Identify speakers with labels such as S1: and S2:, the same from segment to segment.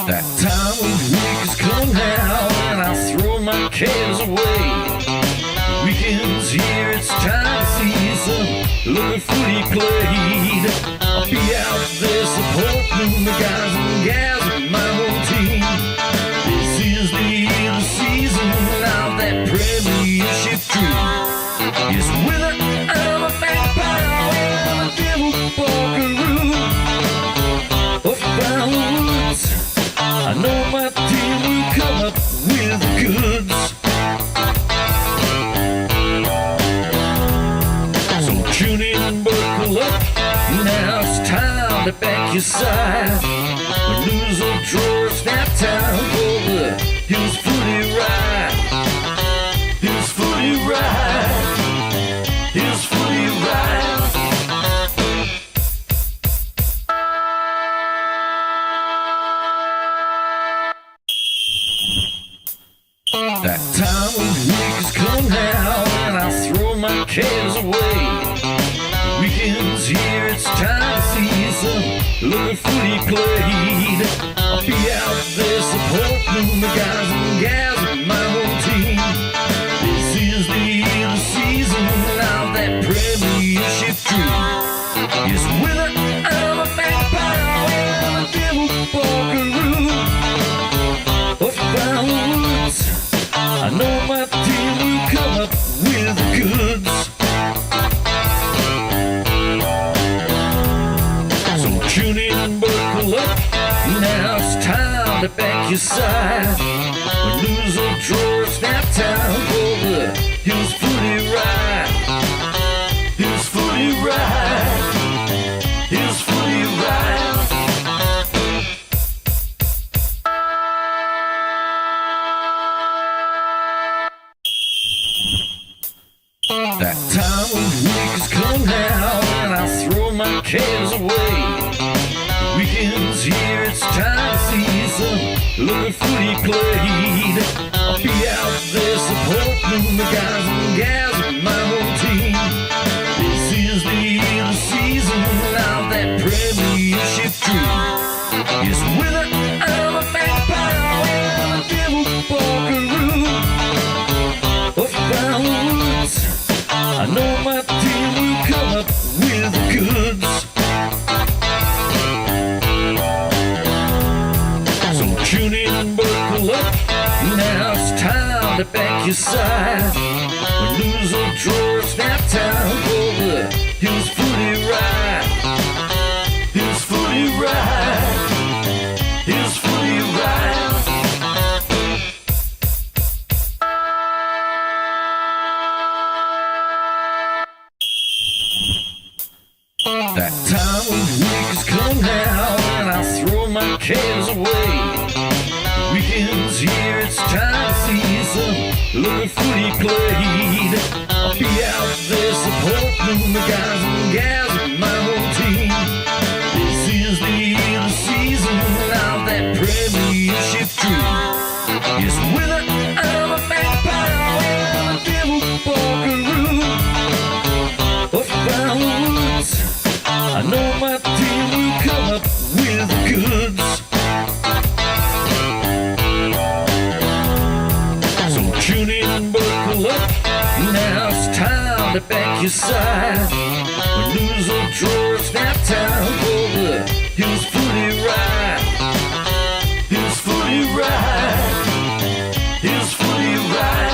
S1: That time of week has come now, and I throw my cares away. The weekend's here, it's time to see some local footy played. I'll be out there supporting the guys and gals of my home team. This is the season of that premiership dream. It's winter, I'm a magpie, and a devil buckaroo. Up by the woods, I know my team will come up with the goods. So tune in and buckle up, now it's time to back your side. When lose or draw, it's now time for the Hills Footy Ride. Hills Footy Ride. Hills Footy Ride. That time of week has come now, and I throw my cares away. The weekend's here, it's time to see some local footy played. I'll be out there supporting the guys and gals of my home team. This is the season of that premiership dream. It's winter, I'm a magpie, and a devil buckaroo. Up by the woods, I know my team will come up with the goods. So tune in and buckle up, now it's time to back your side. When lose or draw, it's now time for the Hills Footy Ride. Hills Footy Ride. Hills Footy Ride. That time of week has come now, and I throw my cares away. The weekend's here, it's time to see some local footy played. I'll be out there supporting the guys and gals of my home team. This is the season of that premiership dream. It's winter, I'm a magpie, and a devil buckaroo. Up by the woods, I know my team will come up with the goods. So tune in and buckle up, now it's time to back your side. When lose or draw, it's now time for the Hills Footy Ride. Hills Footy Ride. Hills Footy Ride. That time of week has come now, and I throw my cares away. The weekend's here, it's time to see some local footy played. I'll be out there supporting the guys and gals of my home team. This is the season of that premiership dream. It's winter, I'm a magpie, and a devil buckaroo. Up by the woods, I know my team will come up with the goods. So tune in and buckle up, now it's time to back your side. When lose or draw, it's now time for the Hills Footy Ride. Hills Footy Ride. Hills Footy Ride.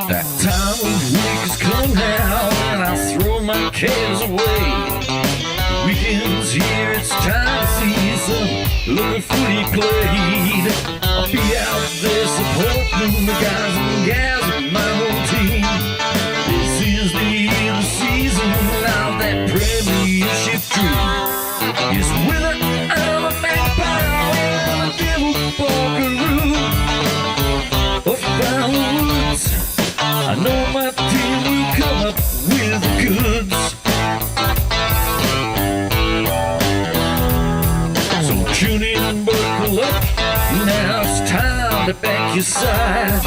S1: That time of week has come now, and I throw my cares away. The weekend's here, it's time to see some local footy played. I'll be out there supporting the guys and gals of my home team. This is the season of that premiership dream. It's winter, I'm a magpie, and a devil buckaroo. Up by the woods, I know my team will come up with the goods. So tune in and buckle up, now it's time to back your side.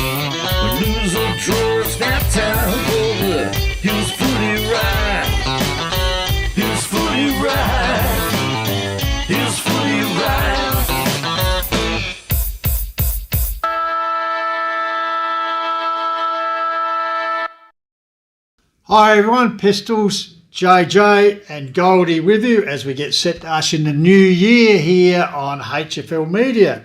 S1: When lose or draw, it's now time for the Hills Footy Ride. Hills Footy Ride. Hills Footy Ride.
S2: Hi everyone, Pistols, JJ and Goldy with you as we get set to usher in the new year here on HFL Media.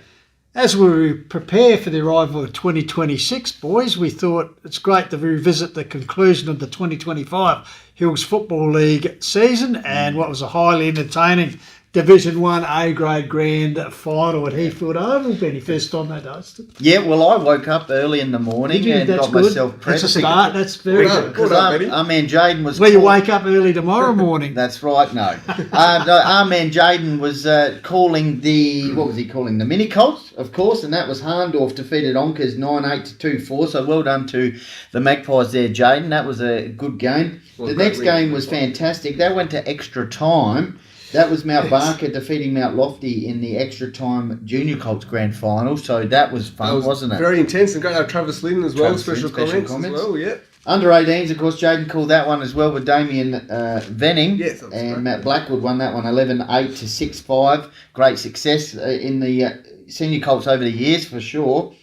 S2: As we prepare for the arrival of 2026, boys, we thought it's great to revisit the conclusion of the 2025 Hills Football League season and what was a highly entertaining Division 1 A-grade grand final at Heathfield Oval. Benny, first time they hosted.
S3: Yeah, well, I woke up early in the morning and got myself prepped.
S2: That's a start. That's very good.
S3: Because our man Jayden was...
S2: Well, you wake up early tomorrow morning.
S3: That's right, no. Our man Jayden was calling the... What was he calling? The mini Colts, of course, and that was Harndorf defeated Encore 9-8 to 2-4. So well done to the Magpies there, Jayden. That was a good game. Well, the next game was fantastic. They went to extra time. That was Mount Barker defeating Mount Lofty in the extra time Junior Colts grand final. So that was fun, wasn't it?
S4: Very intense, and great to have Travis Lynn as well. Special comments as well, yeah.
S3: Under 18s, of course, Jayden called that one as well with Damien Venning.
S4: Yes,
S3: and Matt Blackwood won that one 11-8 to 6-5. Great success in the senior Colts over the years for sure.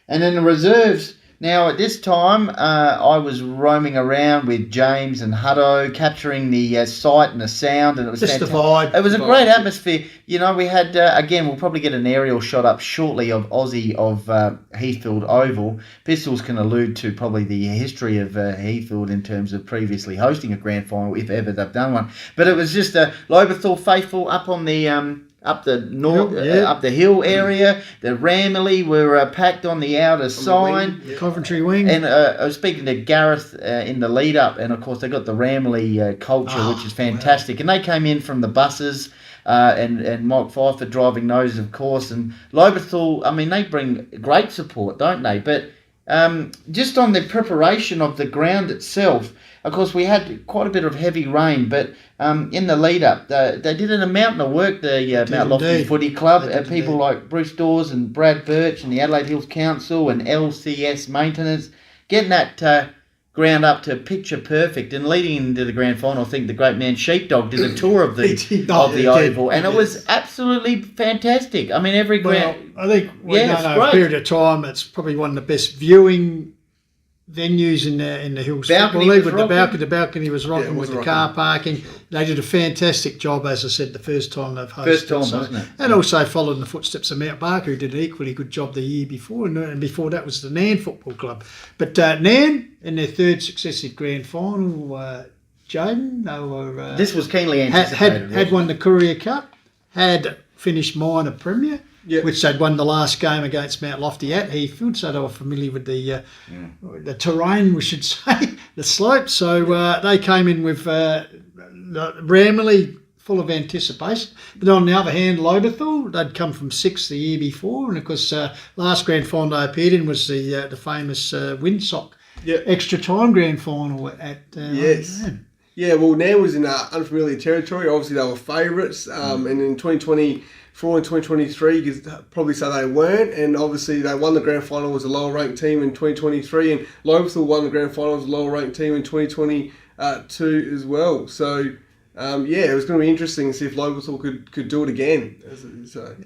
S3: And then the reserves. Now, at this time, I was roaming around with James and Hutto, capturing the sight and the sound, and it was
S2: just
S3: fantastic.
S2: The vibe.
S3: It was a great atmosphere. You know, we had, again, we'll probably get an aerial shot up shortly of Aussie of Heathfield Oval. Pistols can allude to probably the history of Heathfield in terms of previously hosting a grand final, if ever they've done one. But it was just a Lobethal faithful up on the... up the north, up the hill area. The Ramley were packed on the outer side.
S2: Coventry wing.
S3: And I was speaking to Gareth in the lead up, and of course they got the Ramley culture, which is fantastic. Wow. And they came in from the buses, and Mike Pfeiffer driving those, of course. And Lobethal, I mean, they bring great support, don't they? But just on the preparation of the ground itself. Of course, we had quite a bit of heavy rain, but in the lead-up, they did an amount of work, the Mount Lofty Footy Club. People like Bruce Dawes and Brad Birch and the Adelaide Hills Council and LCS Maintenance, getting that ground up to picture perfect. And leading into the grand final, I think the great man Sheepdog did a tour of the Oval, and it was absolutely fantastic. I mean, every ground...
S2: Well, I think over a period of time, it's probably one of the best viewing venues in the Hills Football League. With the balcony was rocking with the car parking. They did a fantastic job, as I said, the first time they've hosted.
S3: First time, wasn't it?
S2: And also followed in the footsteps of Mount Barker, who did an equally good job the year before, and before that was the Nairne Football Club. But Nairne, in their third successive grand final, Jayden, they were...
S3: this was keenly anticipated.
S2: Had won the Courier Cup, had finished minor premier, which they'd won the last game against Mount Lofty at Heathfield, so they were familiar with the terrain, we should say, the slope. So they came in with Ramley full of anticipation. But on the other hand, Lobethal, they'd come from sixth the year before, and of course, last grand final they appeared in was the famous Windsock extra time grand final at
S4: Nairne. Yeah, well, Nairne was in unfamiliar territory. Obviously, they were favourites, and in 2024 and 2023, you could probably say they weren't. And obviously, they won the grand final as a lower ranked team in 2023, and Lobethal won the grand final as a lower ranked team in 2022 as well. So, it was going to be interesting to see if Lobethal could do it again.
S2: So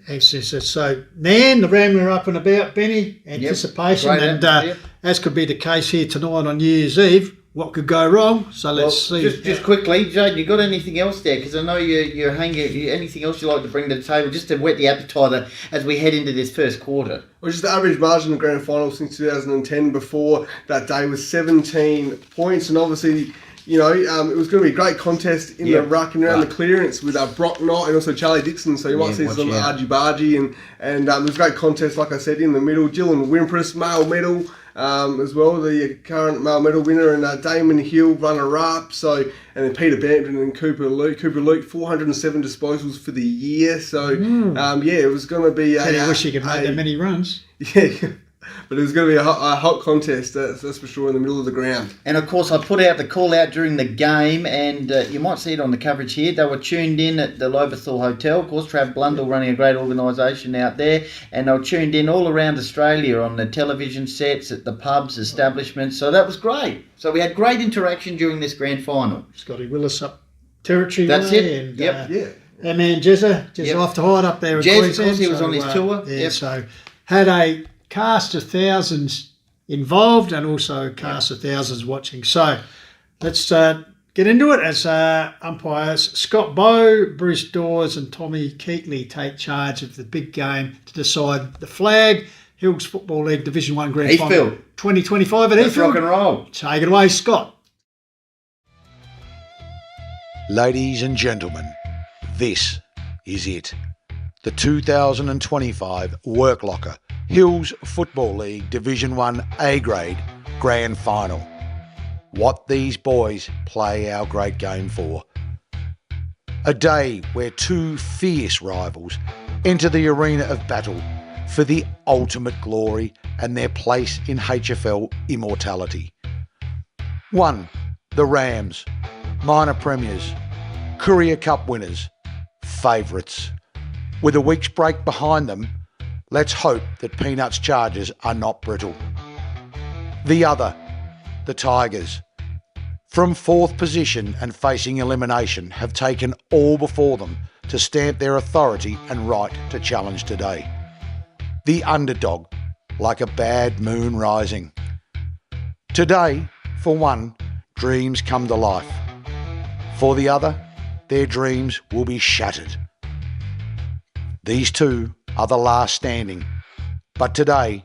S2: Nairne, the Ramley are up and about, Benny, anticipation, and as could be the case here tonight on New Year's Eve. What could go wrong? So let's see.
S3: Just quickly, Jayden, you got anything else there? Because I know you're hanging. Anything else you like to bring to the table, just to whet the appetite as we head into this first quarter?
S4: Well, just the average margin in the grand final since 2010 before that day was 17 points, and obviously, you know, it was going to be a great contest in the ruck and around the clearance with Brock Knott and also Charlie Dixon. So you might see some argy-bargy, and it was a great contest, like I said, in the middle. Dylan Wimpress, male medal. As well, the current male medal winner, and Damon Hill, runner-up. So, and then Peter Bampton and Cooper Luke, 407 disposals for the year. So, it was going to be.
S2: I wish he could make that many runs.
S4: Yeah, But it was going to be a hot contest, that's for sure, in the middle of the ground.
S3: And of course, I put out the call out during the game, and you might see it on the coverage here. They were tuned in at the Lobethal Hotel. Of course, Trav Blundell running a great organisation out there, and they were tuned in all around Australia on the television sets, at the pubs, establishments. So that was great. So we had great interaction during this grand final.
S2: Scotty Willis up territory.
S3: That's
S2: way,
S3: it.
S2: And,
S3: Yep.
S2: Our man Jezza off to hide up there in
S3: Jez,
S2: Queensland.
S3: of course, he was on his tour.
S2: Yeah,
S3: Yep.
S2: so had a cast of thousands involved and also a cast of thousands watching. So let's get into it as umpires Scott Bowe, Bruce Dawes and Tommy Keatley take charge of the big game to decide the flag. Hills Football League Division 1 Grand Final
S3: Heathfield.
S2: 2025 at
S3: Let's
S2: Heathfield.
S3: rock and roll.
S2: Take it away, Scott.
S5: Ladies and gentlemen, this is it. The 2025 Work Locker Hills Football League Division 1 A Grade Grand Final. What these boys play our great game for. A day where two fierce rivals enter the arena of battle for the ultimate glory and their place in HFL immortality. 1. The Rams, minor premiers, Courier Cup winners, favourites. With a week's break behind them, let's hope that Peanuts' charges are not brittle. The other, the Tigers, from fourth position and facing elimination, have taken all before them to stamp their authority and right to challenge today. The underdog, like a bad moon rising. Today, for one, dreams come to life. For the other, their dreams will be shattered. These two are the last standing, but today,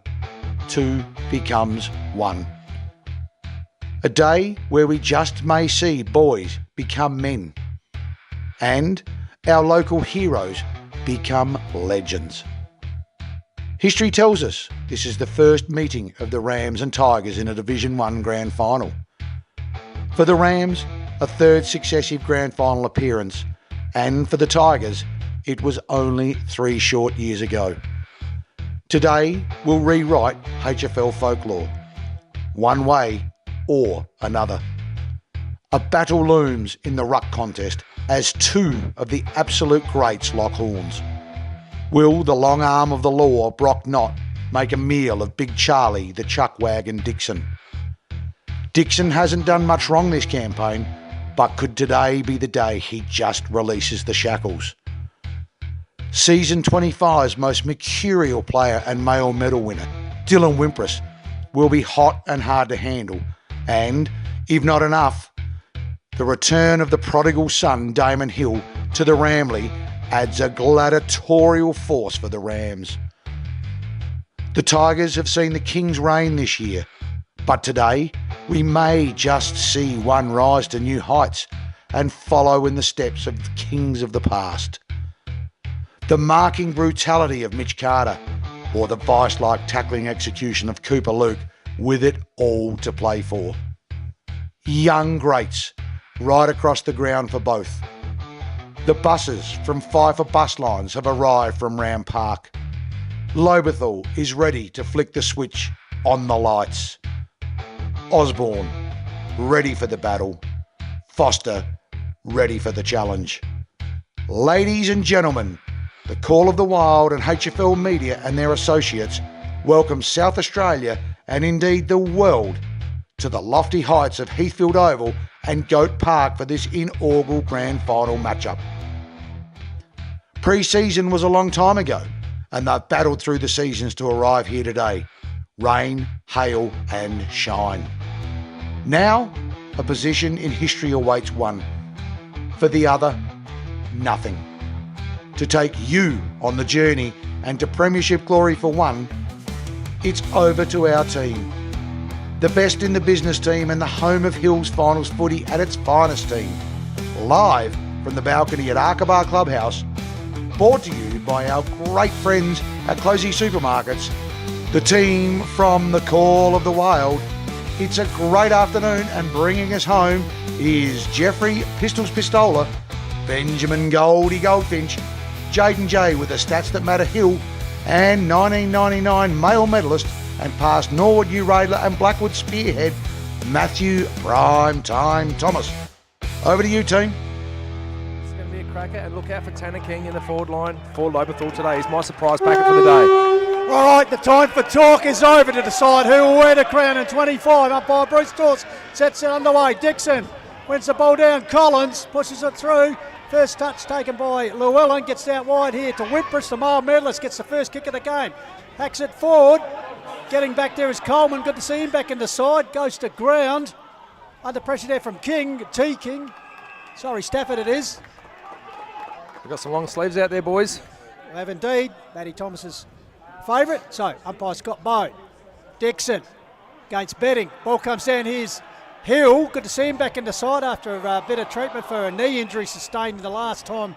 S5: two becomes one. A day where we just may see boys become men, and our local heroes become legends. History tells us this is the first meeting of the Rams and Tigers in a Division 1 Grand Final. For the Rams, a third successive Grand Final appearance, and for the Tigers, it was only 3 short years ago. Today, we'll rewrite HFL folklore, one way or another. A battle looms in the ruck contest as two of the absolute greats lock horns. Will the long arm of the law, Brock Knott, make a meal of Big Charlie, the chuck wagon Dixon? Dixon hasn't done much wrong this campaign, but could today be the day he just releases the shackles? Season 25's most mercurial player and male medal winner, Dylan Wimpress, will be hot and hard to handle, and, if not enough, the return of the prodigal son, Damon Hill, to the Ramley adds a gladiatorial force for the Rams. The Tigers have seen the Kings reign this year, but today we may just see one rise to new heights and follow in the steps of the Kings of the past. The marking brutality of Mitch Carter, or the vice-like tackling execution of Cooper Luke, with it all to play for. Young greats right across the ground for both. The buses from Pfeiffer Bus Lines have arrived from Ram Park. Lobethal is ready to flick the switch on the lights. Osborne, ready for the battle. Foster, ready for the challenge. Ladies and gentlemen, the Call of the Wild and HFL Media and their associates welcome South Australia and indeed the world to the lofty heights of Heathfield Oval and Goat Park for this inaugural grand final matchup. Pre-season was a long time ago, and they've battled through the seasons to arrive here today. Rain, hail and shine. Now, a position in history awaits one. For the other, nothing. To take you on the journey and to premiership glory for one, it's over to our team. The best in the business team and the home of Hills Finals footy at its finest team. Live from the balcony at Arkabar Clubhouse, brought to you by our great friends at Closey Supermarkets, the team from the Call of the Wild. It's a great afternoon, and bringing us home is Jeffrey Pistols Pistola, Benjamin Goldy Goldfinch, Jayden J with the Stats That Matter Hill, and 1999 male medalist and past Norwood Urayla and Blackwood spearhead Matthew Prime Time Thomas. Over to you, team.
S6: It's going to be a cracker, and look out for Tanner King in the forward line for Lobethal today. He's my surprise packet for the day.
S2: All right, the time for talk is over to decide who will wear the crown in 25. Up by Bruce Dawes, sets it underway. Dixon wins the ball down. Collins pushes it through. First touch taken by Llewellyn, gets out wide here to Whimpers. The mile medalist gets the first kick of the game. Hacks it forward. Getting back there is Coleman. Good to see him back in the side. Goes to ground. Under pressure there from King. King. Sorry, Stafford it is.
S6: We've got some long sleeves out there, boys.
S2: We have indeed. Matty Thomas's favourite. So, umpire Scott Bowe. Dixon against Betting. Ball comes down. Here's Hill. Good to see him back in the side after a bit of treatment for a knee injury sustained the last time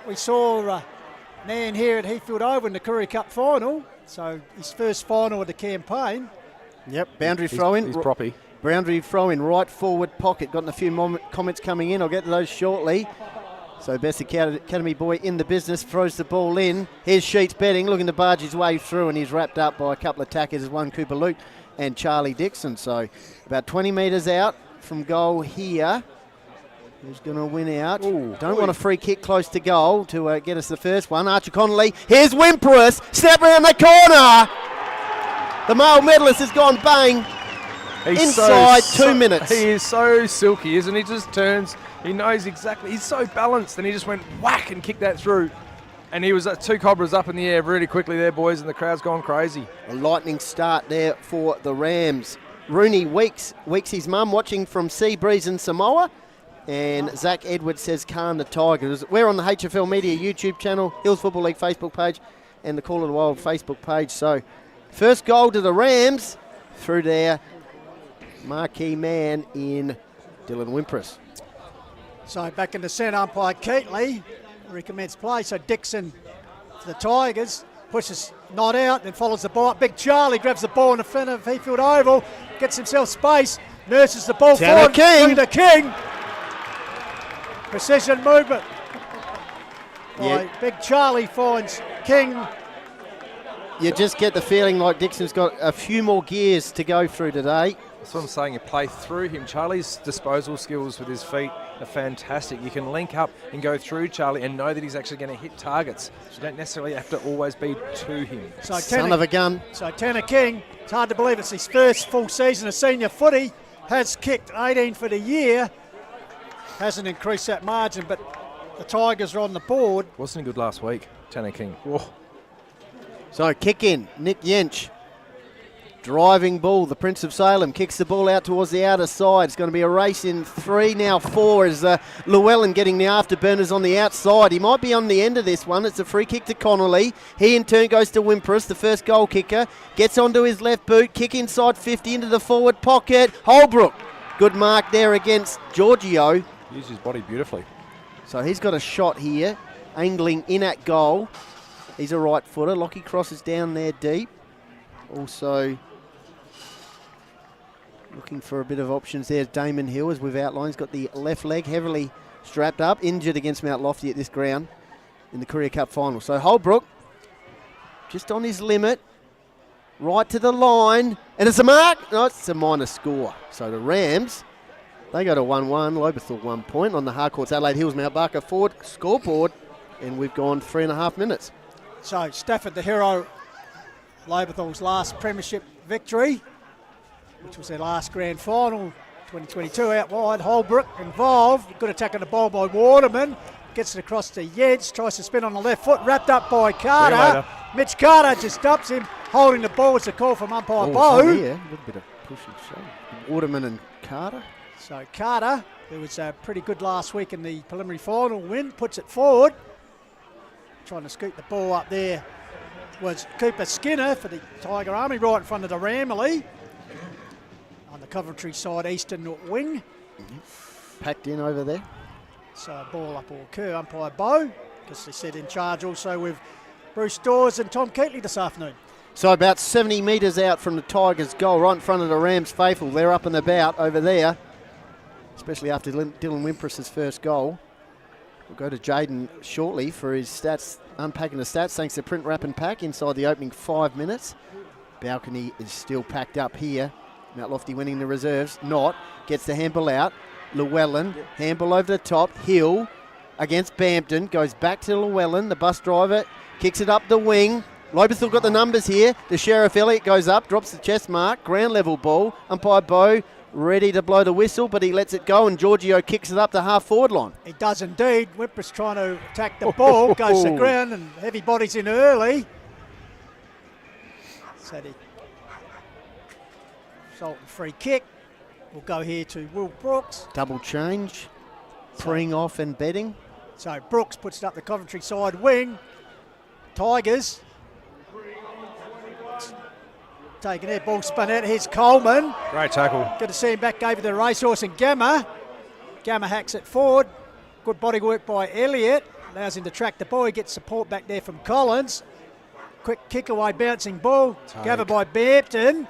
S2: we saw Nairne here at Heathfield Oval in the Courier Cup final. So his first final of the campaign.
S7: Yep, boundary throw in.
S6: He's proppy.
S7: Boundary throw in, right forward pocket. Gotten a few comments coming in. I'll get to those shortly. So Best Academy boy in the business, throws the ball in. Here's Sheets Betting, looking to barge his way through, and he's wrapped up by a couple of tackers, one Cooper Luke and Charlie Dixon. So about 20 metres out from goal here. Who's going to win out? Don't want a free kick close to goal to get us the first one. Archer Connolly. Here's Wimperus. Step round the corner. The male medalist has gone bang. Inside 2 minutes.
S6: He is so silky, isn't he? Just turns. He knows exactly. He's so balanced, and he just went whack and kicked that through. And he was at 2 cobras up in the air really quickly there, boys, and the crowd's gone crazy.
S7: A lightning start there for the Rams. Rooney Weeks his mum, watching from Seabreeze in Samoa. And Zach Edwards says calm the Tigers. We're on the HFL Media YouTube channel, Hills Football League Facebook page, and the Call of the Wild Facebook page. So first goal to the Rams through their marquee man in Dylan Wimpress.
S2: So back in the centre, umpire Keatley recommenced play. So Dixon for the Tigers, pushes not out, then follows the ball up. Big Charlie grabs the ball in the front of Heathfield Oval, gets himself space, nurses the ball forward. The King. Precision movement. Big Charlie finds King.
S7: You just get the feeling like Dixon's got a few more gears to go through today.
S6: That's what I'm saying. You play through him. Charlie's disposal skills with his feet are fantastic. You can link up and go through Charlie and know that he's actually going to hit targets. So you don't necessarily have to always be to him.
S2: So
S7: Son of a gun.
S2: So Tanner King, it's hard to believe it's his first full season of senior footy, has kicked 18 for the year. Hasn't increased that margin, but the Tigers are on the board.
S6: Wasn't he good last week, Tanner King? Whoa.
S7: So kick in, Nick Yench. Driving ball, the Prince of Salem kicks the ball out towards the outer side. It's going to be a race in 3, now 4 as Llewellyn getting the afterburners on the outside. He might be on the end of this one. It's a free kick to Connolly. He in turn goes to Wimpress, the first goal kicker. Gets onto his left boot, kick inside 50 into the forward pocket. Holbrook, good mark there against Giorgio.
S6: Used his body beautifully.
S7: So he's got a shot here, angling in at goal. He's a right footer. Lockie crosses down there deep. Also looking for a bit of options there. Damon Hill, as we've outlined, he's got the left leg heavily strapped up, injured against Mount Lofty at this ground in the Courier Cup final. So Holbrook just on his limit, right to the line, and it's a mark. No, it's a minor score. So the Rams, they go to 1-1. Lobethal 1 point on the Harcourts Adelaide Hills Mount Barker Ford scoreboard, and we've gone 3.5 minutes.
S2: So Stafford, the hero, Lobethal's last premiership victory, which was their last grand final, 2022 out wide. Holbrook involved, good attack on the ball by Waterman, gets it across to Yeds, tries to spin on the left foot, wrapped up by Carter. Mitch Carter just stops him, holding the ball. It's a call from umpire Bowe.
S7: Yeah, a little bit of push and shove. Waterman and Carter.
S2: So Carter, who was pretty good last week in the preliminary final win, puts it forward. Trying to scoot the ball up there was Cooper Skinner for the Tiger Army, right in front of the Ramley. On the Coventry side, eastern wing.
S7: Packed in over there.
S2: So ball up will occur, umpire Bowe, because they said in charge also with Bruce Dawes and Tom Keatley this afternoon.
S7: So about 70 metres out from the Tigers' goal, right in front of the Rams faithful. They're up and about over there, especially after Dylan Wimpress's first goal. We'll go to Jayden shortly for his stats, unpacking the stats, thanks to Print Wrap and Pack inside the opening 5 minutes. Balcony is still packed up here. Mount Lofty winning the reserves. Not. Gets the handball out. Llewellyn. Handball over the top. Hill against Bampton. Goes back to Llewellyn. The bus driver kicks it up the wing. Lobethal got the numbers here. The Sheriff Elliott goes up. Drops the chest mark. Ground level ball. Umpire Bow ready to blow the whistle, but he lets it go, and Giorgio kicks it up the half-forward line.
S2: He does indeed. Whipper's trying to attack the ball, goes to the ground, and heavy bodies in early. So the resultant free kick will go here to Will Brooks.
S7: Double change, freeing off and betting.
S2: So Brooks puts it up the Coventry side wing. Tigers taking their ball spun out. Here's Coleman.
S6: Great tackle.
S2: Good to see him back over the racehorse and Gamma. Gamma hacks it forward. Good body work by Elliott. Allows him to track the ball. He gets support back there from Collins. Quick kick away, bouncing ball. Gathered by Bampton.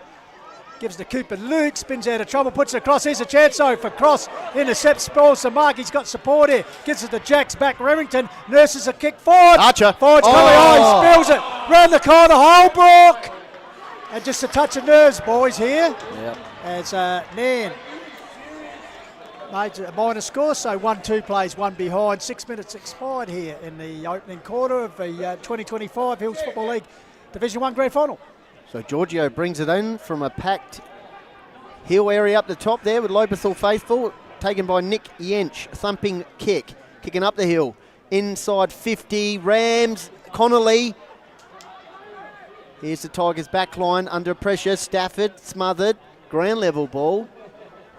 S2: Gives to Cooper Luke. Spins out of trouble. Puts it across. Here's a chance though for Cross. Intercepts, spoils the mark. He's got support here. Gives it to Jacks back. Remington nurses a kick forward.
S7: Archer.
S2: Forward's coming. Oh, he spills it. Round the corner. Holbrook. And just a touch of nerves, boys, here.
S7: Yep.
S2: As Nairne made a minor score, so 1-2 plays one behind. 6 minutes expired here in the opening quarter of the 2025 Hills Football League Division 1 Grand Final.
S7: So Giorgio brings it in from a packed hill area up the top there with Lobethal faithful. Taken by Nick Yench. Thumping kick. Kicking up the hill. Inside 50. Rams. Connolly. Here's the Tigers back line under pressure. Stafford smothered. Ground level ball.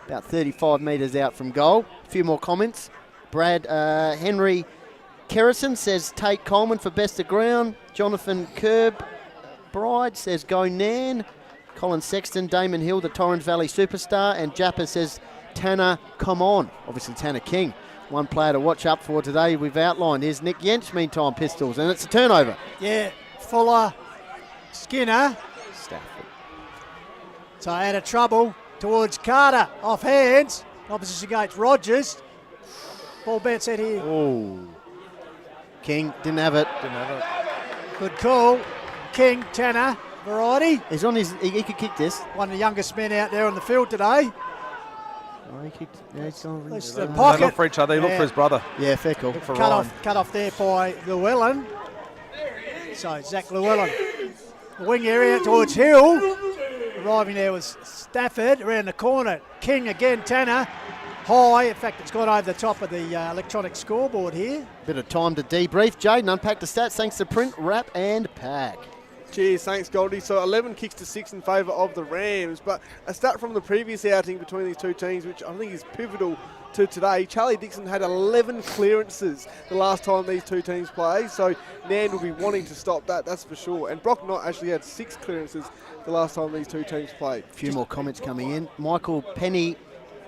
S7: About 35 metres out from goal. A few more comments. Henry Kerrison says take Coleman for best of ground. Jonathan Bride says go Nairne. Colin Sexton, Damon Hill, the Torrens Valley superstar. And Jappa says Tanner, come on. Obviously Tanner King. One player to watch up for today we've outlined. Here's Nick Yench, meantime, Pistols. And it's a turnover.
S2: Yeah, Fuller. Skinner.
S7: Stafford.
S2: So out of trouble towards Carter. Off hands. Opposition against Rogers. Ball bounce out here.
S7: Oh. King didn't have it.
S2: Good call. King, Tanner, variety.
S7: He's on his. He could kick this.
S2: One of the youngest men out there on the field today.
S7: Oh, he kicked. Yeah, he's gone.
S2: This is the
S6: They
S2: pocket.
S6: look for each other. He looked for his brother.
S7: Yeah, fair call.
S6: For
S2: Cut
S6: Ryan.
S2: off there by Llewellyn. So Zach Llewellyn. The wing area towards Hill. Arriving there was Stafford around the corner. King again, Tanner. High. In fact, it's gone over the top of the electronic scoreboard here.
S7: Bit of time to debrief. Jayden unpack the stats thanks to Print, Wrap and Pack.
S8: Cheers, thanks Goldie. So 11 kicks to 6 in favour of the Rams, but a stat from the previous outing between these two teams, which I think is pivotal to today. Charlie Dixon had 11 clearances the last time these two teams played, so Nairne will be wanting to stop that, that's for sure. And Brock Knott actually had 6 clearances the last time these two teams played.
S7: A few more comments coming in. Michael Penny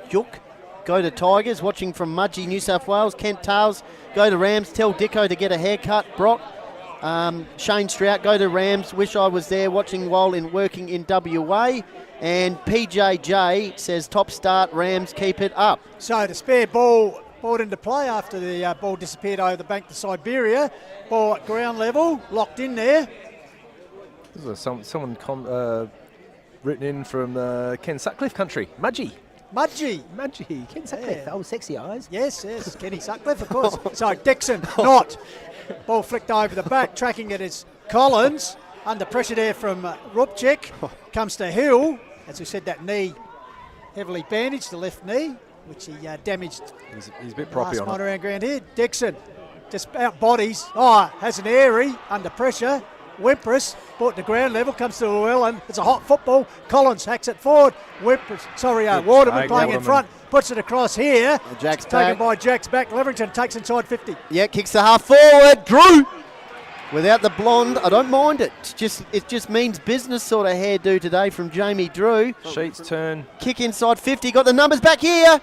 S7: Juk, go to Tigers, watching from Mudgee, New South Wales. Kent Tales, go to Rams, tell Dicko to get a haircut. Brock. Shane Strout, go to Rams, wish I was there watching while working in WA. And PJJ says top start, Rams, keep it up.
S2: So the spare ball brought into play after the ball disappeared over the bank to Siberia. Ball at ground level, locked in there.
S6: This is someone written in from Ken Sutcliffe country. Mudgee, Ken Sutcliffe.
S2: Yeah.
S6: Oh, sexy eyes.
S2: Yes, Kenny Sutcliffe, of course. So Dixon, not. Ball flicked over the back, tracking it is Collins. Under pressure there from Rupchik. Comes to Hill. As we said, that knee heavily bandaged, the left knee, which he damaged.
S6: He's a bit proppy on it.
S2: Around ground here. Dixon just out bodies. Has an airy under pressure. Wimpress brought to ground level, comes to Llewellyn. It's a hot football. Collins hacks it forward. Waterman playing in front, puts it across here.
S7: Jack's
S2: taken
S7: back.
S2: by Jack's back. Leverington takes inside 50.
S7: Yeah, kicks the half forward. Drew! Without the blonde, I don't mind it. It just means business sort of hairdo today from Jamie Drew.
S6: Sheets turn.
S7: Kick inside 50. Got the numbers back here.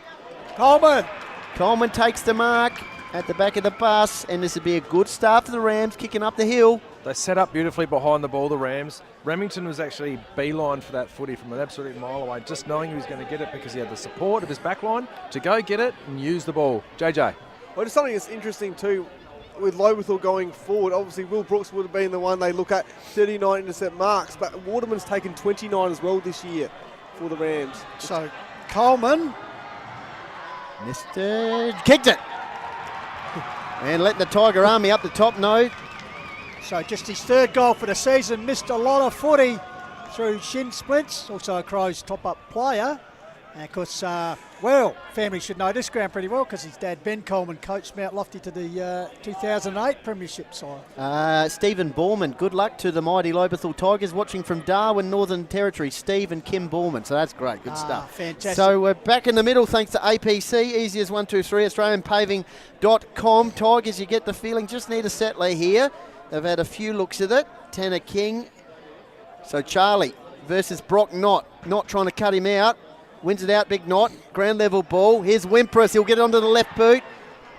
S2: Coleman
S7: takes the mark at the back of the bus, and this would be a good start for the Rams, kicking up the hill.
S6: They set up beautifully behind the ball, the Rams. Remington was actually beeline for that footy from an absolute mile away, just knowing he was going to get it because he had the support of his back line to go get it and use the ball. JJ.
S8: Well, just something that's interesting too, with Lobethal going forward, obviously Will Brooks would have been the one they look at, 39 intercept marks, but Waterman's taken 29 as well this year for the Rams.
S2: So Coleman
S7: kicked it. And letting the Tiger Army up the top. No.
S2: So just his third goal for the season. Missed a lot of footy through shin splints. Also a Crows top-up player. And of course, family should know this ground pretty well because his dad Ben Coleman coached Mount Lofty to the 2008 Premiership side.
S7: Stephen Borman, good luck to the mighty Lobethal Tigers, watching from Darwin, Northern Territory. Steve and Kim Borman, so that's great, good stuff.
S2: Fantastic.
S7: So we're back in the middle thanks to APC, easy as 1, 2, 3, AustralianPaving.com. Tigers, you get the feeling, just need a settler here. They've had a few looks at it. Tanner King. So Charlie versus Brock Knott. Knott trying to cut him out. Wins it out, Big Knott. Ground level ball. Here's Wimpress. He'll get it onto the left boot.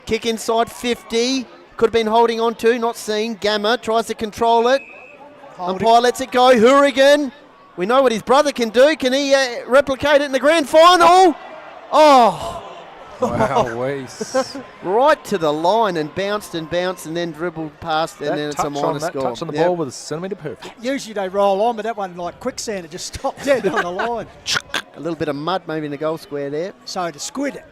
S7: Kick inside 50. Could have been holding on to, not seen. Gamma tries to control it. Umpire lets it go. Hourigan. We know what his brother can do. Can he replicate it in the grand final? Oh.
S6: Wow,
S7: right to the line and bounced and then dribbled past, and then it's a minor score.
S6: Touch on the ball was a centimetre perfect.
S2: Usually they roll on, but that one like quicksand, it just stopped dead on the line.
S7: A little bit of mud maybe in the goal square there.
S2: So the squid,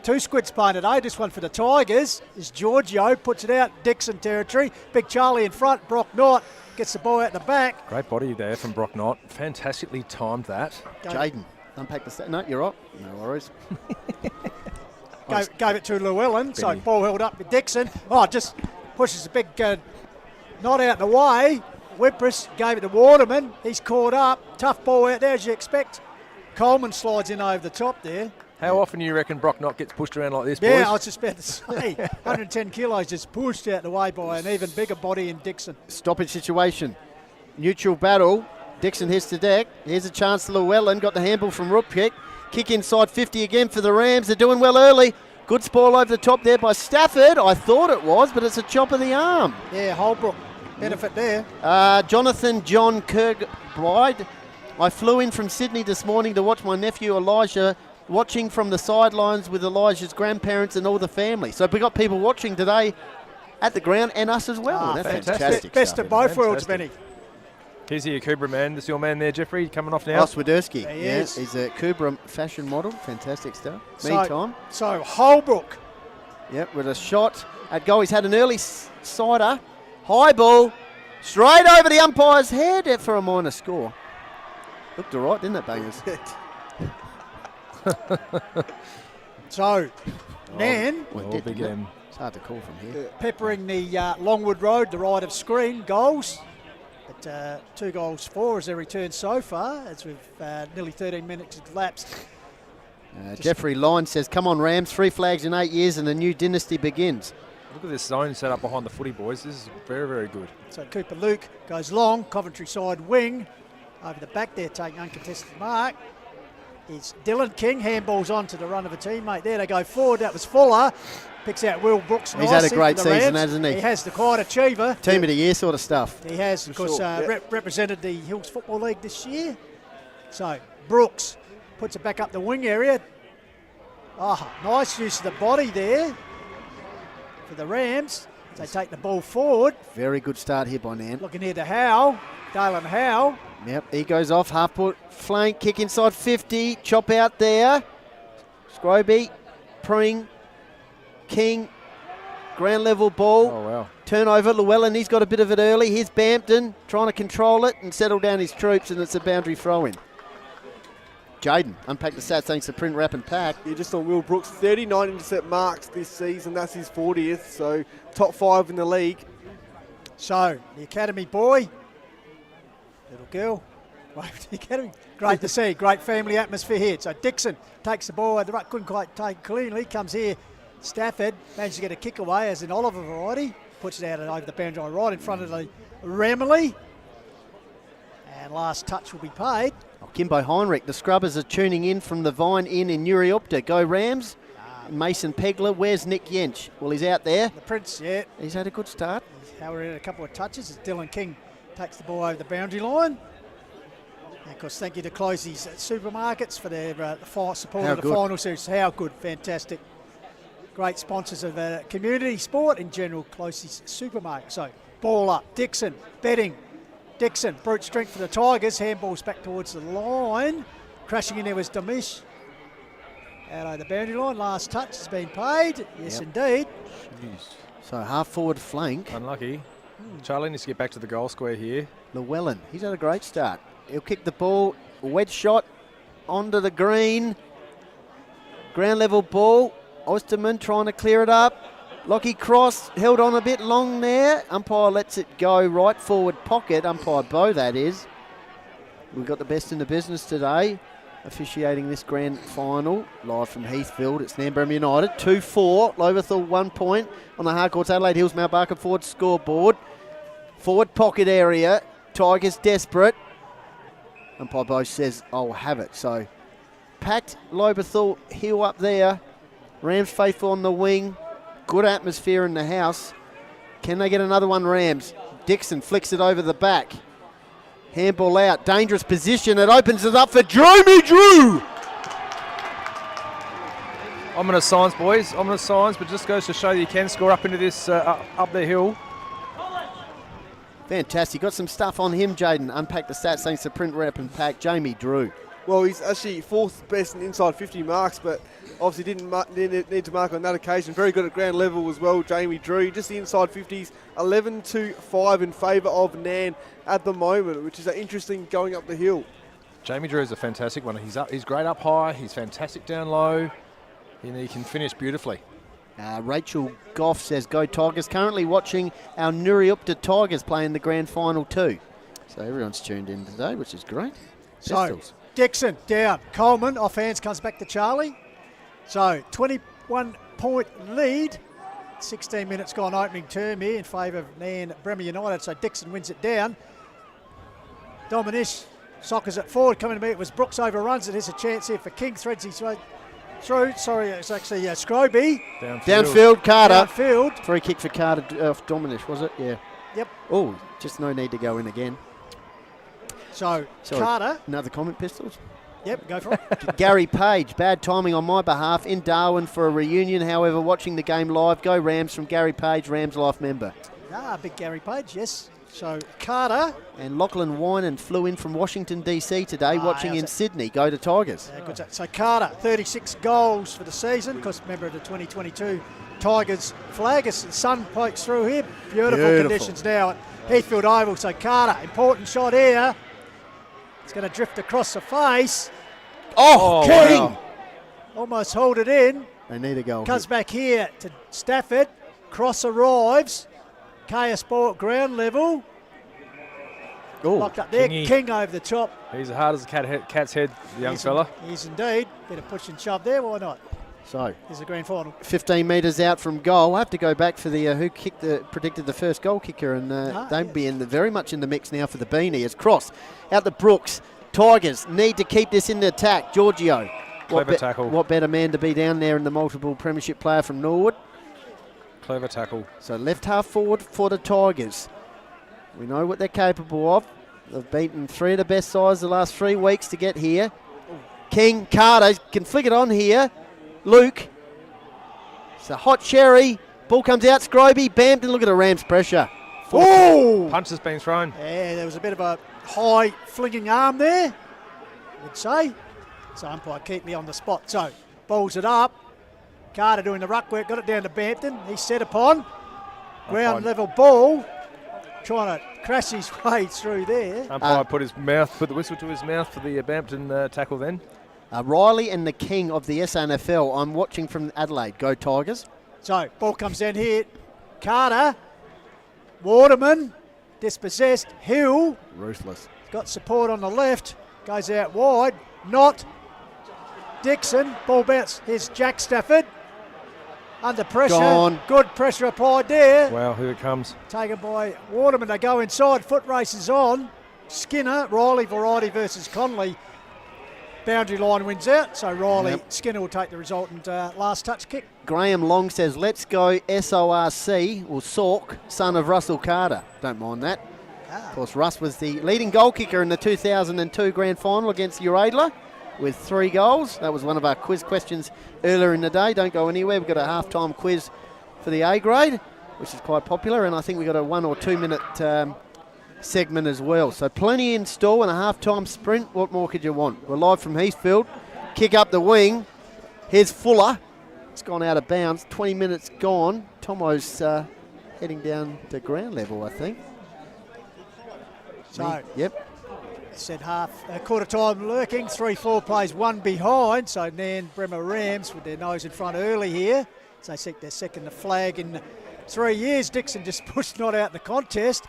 S2: two squids playing today. This one for the Tigers is Giorgio, puts it out, Dixon territory. Big Charlie in front, Brock Knott gets the ball out the back.
S6: Great body there from Brock Knott. Fantastically timed that.
S7: Jayden, unpack the stat. No, you're right. No worries.
S2: Gave it to Llewellyn, so ball held up with Dixon. Oh, just pushes the big Knott out the way. Whippers gave it to Waterman. He's caught up. Tough ball out there, as you expect. Coleman slides in over the top there.
S6: How often do you reckon Brock Knott gets pushed around like this, boys?
S2: Yeah, I was just about to say. 110 kilos just pushed out the way by an even bigger body in Dixon.
S7: Stoppage situation. Neutral battle. Dixon hits the deck. Here's a chance to Llewellyn. Got the handball from Rupkick. Kick inside 50 again for the Rams. They're doing well early. Good spoil over the top there by Stafford. I thought it was, but it's a chop of the arm.
S2: Yeah, Holbrook. Benefit there.
S7: Jonathan John Kirkbride. I flew in from Sydney this morning to watch my nephew Elijah watching from the sidelines with Elijah's grandparents and all the family. So we got people watching today at the ground and us as well. That's fantastic.
S2: Best of both worlds, Benny.
S6: Here's your Kubra man. This is your man there, Jeffrey, coming off now.
S7: Swiderski. He's a Kubra fashion model. Fantastic stuff. Meantime.
S2: So Holbrook.
S7: Yep, with a shot at goal. He's had an early sider. High ball. Straight over the umpire's head for a minor score. Looked all right, didn't it, Bangers?
S2: So, Nairne.
S6: Big M.
S7: It's hard to call from here.
S2: Peppering the Longwood Road, the right of screen. Goals. But 2 goals for as their return so far, as we've nearly 13 minutes elapsed.
S7: Jeffrey Lyne says, come on Rams, 3 flags in 8 years and a new dynasty begins.
S6: Look at this zone set up behind the footy, boys. This is very, very good.
S2: So Cooper Luke goes long, Coventry side wing. Over the back there, taking uncontested mark. Is Dylan King, handballs on to the run of a teammate there. They go forward, that was Fuller. Picks out Will Brooks.
S7: He's had a great season, hasn't he?
S2: He has, the quiet achiever.
S7: Team of the year sort of stuff.
S2: He has, of course, represented the Hills Football League this year. So Brooks puts it back up the wing area. Oh, nice use of the body there for the Rams. They take the ball forward.
S7: Very good start here by Nairne.
S2: Looking here to Howe, Dalen Howe.
S7: Yep, he goes off, half foot flank, kick inside 50, chop out there. Scroby, Pring, King, ground level ball.
S6: Oh, wow.
S7: Turnover, Llewellyn, he's got a bit of it early. Here's Bampton trying to control it and settle down his troops, and it's a boundary throw in. Jayden, unpack the stats thanks to Print, Wrap and Pack.
S8: Yeah, just on Will Brooks, 39 intercept marks this season. That's his 40th, so top 5 in the league.
S2: So, the academy boy, little girl, wave to the academy. Great to see, great family atmosphere here. So Dixon takes the ball, the ruck couldn't quite take cleanly, comes here. Stafford managed to get a kick away, as in Oliver variety. Puts it out and over the boundary line right in front of the Remley. And last touch will be paid.
S7: Kimbo Heinrich, the scrubbers are tuning in from the Vine Inn in Nuriopta. Go Rams. Mason Pegler, where's Nick Yench? Well, he's out there.
S2: The Prince, yeah.
S7: He's had a good start.
S2: However, in a couple of touches as Dylan King takes the ball over the boundary line. And of course, thank you to Closey's Supermarkets for their support of the final series. How good, fantastic. great sponsors of the community sport in general, closest supermarket. So ball up, Dixon, betting. Dixon, brute strength for the Tigers. Handballs back towards the line. Crashing in there was Domish. Out over the boundary line. Last touch has been paid. Yes, indeed.
S6: Jeez.
S7: So half forward flank.
S6: Unlucky. Charlie needs to get back to the goal square here.
S7: Llewellyn, he's had a great start. He'll kick the ball, wedge shot onto the green. Ground level ball. Osterman trying to clear it up. Lockie Cross held on a bit long there. Umpire lets it go right forward pocket. Umpire Bo, that is. We've got the best in the business today, officiating this grand final. Live from Heathfield, it's Nairne-Bremer United. 2-4, Lobethal 1 point on the Harcourts Adelaide Hills Mount Barker Ford scoreboard. Forward pocket area, Tigers desperate. Umpire Bo says, I'll have it. So, packed Lobethal Hill up there. Rams faithful on the wing. Good atmosphere in the house. Can they get another one, Rams? Dixon flicks it over the back. Handball out. Dangerous position. It opens it up for Drew.
S6: Ominous signs, boys. Ominous signs, but just goes to show you can score up into this, up the hill.
S7: Fantastic. Got some stuff on him, Jayden. Unpack the stats thanks to print rep and pack. Jamie Drew.
S8: Well, he's actually fourth best in inside 50 marks, but obviously didn't need to mark on that occasion. Very good at ground level as well, Jamie Drew. Just the inside 50s, 11-5 in favour of Nairne at the moment, which is interesting going up the hill.
S6: Jamie Drew is a fantastic one. He's great up high. He's fantastic down low. He can finish beautifully.
S7: Rachel Goff says, go Tigers. Currently watching our Nuriupta Tigers play in the grand final too. So everyone's tuned in today, which is great.
S2: So
S7: Pistols.
S2: Dixon down. Coleman off hands comes back to Charlie. So 21-point lead. 16 minutes gone opening term here in favour of Nairne-Bremer United. So Dixon wins it down. Dominish soccers it forward. Coming to me, it was Brooks overruns it. Here's a chance here for King. Threads his way through. Sorry, it's actually Scroby.
S7: Downfield, Carter.
S2: Downfield.
S7: Free kick for Carter off Dominish, was it? Yeah.
S2: Yep.
S7: Oh, just no need to go in again.
S2: So
S7: Sorry,
S2: Carter.
S7: Another comment, Pistols?
S2: Yep, go for it.
S7: Gary Page, bad timing on my behalf in Darwin for a reunion. However, watching the game live, go Rams from Gary Page, Rams Life member.
S2: Big Gary Page, yes. So Carter.
S7: And Lachlan Winan flew in from Washington, D.C. today, watching in Sydney. Go to Tigers.
S2: Good. So Carter, 36 goals for the season, because member of the 2022 Tigers flag. As the sun pokes through here. Beautiful conditions now at Heathfield Oval. So Carter, important shot here. It's going to drift across the face.
S7: Oh,
S2: King!
S7: wow.
S2: Almost hold it in.
S7: They need a goal.
S2: Comes back here to Stafford. Cross arrives. KS ball at ground level. Locked up there. King over the top.
S6: He's as hard as a cat's head, the young fella.
S2: He's indeed. Bit of push and shove there. Why not?
S7: So,
S2: here's the grand final.
S7: 15 metres out from goal. I have to go back for the who predicted the first goal kicker, and they'd be very much in the mix now for the beanie. It's Cross out the Brooks. Tigers need to keep this in the attack. Giorgio.
S6: Clever tackle.
S7: What better man to be down there in the multiple premiership player from Norwood?
S6: Clever tackle.
S7: So left half forward for the Tigers. We know what they're capable of. They've beaten three of the best sides the last 3 weeks to get here. King, Carter can flick it on here. Luke. It's a hot cherry. Ball comes out. Scroby. Bampton. Look at the Rams' pressure.
S2: Oh!
S6: Punch has been thrown.
S2: Yeah, there was a bit of a high flinging arm there, I would say. So umpire keep me on the spot. So balls it up. Carter doing the ruck work. Got it down to Bampton. He's set upon. Ground level ball. Trying to crash his way through there.
S6: Umpire put the whistle to his mouth for the Bampton tackle then.
S7: Riley and the King of the SNFL. I'm watching from Adelaide. Go Tigers.
S2: So ball comes down here. Carter. Waterman. Dispossessed. Hill.
S7: Ruthless.
S2: Got support on the left. Goes out wide. Not. Dixon. Ball bounce. Here's Jack Stafford. Under pressure.
S7: Gone.
S2: Good pressure applied there.
S6: Wow, here it comes.
S2: Taken by Waterman. They go inside. Foot races on. Skinner. Riley Variety versus Conley. Boundary line wins out. So Riley. Skinner will take the resultant last touch kick.
S7: Graham Long says, let's go SORC, or Sork, son of Russell Carter. Don't mind that. Of course, Russ was the leading goal kicker in the 2002 grand final against Uradla. with 3 goals. That was one of our quiz questions earlier in the day. Don't go anywhere. We've got a half-time quiz for the A grade, which is quite popular, and I think we've got a 1 or 2 minute segment as well. So plenty in store and a half-time sprint. What more could you want? We're live from Heathfield. Kick up the wing. Here's Fuller. It's gone out of bounds. 20 minutes gone. Tomo's heading down to ground level, I think.
S2: So,
S7: yep.
S2: Said quarter time lurking, 3-4 plays 1 behind. So Nairne-Bremer Rams with their nose in front early here. So they seek their second flag in 3 years. Dixon just pushed not out the contest.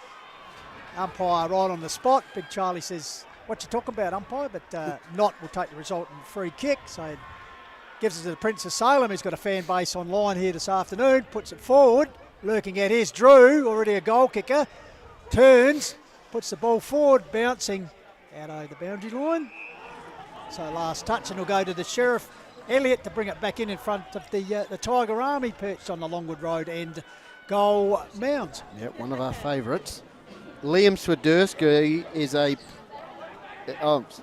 S2: Umpire right on the spot. Big Charlie says, "What you talking about, umpire?" But Not will take the result in free kick. So it gives it to the Prince of Salem, who's got a fan base online here this afternoon. Puts it forward. Lurking out, here's Drew, already a goal kicker. Turns, puts the ball forward, bouncing out over the boundary line. So last touch, and he'll go to the Sheriff Elliott to bring it back in front of the Tiger Army perched on the Longwood Road end goal mound.
S7: Yep, one of our favourites. Liam Swiderski is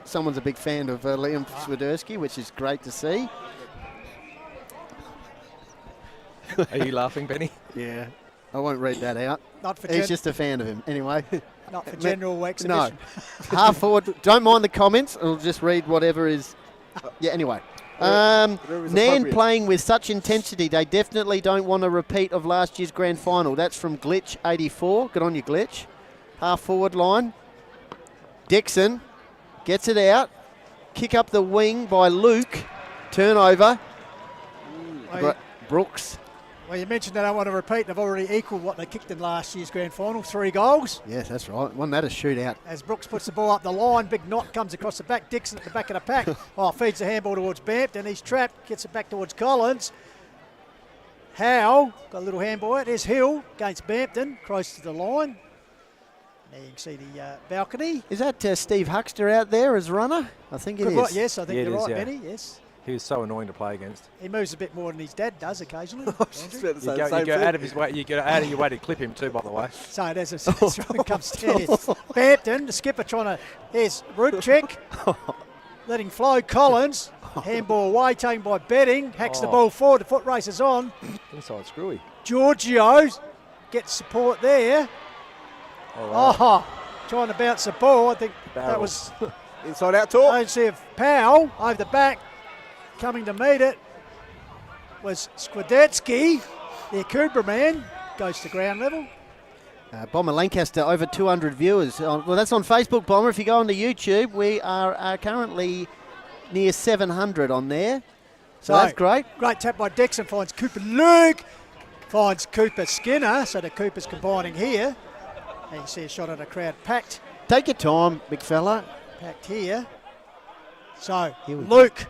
S7: someone's a big fan of Liam Swiderski, which is great to see.
S6: Are you laughing, Benny?
S7: Yeah, I won't read that out.
S2: Not for
S7: He's just a fan of him. Anyway.
S2: Not for general exhibition.
S7: No. Half forward. Don't mind the comments. I'll just read whatever is. Yeah, anyway. Nairne playing with such intensity, they definitely don't want a repeat of last year's grand final. That's from Glitch84. Good on you, Glitch. Half forward line. Dixon gets it out. Kick up the wing by Luke. Turnover. Brooks.
S2: Well, you mentioned they don't want to repeat. They've already equalled what they kicked in last year's grand final, 3 goals.
S7: Yes, that's right. Wasn't that a shootout?
S2: As Brooks puts the ball up the line, big knot comes across the back. Dixon at the back of the pack. Feeds the handball towards Bampton. He's trapped, gets it back towards Collins. Howe, got a little handball out. There's Hill against Bampton, close to the line. There you can see the balcony.
S7: Is that Steve Huxter out there as runner? I think it is.
S2: Yes, I think you're right, Benny. Yes.
S6: He was so annoying to play against.
S2: He moves a bit more than his dad does occasionally.
S6: You go out of his way. You go out of your way to clip him too, by the way.
S2: So there's a strong comes down. Bampton, the skipper trying to. Here's root check, letting flow. Collins, handball away, taken by Betting. Hacks the ball forward. The foot races on.
S6: Inside screwy.
S2: Giorgio gets support there. Trying to bounce the ball. I think that was
S8: inside out talk.
S2: Agency of Powell over the back. Coming to meet it was Skwadetsky, the Cooper man, goes to ground level.
S7: Bomber Lancaster, over 200 viewers. Well, that's on Facebook, Bomber. If you go onto YouTube, we are currently near 700 on there. So that's great.
S2: Great tap by Dixon, finds Cooper Luke, finds Cooper Skinner, so the Coopers combining here. And you see a shot at a crowd packed.
S7: Take your time, big fella.
S2: Packed here. So, Luke.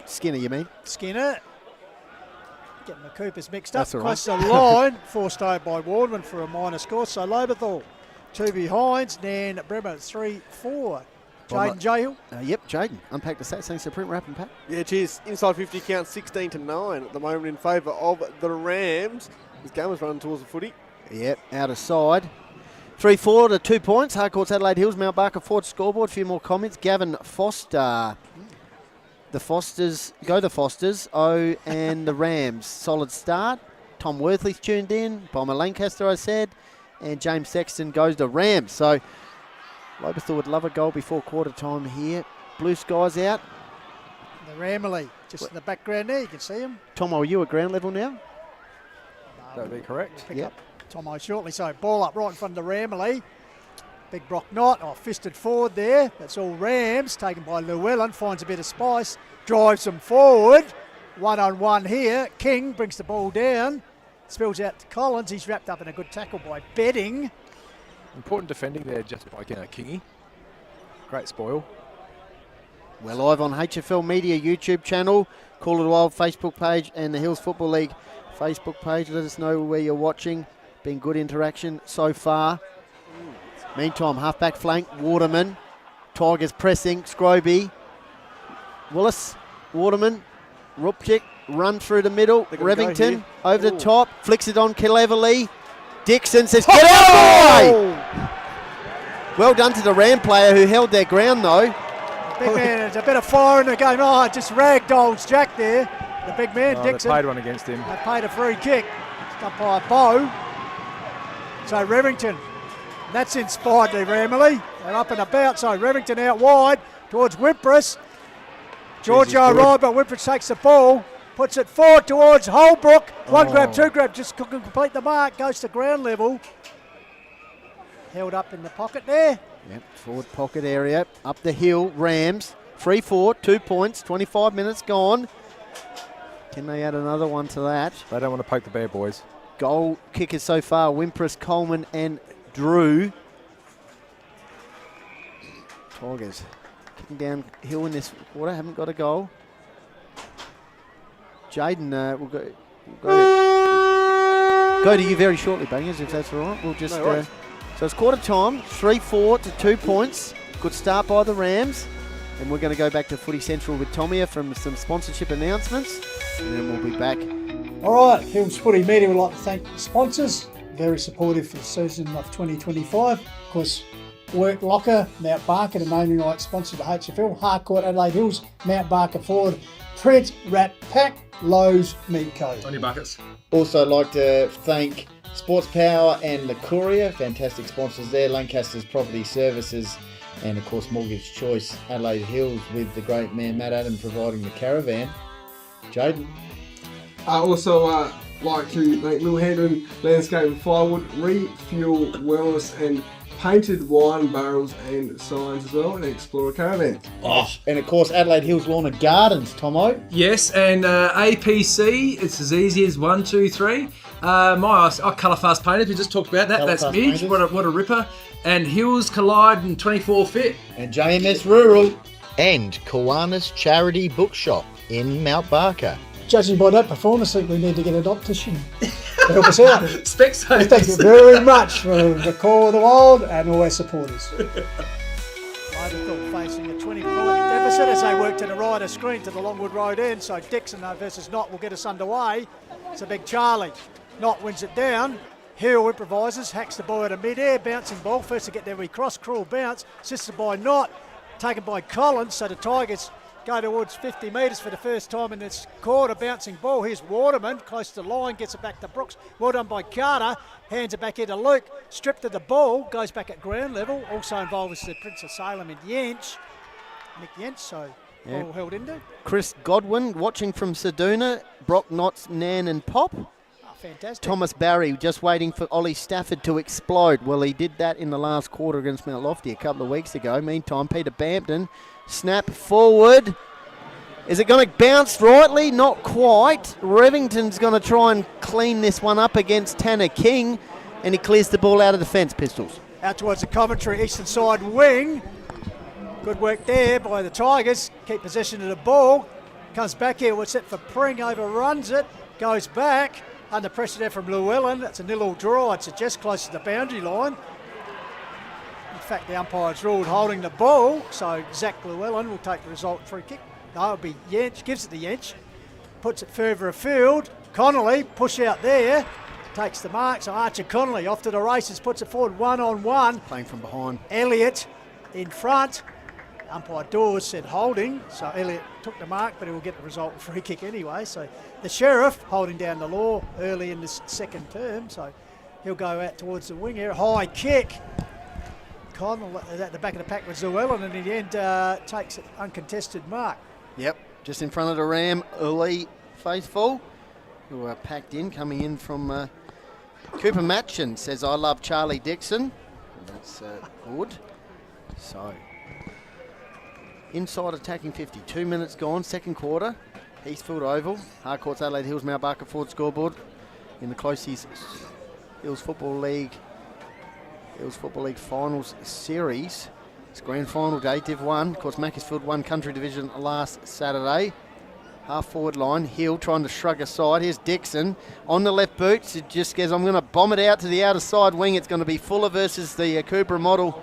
S7: Skinner, you mean?
S2: Skinner. Getting the Coopers mixed up. Across the line. Forced over by Wardman for a minor score. So, Lobethal, 2 behinds. Nairne-Bremer, 3-4. Jayden Jahill.
S7: Yep, Jayden. Unpack the stats. Thanks to Print Wrap and Pat.
S8: Yeah, cheers. Inside 50 count 16-9 at the moment in favour of the Rams. This game was running towards the footy.
S7: Yep, out of side. 3-4 to 2 points. Harcourt's Adelaide Hills, Mount Barker Ford scoreboard. A few more comments. Gavin Foster. The Fosters, go the Fosters. And the Rams. Solid start. Tom Worthley's tuned in. Bomber Lancaster, I said. And James Sexton goes to Rams. So Lobethal would love a goal before quarter time here. Blue skies out.
S2: The Ramley just in the background there. You can see him.
S7: Tom, are you at ground level now?
S6: That would be correct.
S2: Pick up Tomo shortly. So ball up right in front of the Ramley. Big Brock Knott, fisted forward there. That's all Rams, taken by Llewellyn, finds a bit of spice, drives them forward. 1-on-1 here. King brings the ball down, spills out to Collins. He's wrapped up in a good tackle by Betting.
S6: Important defending there just by Kingy. Great spoil.
S7: We're live on HFL Media YouTube channel, Call It Wild Facebook page and the Hills Football League Facebook page. Let us know where you're watching. Been good interaction so far. Meantime, halfback flank, Waterman. Tigers pressing, Scroby. Willis, Waterman, Rupchik, run through the middle. Revington over the top, flicks it on Cleverly. Dixon says, get out, boy! Well done to the Ram player who held their ground though.
S2: Big man, there's a bit of fire in the game. Oh, just ragdolls Jack there. The big man, Dixon.
S6: They played one against him.
S2: They paid a free kick. It's done by Bow. So Revington, that's inspired the Ramley. They're up and about, so Revington out wide towards Wimpress. Giorgio right, but Wimpress takes the ball, puts it forward towards Holbrook. One grab, two grab, just couldn't complete the mark, goes to ground level. Held up in the pocket there.
S7: Yep, forward pocket area, up the hill, Rams. 3-4, 2 points, 25 minutes gone. Can they add another one to that?
S6: They don't want to poke the bear, boys.
S7: Goal kickers so far, Wimpress, Coleman and Drew. Tigers kicking downhill in this quarter, haven't got a goal. Jayden will go to you very shortly, Bangers, if that's all right. We'll just... so it's quarter time, 3-4 to 2 points. Good start by the Rams. And we're going to go back to Footy Central with Tomia from some sponsorship announcements. And then we'll be back.
S2: All right, Hills Footy Media would like to thank the sponsors. Very supportive for the season of 2025. Of course, Work Locker, Mount Barker, the naming rights sponsor of the HFL. Harcourt, Adelaide Hills, Mount Barker Ford, Print, Rat Pack, Lowe's, Meat Co.
S9: On your buckets.
S3: Also like to thank Sports Power and the Courier, fantastic sponsors there. Lancaster's Property Services and of course Mortgage Choice Adelaide Hills with the great man Matt Adam providing the caravan. Jayden.
S4: I also like to thank Lil Hendon Landscape and Firewood, Refuel Wellness and painted wine barrels and signs as well, and Explorer Caravan.
S3: And of course Adelaide Hills Lawn and Gardens, Tomo.
S9: Yes, and APC, it's as easy as 1, 2, 3. My Colour Fast Painters, we just talked about that. That's huge. What a ripper. And Hills Collide and 24 Fit.
S3: And JMS Rural.
S10: And Kiwanis Charity Bookshop in Mount Barker.
S2: Judging by that performance, I think we need to get an optician to help us out.
S9: Specsavers.
S2: Thank you very much for the call of the wild and all our supporters. Lobethal facing a 20-point deficit as they work to the right of screen to the Longwood Road end. So Dixon versus Knott will get us underway. It's a big Charlie. Knott wins it down. Hill improvises, hacks the ball out of mid-air, bouncing ball. First to get there, we cross, cruel bounce, assisted by Knott, taken by Collins. So the Tigers go towards 50 metres for the first time in this quarter. Bouncing ball. Here's Waterman, close to the line, gets it back to Brooks. Well done by Carter. Hands it back into Luke. Stripped of the ball, goes back at ground level. Also involved is the Prince of Salem and Yench. Nick Yench, so ball held into.
S7: Chris Godwin watching from Seduna. Brock Knott's Nan and Pop.
S2: Fantastic.
S7: Thomas Barry just waiting for Ollie Stafford to explode. Well, he did that in the last quarter against Mount Lofty a couple of weeks ago. Meantime, Peter Bampton, snap forward. Is it going to bounce rightly? Not quite. Revington's going to try and clean this one up against Tanner King, and he clears the ball out of the fence, Pistols.
S2: Out towards the Coventry eastern side wing. Good work there by the Tigers. Keep possession of the ball. Comes back here, what's it for Pring, overruns it, goes back. Under pressure there from Llewellyn. That's a 0-0 draw. It's just close to the boundary line. In fact, the umpire's ruled holding the ball, so Zach Llewellyn will take the result free kick. No, it'll be Yench, gives it to Yench. Puts it further afield. Connolly, push out there. Takes the mark, so Archer Connolly off to the races, puts it forward 1-on-1.
S7: Playing from behind.
S2: Elliott in front. Umpire Dawes said holding, so Elliott took the mark, but he will get the result free kick anyway. So the Sheriff holding down the law early in this second term, so he'll go out towards the wing here. High kick. Connell at the back of the pack with Llewellyn, and in the end takes an uncontested mark.
S7: Yep, just in front of the Ram, Lee faithful, who are packed in, coming in from Cooper Matchin, says, I love Charlie Dixon. That's good. So, inside attacking 50, 2 minutes gone, second quarter. Heathfield Oval, Harcourt's Adelaide Hills, Mount Barker Ford scoreboard in the Closies Hills Football League Finals Series. It's grand final day, Div 1. Of course, Macclesfield won Country Division last Saturday. Half forward line, Hill trying to shrug aside. Here's Dixon on the left boot. It just goes, I'm going to bomb it out to the outer side wing. It's going to be Fuller versus the Cooper model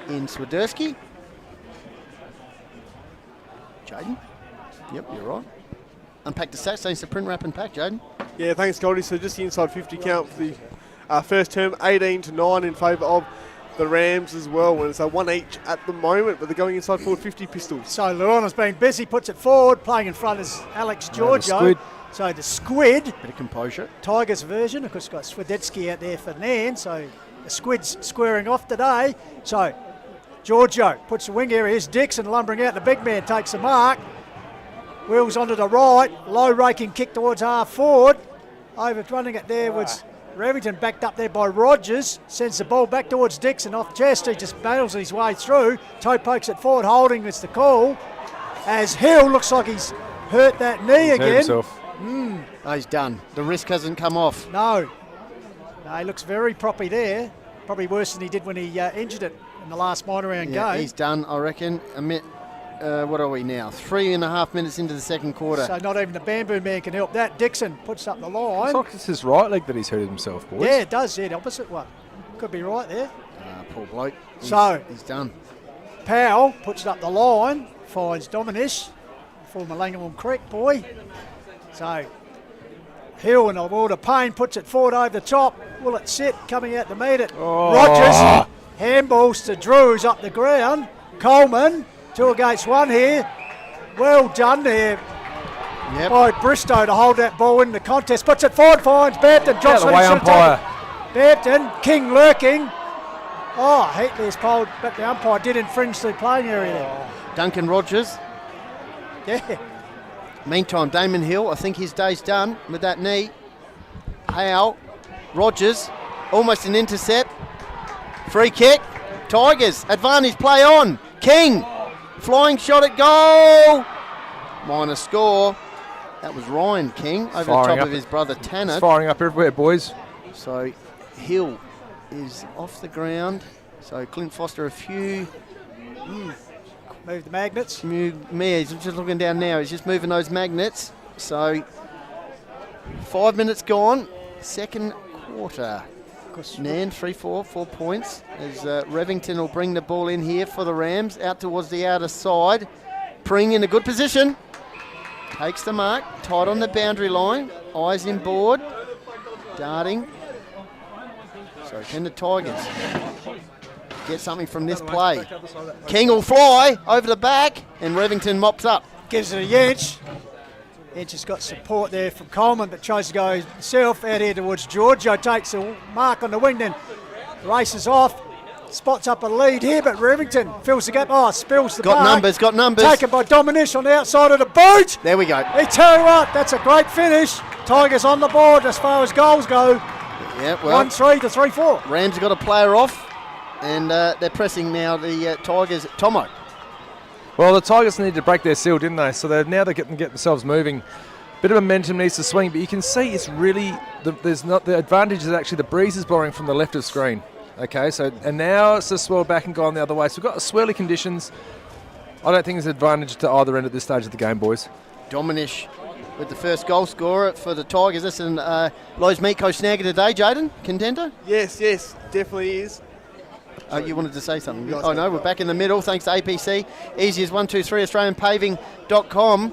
S7: in Swiderski. Jayden? Yep, you're right. Unpack the stats, thanks to print wrap and pack, Jayden.
S8: Yeah, thanks, Goldie. So just the inside 50 count for the first term, 18-9 in favour of the Rams as well. And it's a one each at the moment, but they're going inside forward 50 pistols.
S2: So Luana's been busy, puts it forward, playing in front is Alex Giorgio.
S6: Squid.
S2: So the Squid,
S7: Bit of composure.
S2: Tigers version, of course, got Swidetsky out there for Nairne, so the Squid's squaring off today. So Giorgio puts the wing area. Here's Dixon lumbering out. The big man takes the mark. Wheels onto the right. Low raking kick towards half forward. Overrunning it there was Revington, backed up there by Rogers. Sends the ball back towards Dixon off chest. He just battles his way through. Toe pokes it forward. Holding is the call. As Hill looks like he's hurt that knee
S6: He's hurt
S2: again.
S6: himself.
S7: Oh, he's done. The risk hasn't come off.
S2: No, he looks very proppy there. Probably worse than he did when he injured it in the last minor round game.
S7: He's done, I reckon. What are we now? 3.5 minutes into the second quarter.
S2: So not even the bamboo man can help that. Dixon puts up the line.
S6: It's like it's his right leg that he's hurt himself, boys.
S2: Yeah, it does. Yeah, the opposite one. Could be right there.
S7: Poor bloke. He's done.
S2: Powell puts it up the line, finds Dominish, former Langhamon Creek boy. So Hill in a world of pain puts it forward over the top. Will it sit? Coming out to meet it. Rogers handballs to Drews up the ground. Coleman 2 against 1 here. Well done there by Bristow to hold that ball in the contest. Puts it forward, finds Bampton. Drops
S6: Out of the way, umpire.
S2: Bampton, King lurking. Oh, Heatley's pulled, but the umpire did infringe the playing area there.
S7: Duncan Rogers.
S2: Yeah.
S7: Meantime, Damon Hill, I think his day's done with that knee. Howe, Rogers, almost an intercept. Free kick. Tigers, advantage, play on. King, flying shot at goal. Minor score. That was Ryan King over the top of his brother Tanner.
S6: It's firing up everywhere, boys.
S7: So Hill is off the ground. So Clint Foster a few.
S2: Move the magnets.
S7: He's just looking down now. He's just moving those magnets. So 5 minutes gone. Second quarter. Nairne 3-4, 4 points. As Revington will bring the ball in here for the Rams. Out towards the outer side. Pring in a good position. Takes the mark. Tight on the boundary line. Eyes inboard. Darting. So can the Tigers get something from this play? King will fly over the back, and Revington mops up.
S2: Gives it a Yench. Yench has got support there from Coleman, but tries to go himself out here towards Giorgio. Takes a mark on the wing, then races off. Spots up a lead here, but Revington fills the gap. Oh, spills the mark.
S7: Got numbers.
S2: Taken by Dominish on the outside of the boot.
S7: There we go.
S2: He tell you what, that's a great finish. Tigers on the board as far as goals go.
S7: Yeah, well,
S2: 1-3 to 3-4.
S7: Rams have got a player off, and they're pressing now the Tigers. Tomo.
S6: Well, the Tigers needed to break their seal, didn't they? So they're getting themselves moving. Bit of momentum needs to swing, but you can see it's really the advantage is actually the breeze is blowing from the left of screen. Okay, so and now it's just swirled back and gone the other way. So we've got swirly conditions. I don't think there's an advantage to either end at this stage of the game, boys.
S7: Dominish with the first goal scorer for the Tigers. That's an Lowe's Meatco snagger today, Jayden, contender?
S8: Yes, definitely is.
S7: You wanted to say something? Oh no, we're back in the middle thanks to APC. Easy as 123 AustralianPaving.com.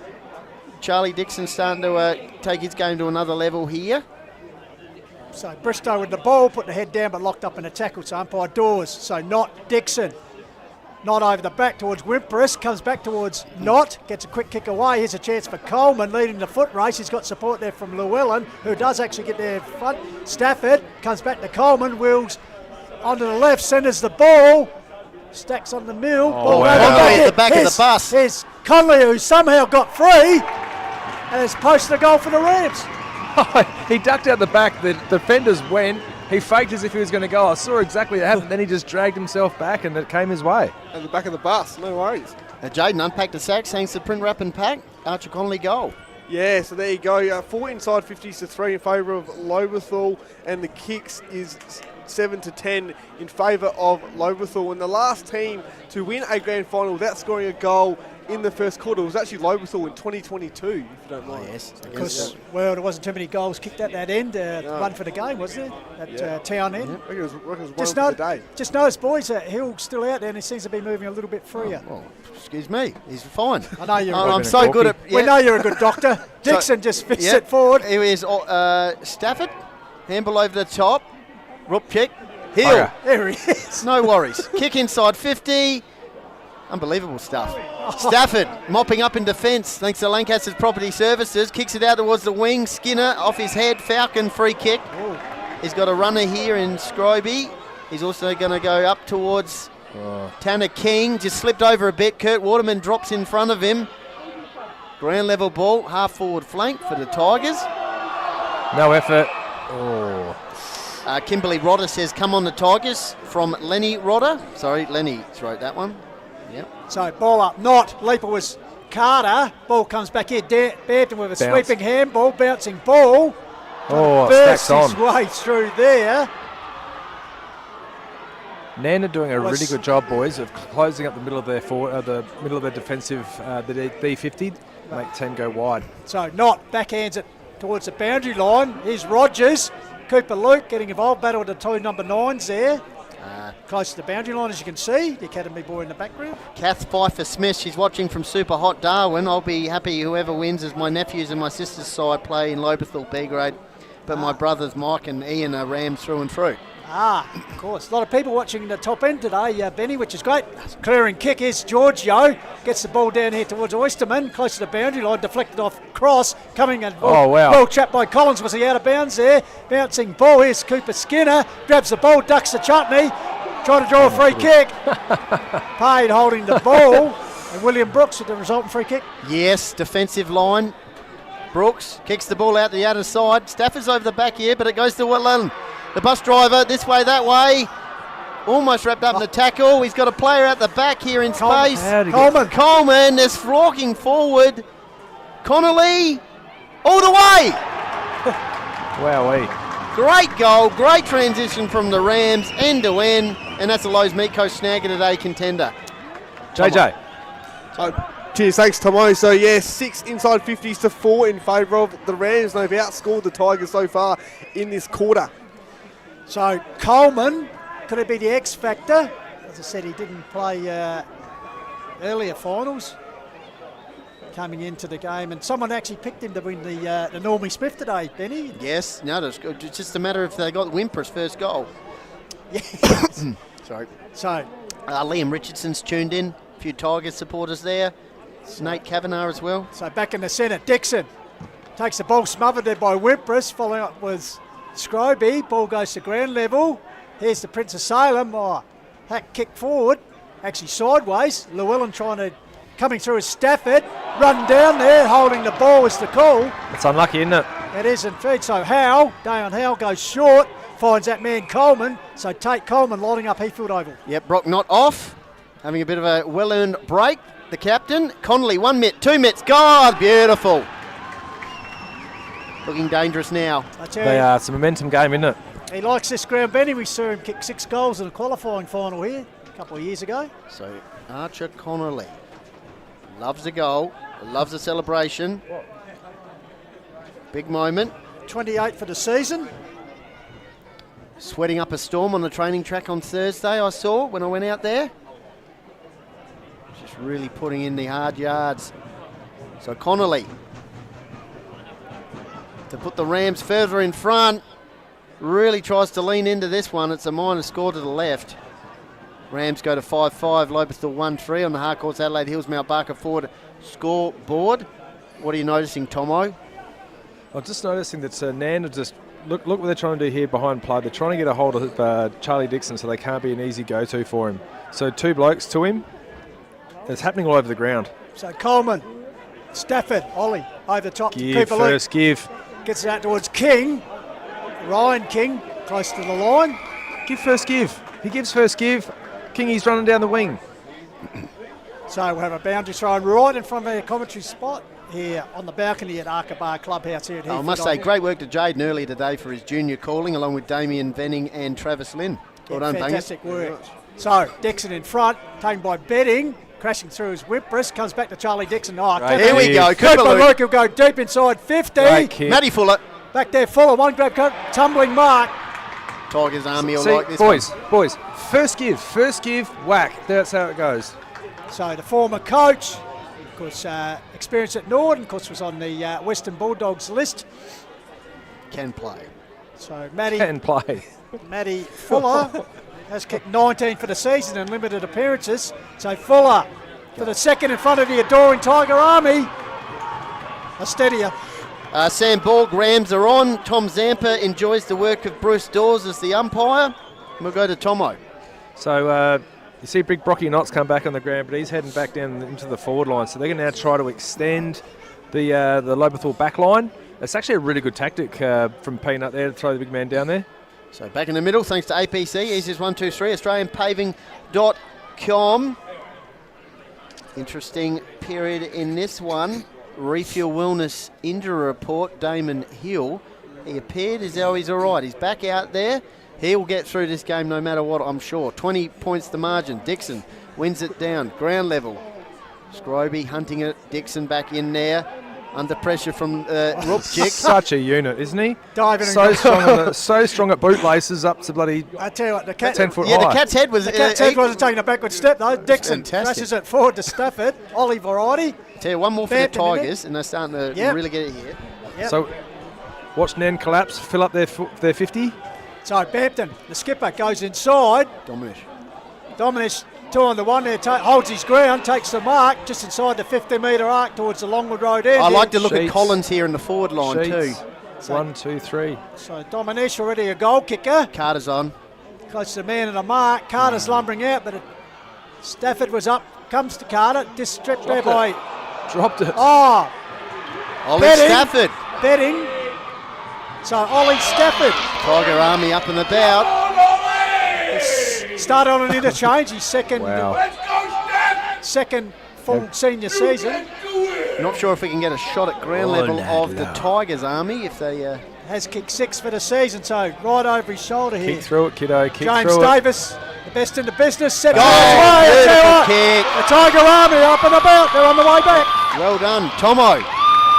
S7: Charlie Dixon starting to take his game to another level here.
S2: So Bristow with the ball, put the head down but locked up in a tackle, so umpire Dawes. So not Dixon. Not over the back towards Wimpress, comes back towards Knott, gets a quick kick away. Here's a chance for Coleman leading the foot race. He's got support there from Llewellyn, who does actually get there in front. Stafford comes back to Coleman, wheels onto the left, centres the ball, stacks on the middle. Ball
S7: at the back of the bus.
S2: Here's Conley, who somehow got free and has posted a goal for the Rams.
S6: He ducked out the back, the defenders went, he faked as if he was going to go. I saw exactly what happened, then he just dragged himself back and it came his way.
S8: At the back of the bus, no worries.
S7: Jayden unpacked the sacks, thanks to print wrap and pack. Archer Connolly goal.
S8: Yeah, so there you go. 4 inside 50s to 3 in favour of Lobethal, and the kicks is 7-10 in favour of Lobethal. And the last team to win a grand final without scoring a goal in the first quarter was actually Lobethal in 2022, if you don't mind.
S7: Yes.
S2: Because, well, there wasn't too many goals kicked at that end. Run for the game, wasn't there? At town end.
S8: I reckon it was one for the day.
S2: Just notice, boys, that Hill's still out there and he seems to be moving a little bit freer.
S7: Well, excuse me, he's fine.
S2: I know you're
S7: I'm so good at...
S2: We know you're a good doctor. Dixon just fits it forward.
S7: Here is Stafford. Handball over the top. Rup kick. Hill.
S2: There he is.
S7: No worries. Kick inside 50. Unbelievable stuff. Stafford mopping up in defence thanks to Lancaster's Property Services. Kicks it out towards the wing. Skinner off his head. Falcon free kick. He's got a runner here in Scroby. He's also going to go up towards Tanner King. Just slipped over a bit. Kurt Waterman drops in front of him. Ground level ball. Half forward flank for the Tigers.
S6: No effort.
S7: Kimberly Rodder says, come on the Tigers from Lenny Rodder. Sorry, Lenny wrote that one. Yep.
S2: So ball up, not. Leaper was Carter. Ball comes back here. Bampton with a sweeping handball, bouncing ball.
S6: Stacks on.
S2: His way through there.
S6: Nairne are doing a really good job, boys, of closing up the middle of their defensive, the D50, make 10 go wide.
S2: So not backhands it towards the boundary line. Here's Rogers. Cooper Luke getting involved. Battle with the two number 9s there. Close to the boundary line, as you can see. The academy boy in the background.
S7: Kath Pfeiffer-Smith, she's watching from Super Hot Darwin. I'll be happy whoever wins, as my nephews and my sister's side play in Lobethal B grade. But my brothers Mike and Ian are Rams through and through.
S2: Of course. A lot of people watching the top end today, Benny, which is great. Clearing kick is Giorgio. Gets the ball down here towards Oysterman. Close to the boundary line. Deflected off cross. Coming and ball trapped by Collins. Was he out of bounds there? Bouncing ball. Here's Cooper Skinner. Grabs the ball. Ducks the chutney. Trying to draw a free kick. Payne holding the ball. And William Brooks with the resultant free kick.
S7: Yes, defensive line. Brooks kicks the ball out the outer side. Stafford's over the back here, but it goes to Wetland. The bus driver, this way, that way. Almost wrapped up in the tackle. He's got a player out the back here in space. Coleman is walking forward. Connolly, all the way.
S6: Wowee.
S7: Great goal, great transition from the Rams, end to end. And that's the Lowe's Meat Coast Snagger Today contender.
S6: JJ.
S8: Cheers, thanks Tomo. So yeah, 6 inside 50s to 4 in favour of the Rams. They've outscored the Tigers so far in this quarter.
S2: So Coleman, could it be the X factor? As I said, he didn't play earlier finals coming into the game, and someone actually picked him to win the Normie Smith today, Benny.
S7: Yes, no, it's just a matter if they got Wimper's first goal.
S2: Yes.
S7: Sorry.
S2: So
S7: Liam Richardson's tuned in. A few Tigers supporters there. Nate Kavanagh as well.
S2: So back in the centre, Dixon takes the ball, smothered there by Wimpress, following up with Scroby. Ball goes to ground level. Here's the Prince of Salem. Hack kick forward, actually sideways. Llewellyn coming through as Stafford. Run down there, holding the ball is the call.
S6: It's unlucky, isn't it?
S2: It is indeed. So Dayon Howe goes short, finds that man Coleman. So Tate Coleman lighting up Heathfield Oval.
S7: Yep, Brock not off. Having a bit of a well-earned break. The captain, Connolly, 1 mitt, 2 mitts. God, beautiful. Looking dangerous now.
S6: It's a momentum game, isn't it?
S2: He likes this ground, Benny. We saw him kick 6 goals in a qualifying final here a couple of years ago.
S7: So Archer Connolly loves the goal, loves the celebration. Big moment.
S2: 28 for the season.
S7: Sweating up a storm on the training track on Thursday, I saw when I went out there. Just really putting in the hard yards. So Connolly to put the Rams further in front. Really tries to lean into this one. It's a minor score to the left. Rams go to 5-5. Lobethal 1-3 on the Harcourts Adelaide Hills Mount Barker Ford scoreboard. What are you noticing, Tomo?
S6: I'm just noticing that Nairne just look what they're trying to do here behind play. They're trying to get a hold of Charlie Dixon so they can't be an easy go-to for him. So 2 blokes to him. It's happening all over the ground.
S2: So Coleman, Stafford, Ollie over the top.
S6: Give first, give.
S2: Gets it out towards King. Ryan King close to the line.
S6: Give first, give. He gives first, give. Kingy's running down the wing.
S2: So we'll have a boundary throw right in front of our commentary spot here on the balcony at Arca Bar Clubhouse here at Heathfield.
S7: I must say, great work to Jayden earlier today for his junior calling, along with Damien Venning and Travis Lynn. Well done,
S2: fantastic work. So Dixon in front, taken by Bedding, crashing through his Whippress, comes back to Charlie Dixon.
S7: Here we go.
S2: Cooper Luke will go deep inside 50.
S7: Matty Fuller.
S2: Back there, Fuller, one grab, tumbling mark.
S7: Tigers Army will
S6: See,
S7: like this
S6: boys, first give, whack. That's how it goes.
S2: So the former coach, of course, experience at Nord, of course, was on the Western Bulldogs list.
S7: Can play.
S2: So
S6: Can play.
S2: Matty Fuller has kicked 19 for the season in limited appearances. So Fuller for the second in front of the adoring Tiger Army. A steadier.
S7: Sam Borg, Rams are on. Tom Zampa enjoys the work of Bruce Dawes as the umpire. We'll go to Tomo.
S6: So you see Big Brocky Knott's come back on the ground, but he's heading back down into the forward line. So they're going to now try to extend the Lobethal back line. It's actually a really good tactic from Peanut there to throw the big man down there.
S7: So back in the middle, thanks to APC, easiest 123, AustralianPaving.com. Interesting period in this one. Refuel Wellness injury report, Damon Hill. He appeared as though he's all right. He's back out there. He will get through this game no matter what, I'm sure. 20 points the margin. Dixon wins it down. Ground level. Scroby hunting it. Dixon back in there. Under pressure from Rupchik.
S6: Such a unit, isn't he?
S2: Diving
S6: so strong, so strong at bootlaces up to bloody.
S2: I tell you what, the cat
S6: 10 foot
S7: Yeah,
S6: high.
S7: the cat's head was.
S2: The cat's head wasn't taking a backward step though. Dixon
S7: fantastic.
S2: flashes it forward to Stafford. Ollie variety.
S7: Tell you one more for the
S2: Bampton, isn't it?
S7: Tigers, and they're starting to
S2: Yep.
S7: really get it here.
S2: Yep.
S6: So watch Nairne collapse, fill up their 50.
S2: So Bampton, the skipper, goes inside. Dominish 2 on the 1 there, holds his ground, takes the mark just inside the 50-metre arc towards the Longwood Road end.
S7: I like to look
S6: Sheets.
S7: at Collins here in the forward line
S6: Sheets.
S7: too.
S6: 1, 2, 3.
S2: So Dominish already a goal kicker.
S7: Carter's on.
S2: Close to the man and the mark. Carter's lumbering out, but Stafford was up. Comes to Carter. Distripped there by.
S6: Dropped it.
S2: Oh,
S7: Ollie
S2: Betting.
S7: Stafford.
S2: betting. So Ollie Stafford
S7: Tiger Army up and about.
S2: started on an interchange. His second
S6: Wow.
S2: full senior season.
S7: Not sure if we can get a shot at ground level of the Tigers Army if they.
S2: Has kicked 6 for the season. So right over his shoulder here.
S6: Kick through it, kiddo. Kick
S2: James
S6: through it.
S2: Davis, the best in the business. Set
S7: Oh,
S2: away.
S7: beautiful kick.
S2: The Tiger Army up and about. They're on the way back.
S7: Well done, Tomo.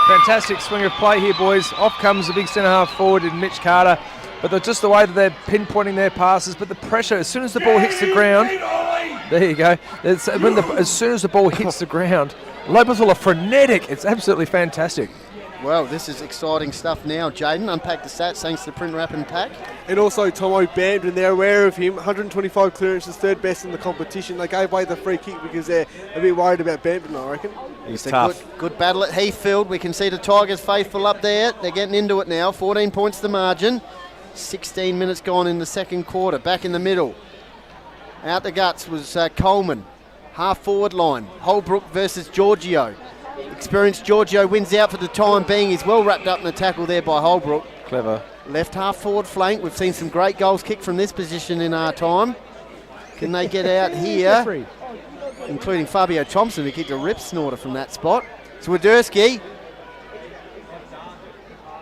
S6: Fantastic swing of play here, boys. Off comes the big centre-half forward in Mitch Carter. But just the way that they're pinpointing their passes, but the pressure, as soon as the ball hits the ground, there you go. As soon as the ball hits the ground, Lobethal are frenetic. It's absolutely fantastic.
S7: Well, this is exciting stuff now. Jayden, unpack the stats thanks to the print wrap and pack.
S8: And also Tomo Bampton, they're aware of him. 125 clearances, third best in the competition. They gave away the free kick because they're a bit worried about Bampton, I reckon.
S6: He's
S7: It's a
S6: tough.
S7: good battle at Heathfield. We can see the Tigers faithful up there. They're getting into it now. 14 points the margin. 16 minutes gone in the second quarter. Back in the middle. Out the guts was Coleman. Half forward line. Holbrook versus Giorgio. Experienced Giorgio wins out for the time being. He's well wrapped up in the tackle there by Holbrook.
S6: Clever.
S7: Left half forward flank. We've seen some great goals kicked from this position in our time. Can they get out here? Including Fabio Thompson, who kicked a rip snorter from that spot. Swiderski.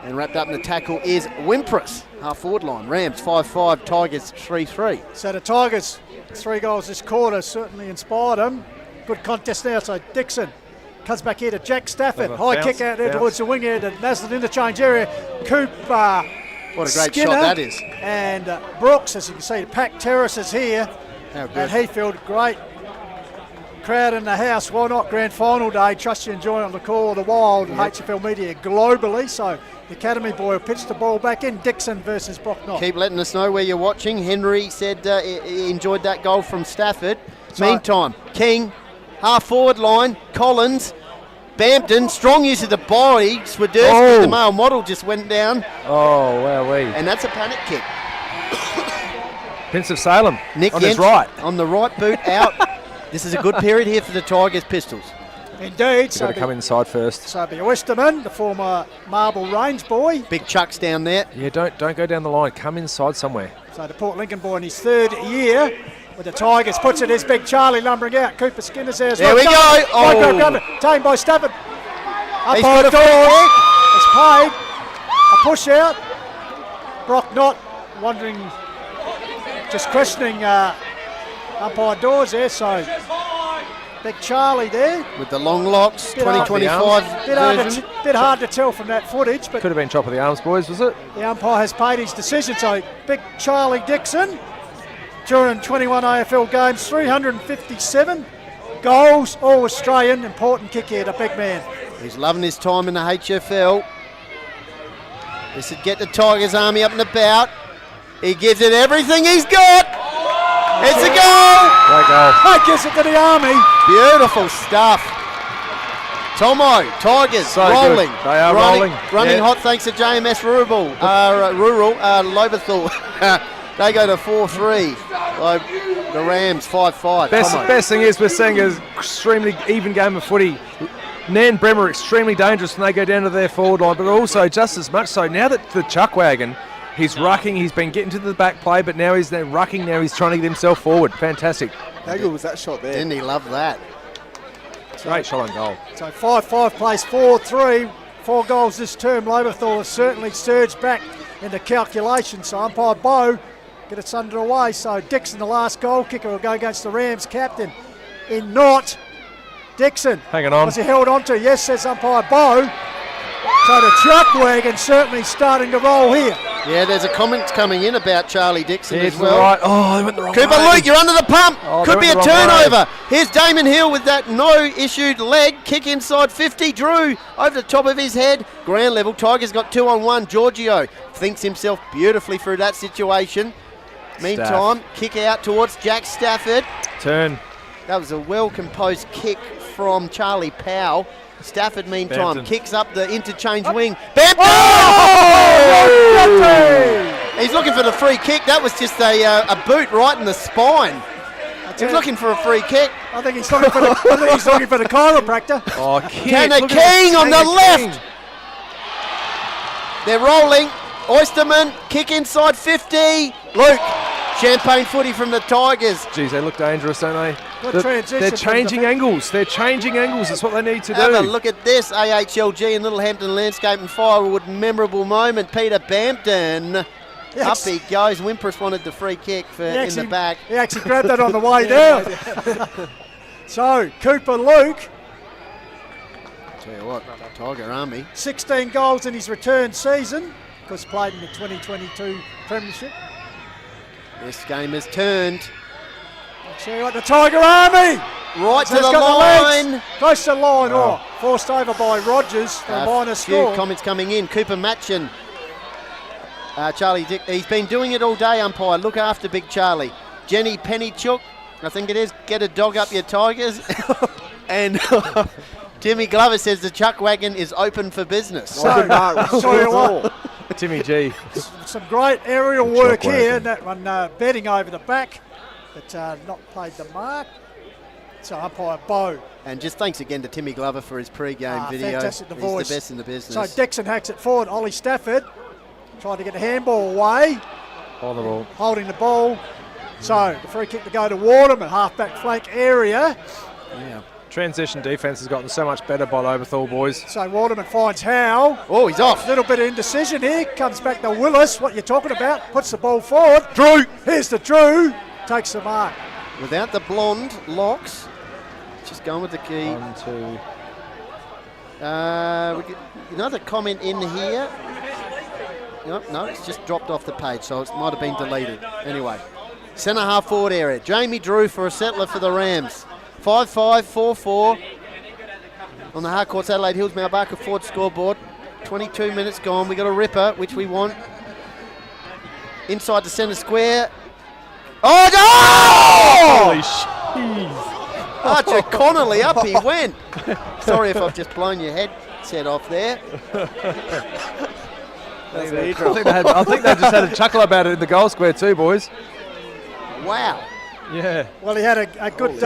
S7: And wrapped up in the tackle is Wimpress. Half forward line. Rams 5-5, Tigers 3-3.
S2: So the Tigers, 3 goals this quarter, certainly inspired them. Good contest now. So Dixon comes back here to Jack Stafford.
S6: Clever.
S2: High
S6: Bounce,
S2: kick out there
S6: bounce.
S2: towards the wing here to Naslin interchange area. Coop,
S7: What a great
S2: Skinner,
S7: shot that is.
S2: And Brooks, as you can see, packed terraces here
S7: How
S2: at
S7: good.
S2: Heathfield. Great crowd in the house. Why not grand final day? Trust you enjoy on the call of the Wild and HFL Media globally. So the Academy boy will pitch the ball back in. Dixon versus Brocknott.
S7: Keep letting us know where you're watching. Henry said he enjoyed that goal from Stafford.
S2: So-
S7: Meantime, King, half forward line, Collins, Bampton, strong use of the body. Swiderski,
S6: Oh.
S7: the male model, just went down,
S6: Oh, wowee.
S7: and that's a panic kick.
S6: Prince of Salem
S7: Nick
S6: on his
S7: Yent
S6: right.
S7: on the right boot out. This is a good period here for the Tigers Pistols.
S2: Indeed.
S6: You've
S2: So
S6: got to come inside first.
S2: So be Westerman, the former Marble Range boy.
S7: Big chucks down there.
S6: Yeah, don't go down the line. Come inside somewhere.
S2: So the Port Lincoln boy in his 3rd year with the Tigers. Puts it as Big Charlie lumbering out. Cooper Skinner's there as
S7: There
S2: well.
S7: we go. Oh.
S2: Grab it. Tamed by Stafford. Up
S7: He's
S2: by
S7: got
S2: the
S7: a free
S2: door.
S7: kick.
S2: It's paid. A push out. Brocknott wondering, just questioning umpire Dawes there. So Big Charlie there.
S7: With the long locks,
S2: Bit hard-
S7: 2025 version.
S2: Bit hard to tell from that footage, but
S6: Could have been top of the arms, boys, was it?
S2: the umpire has paid his decision. So Big Charlie Dixon, during 21 AFL games, 357 goals, all Australian. Important kick here, the big man.
S7: He's loving his time in the HFL. This would get the Tigers army up and about. He gives it everything he's got. It's a goal.
S6: Great goal.
S2: That gives it to the army.
S7: Beautiful stuff. Tomo, Tigers
S6: So
S7: rolling.
S6: good. They are rolling.
S7: Running
S6: Yeah.
S7: hot thanks to JMS Rural, Lobethal. They go to 4-3. The Rams 5-5.
S6: Best thing is we're seeing an extremely even game of footy. Nairne-Bremer extremely dangerous when they go down to their forward line, but also just as much so now that the chuck wagon, he's rucking, he's been getting to the back play, but now he's rucking, now he's trying to get himself forward. Fantastic.
S8: How good was that shot there?
S7: Didn't he love that?
S6: Great shot on goal.
S2: So 5-5 plays 4-3. 4 goals this term. Lobethal has certainly surged back into calculation. So umpire Bow get it underway. So Dixon, the last goal kicker, will go against the Rams captain in not Dixon.
S6: Hanging on.
S2: Was he held on to? Yes, says umpire Bow. So the chuck wagon certainly starting to roll here.
S7: Yeah, there's a comment coming in about Charlie Dixon
S6: Yeah,
S7: as
S6: to the
S7: well.
S6: right. Oh, they went the wrong
S7: Cooper
S6: way.
S7: Luke, you're under the pump.
S6: Oh,
S7: Could
S6: they
S7: be a
S6: went the wrong
S7: turnover. Here's Damon Hill with that no-issued leg. Kick inside 50. Drew over the top of his head. Ground level. Tigers got 2-on-1. Giorgio thinks himself beautifully through that situation. Meantime, kick out towards Jack Stafford.
S6: Turn.
S7: That was a well-composed kick from Charlie Powell. Stafford, meantime,
S6: Bampton.
S7: kicks up the interchange wing. Bampton!
S2: Oh!
S7: He's looking for the free kick. That was just a boot right in the spine. He's looking for a free kick.
S2: I think he's looking for the chiropractor.
S6: Oh, kick.
S7: Tanner
S6: Look at
S7: King
S6: this.
S7: on the
S6: Tanner
S7: left.
S6: King.
S7: They're rolling. Oysterman, kick inside 50. Luke, champagne footy from the Tigers.
S6: Geez, they look dangerous, don't they?
S2: Good transition
S6: They're
S2: from
S6: changing
S2: the-
S6: angles. They're changing angles. That's what they need to
S7: Have
S6: do.
S7: a look at this. AHLG and Littlehampton Landscape and Firewood memorable moment. Peter Bampton. Up he goes. Wimpress wanted the free kick in the back.
S2: He actually grabbed that on the way down. So, Cooper Luke,
S7: Tell you what, Tiger Army.
S2: 16 goals in his return season, because played in the 2022 Premiership.
S7: This game has turned
S2: See what the Tiger Army!
S7: right
S2: So
S7: to
S2: he's
S7: the
S2: got
S7: line.
S2: legs. Close to the line. Oh, forced over by Rogers for a minor
S7: few
S2: score.
S7: comments coming in. Cooper Matchin. Charlie Dick, he's been doing it all day, umpire. Look after Big Charlie. Jenny Pennychook, I think it is. Get a dog up your Tigers. And Timmy Glover says the chuck wagon is open for business.
S2: So, tell you what,
S6: Timmy G.
S2: some great aerial work
S6: Chuck
S2: here.
S6: wagon.
S2: And that one betting over the back, but not played the mark. So umpire Bow.
S7: And just thanks again to Timmy Glover for his pre-game video.
S2: Fantastic, the
S7: He's
S2: voice.
S7: the best in the business.
S2: So Dixon hacks it forward. Ollie Stafford trying to get the handball away,
S6: On the ball.
S2: holding the ball. So the free kick to go to Waterman, half-back flank area.
S7: yeah.
S6: Transition defense has gotten so much better by Lobethal, boys.
S2: So Waterman finds Howe.
S7: Oh, he's off.
S2: Little bit of indecision here. Comes back to Willis. What you're talking about? Puts the ball forward. Drew. Here's the Drew. Takes the mark.
S7: Without the blonde locks. Just going with the key.
S6: 1, 2.
S7: We get another comment in here. No, it's just dropped off the page, so it might have been deleted. Anyway, centre half forward area. Jamie Drew for a settler for the Rams. 5-5, 4-4 on the Harcourts Adelaide Hills Mount Barker Ford scoreboard. 22 minutes gone. We got a ripper, which we want. Inside the centre square. Oh no!
S6: Holy jeez.
S7: Archer Connolly, up he went. Sorry if I've just blown your headset off there.
S6: I think they just had a chuckle about it in the goal square too, boys.
S7: Wow.
S6: Yeah.
S2: Well, he had a good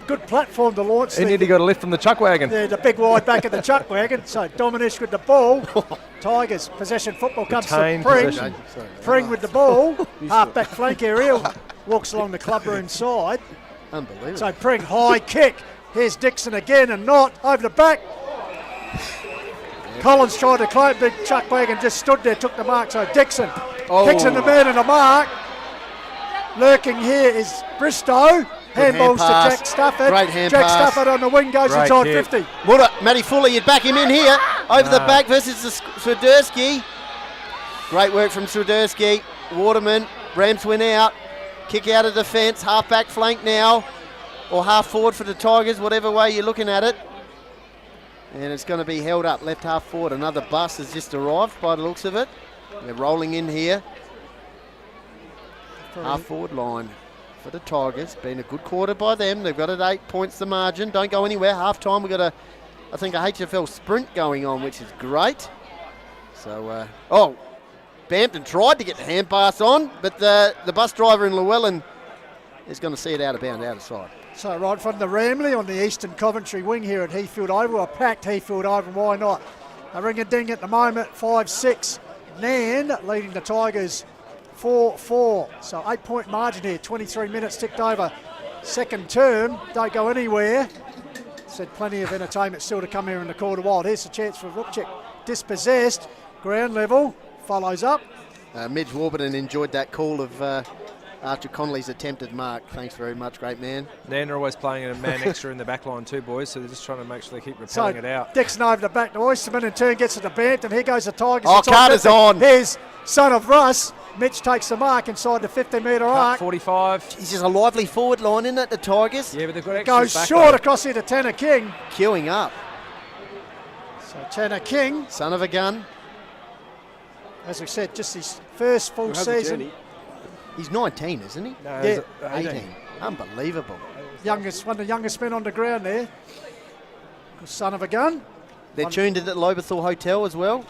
S2: good platform to launch.
S6: He nearly got a lift from the chuck wagon.
S2: The big wide back of the chuck wagon. So Dominish with the ball. Tigers possession football comes
S6: Retained
S2: to Pring.
S6: possession.
S2: Pring with the ball. Half-back flank area. Walks along the clubroom side.
S7: Unbelievable.
S2: So Pring high kick. Here's Dixon again and not over the back. Collins tried to climb. Big chuck wagon just stood there, took the mark. So Dixon. Dixon the man in the mark. Lurking here is Bristow. Handballs to
S7: pass.
S2: Jack Stafford.
S7: Great hand
S2: Jack
S7: pass.
S2: Stafford on the wing goes
S6: Great
S2: inside
S6: kick.
S2: 50.
S7: Matty Fuller, you'd back him in here. Over the back versus the Swiderski. Great work from Swiderski. Waterman. Rams win out. Kick out of defence. Half back flank now. Or half forward for the Tigers, whatever way you're looking at it. And it's going to be held up. Left half forward. Another bus has just arrived by the looks of it. They're rolling in here. Half forward line for the Tigers. Been a good quarter by them. They've got it 8 points the margin. Don't go anywhere. Half time we've got a HFL sprint going on, which is great. So, Bampton tried to get the hand pass on, but the bus driver in Llewellyn is going to see it out of bounds, out of sight.
S2: So right from the Ramley on the Eastern Coventry wing here at Heathfield Oval, a packed Heathfield Oval, why not? A ring-a-ding at the moment, 5-6. Nairne leading the Tigers 4-4. So 8-point margin here, 23 minutes ticked over. Second term, don't go anywhere. Said plenty of entertainment still to come here in the quarter wild. Here's a chance for Rupchik. Dispossessed, ground level, follows up.
S7: Midge Warburton enjoyed that call of Archer Connolly's attempted mark. Thanks very much, great man.
S6: Nairne are always playing a man extra in the back line too, boys, so they're just trying to make sure they keep repelling it out.
S2: Dixon over the back to Oysterman, in turn gets it to Bampton. Here goes the Tigers.
S7: Oh, Carter's on.
S2: Here's son of Russ. Mitch takes the mark inside the 50-metre arc.
S6: 45.
S7: This is a lively forward line, isn't it, the Tigers?
S6: Yeah, but they've got extra
S2: Goes
S6: back
S2: short
S6: line.
S2: across here to Tanner King.
S7: Queuing up.
S2: So Tanner King,
S7: Son of a gun.
S2: as we said, just his first full season.
S7: He's 19, isn't he?
S6: No,
S2: Yeah.
S7: 18. Unbelievable.
S2: One of the youngest men on the ground there. Son of a gun.
S7: They're tuned in at Lobethal Hotel as well.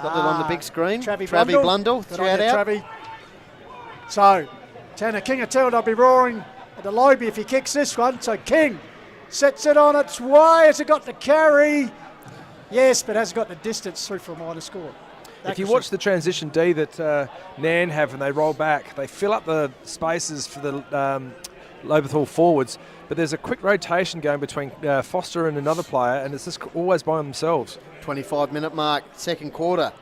S7: Got it on the big screen.
S2: Travie
S7: Blundell,
S2: Good on
S7: shout
S2: you,
S7: out.
S2: Travie. So, Tanner King, I tell you, they'll be roaring at the Lobie if he kicks this one. So King sets it on its way. Has it got the carry? Yes, but hasn't got the distance through for a minor score.
S6: If you watch the transition D that Nairne have when they roll back, they fill up the spaces for the Lobethal forwards, but there's a quick rotation going between Foster and another player, and it's just always by themselves.
S7: 25-minute mark, second quarter.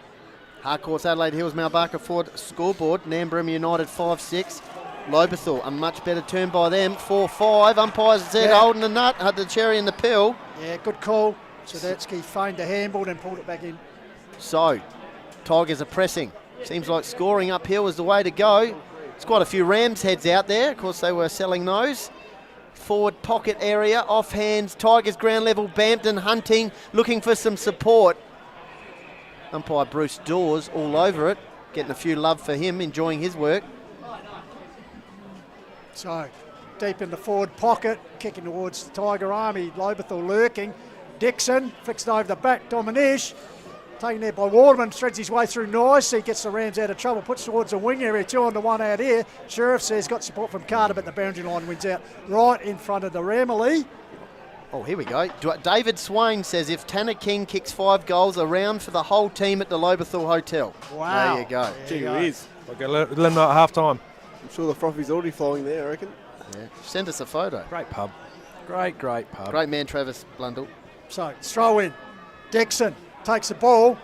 S7: Harcourt's Adelaide Hills Mount Barker Ford scoreboard. Nairne-Bremer United 5-6. Lobethal, a much better turn by them, 4-5. Umpires said holding the nut, had the cherry in the pill.
S2: Yeah, good call. Sadetsky feigned a handball and pulled it back in.
S7: So, Tigers are pressing. Seems like scoring uphill is the way to go. There's quite a few Rams heads out there. Of course, they were selling those. Forward pocket area, off hands. Tigers ground level. Bampton hunting, looking for some support. Umpire Bruce Dawes all over it. Getting a few love for him, enjoying his work.
S2: So, deep in the forward pocket, kicking towards the Tiger Army. Lobethal lurking. Dixon flicks it over the back. Dominish taken there by Waterman, threads his way through nicely, gets the Rams out of trouble, puts towards the wing area, 2-on-1 out here. Sheriff says got support from Carter, but the boundary line wins out right in front of the Ramley.
S7: Oh, here we go. David Swain says if Tanner King kicks 5 goals, a round for the whole team at the Lobethal Hotel.
S2: Wow.
S7: There you go.
S8: Gee whiz.
S6: Okay, let them know at half time.
S8: I'm sure the frothy's already flowing there, I reckon.
S7: Yeah. Send us a photo.
S6: Great pub. Great pub.
S7: Great man, Travis Blundell.
S2: So, throw in. Dixon takes the ball.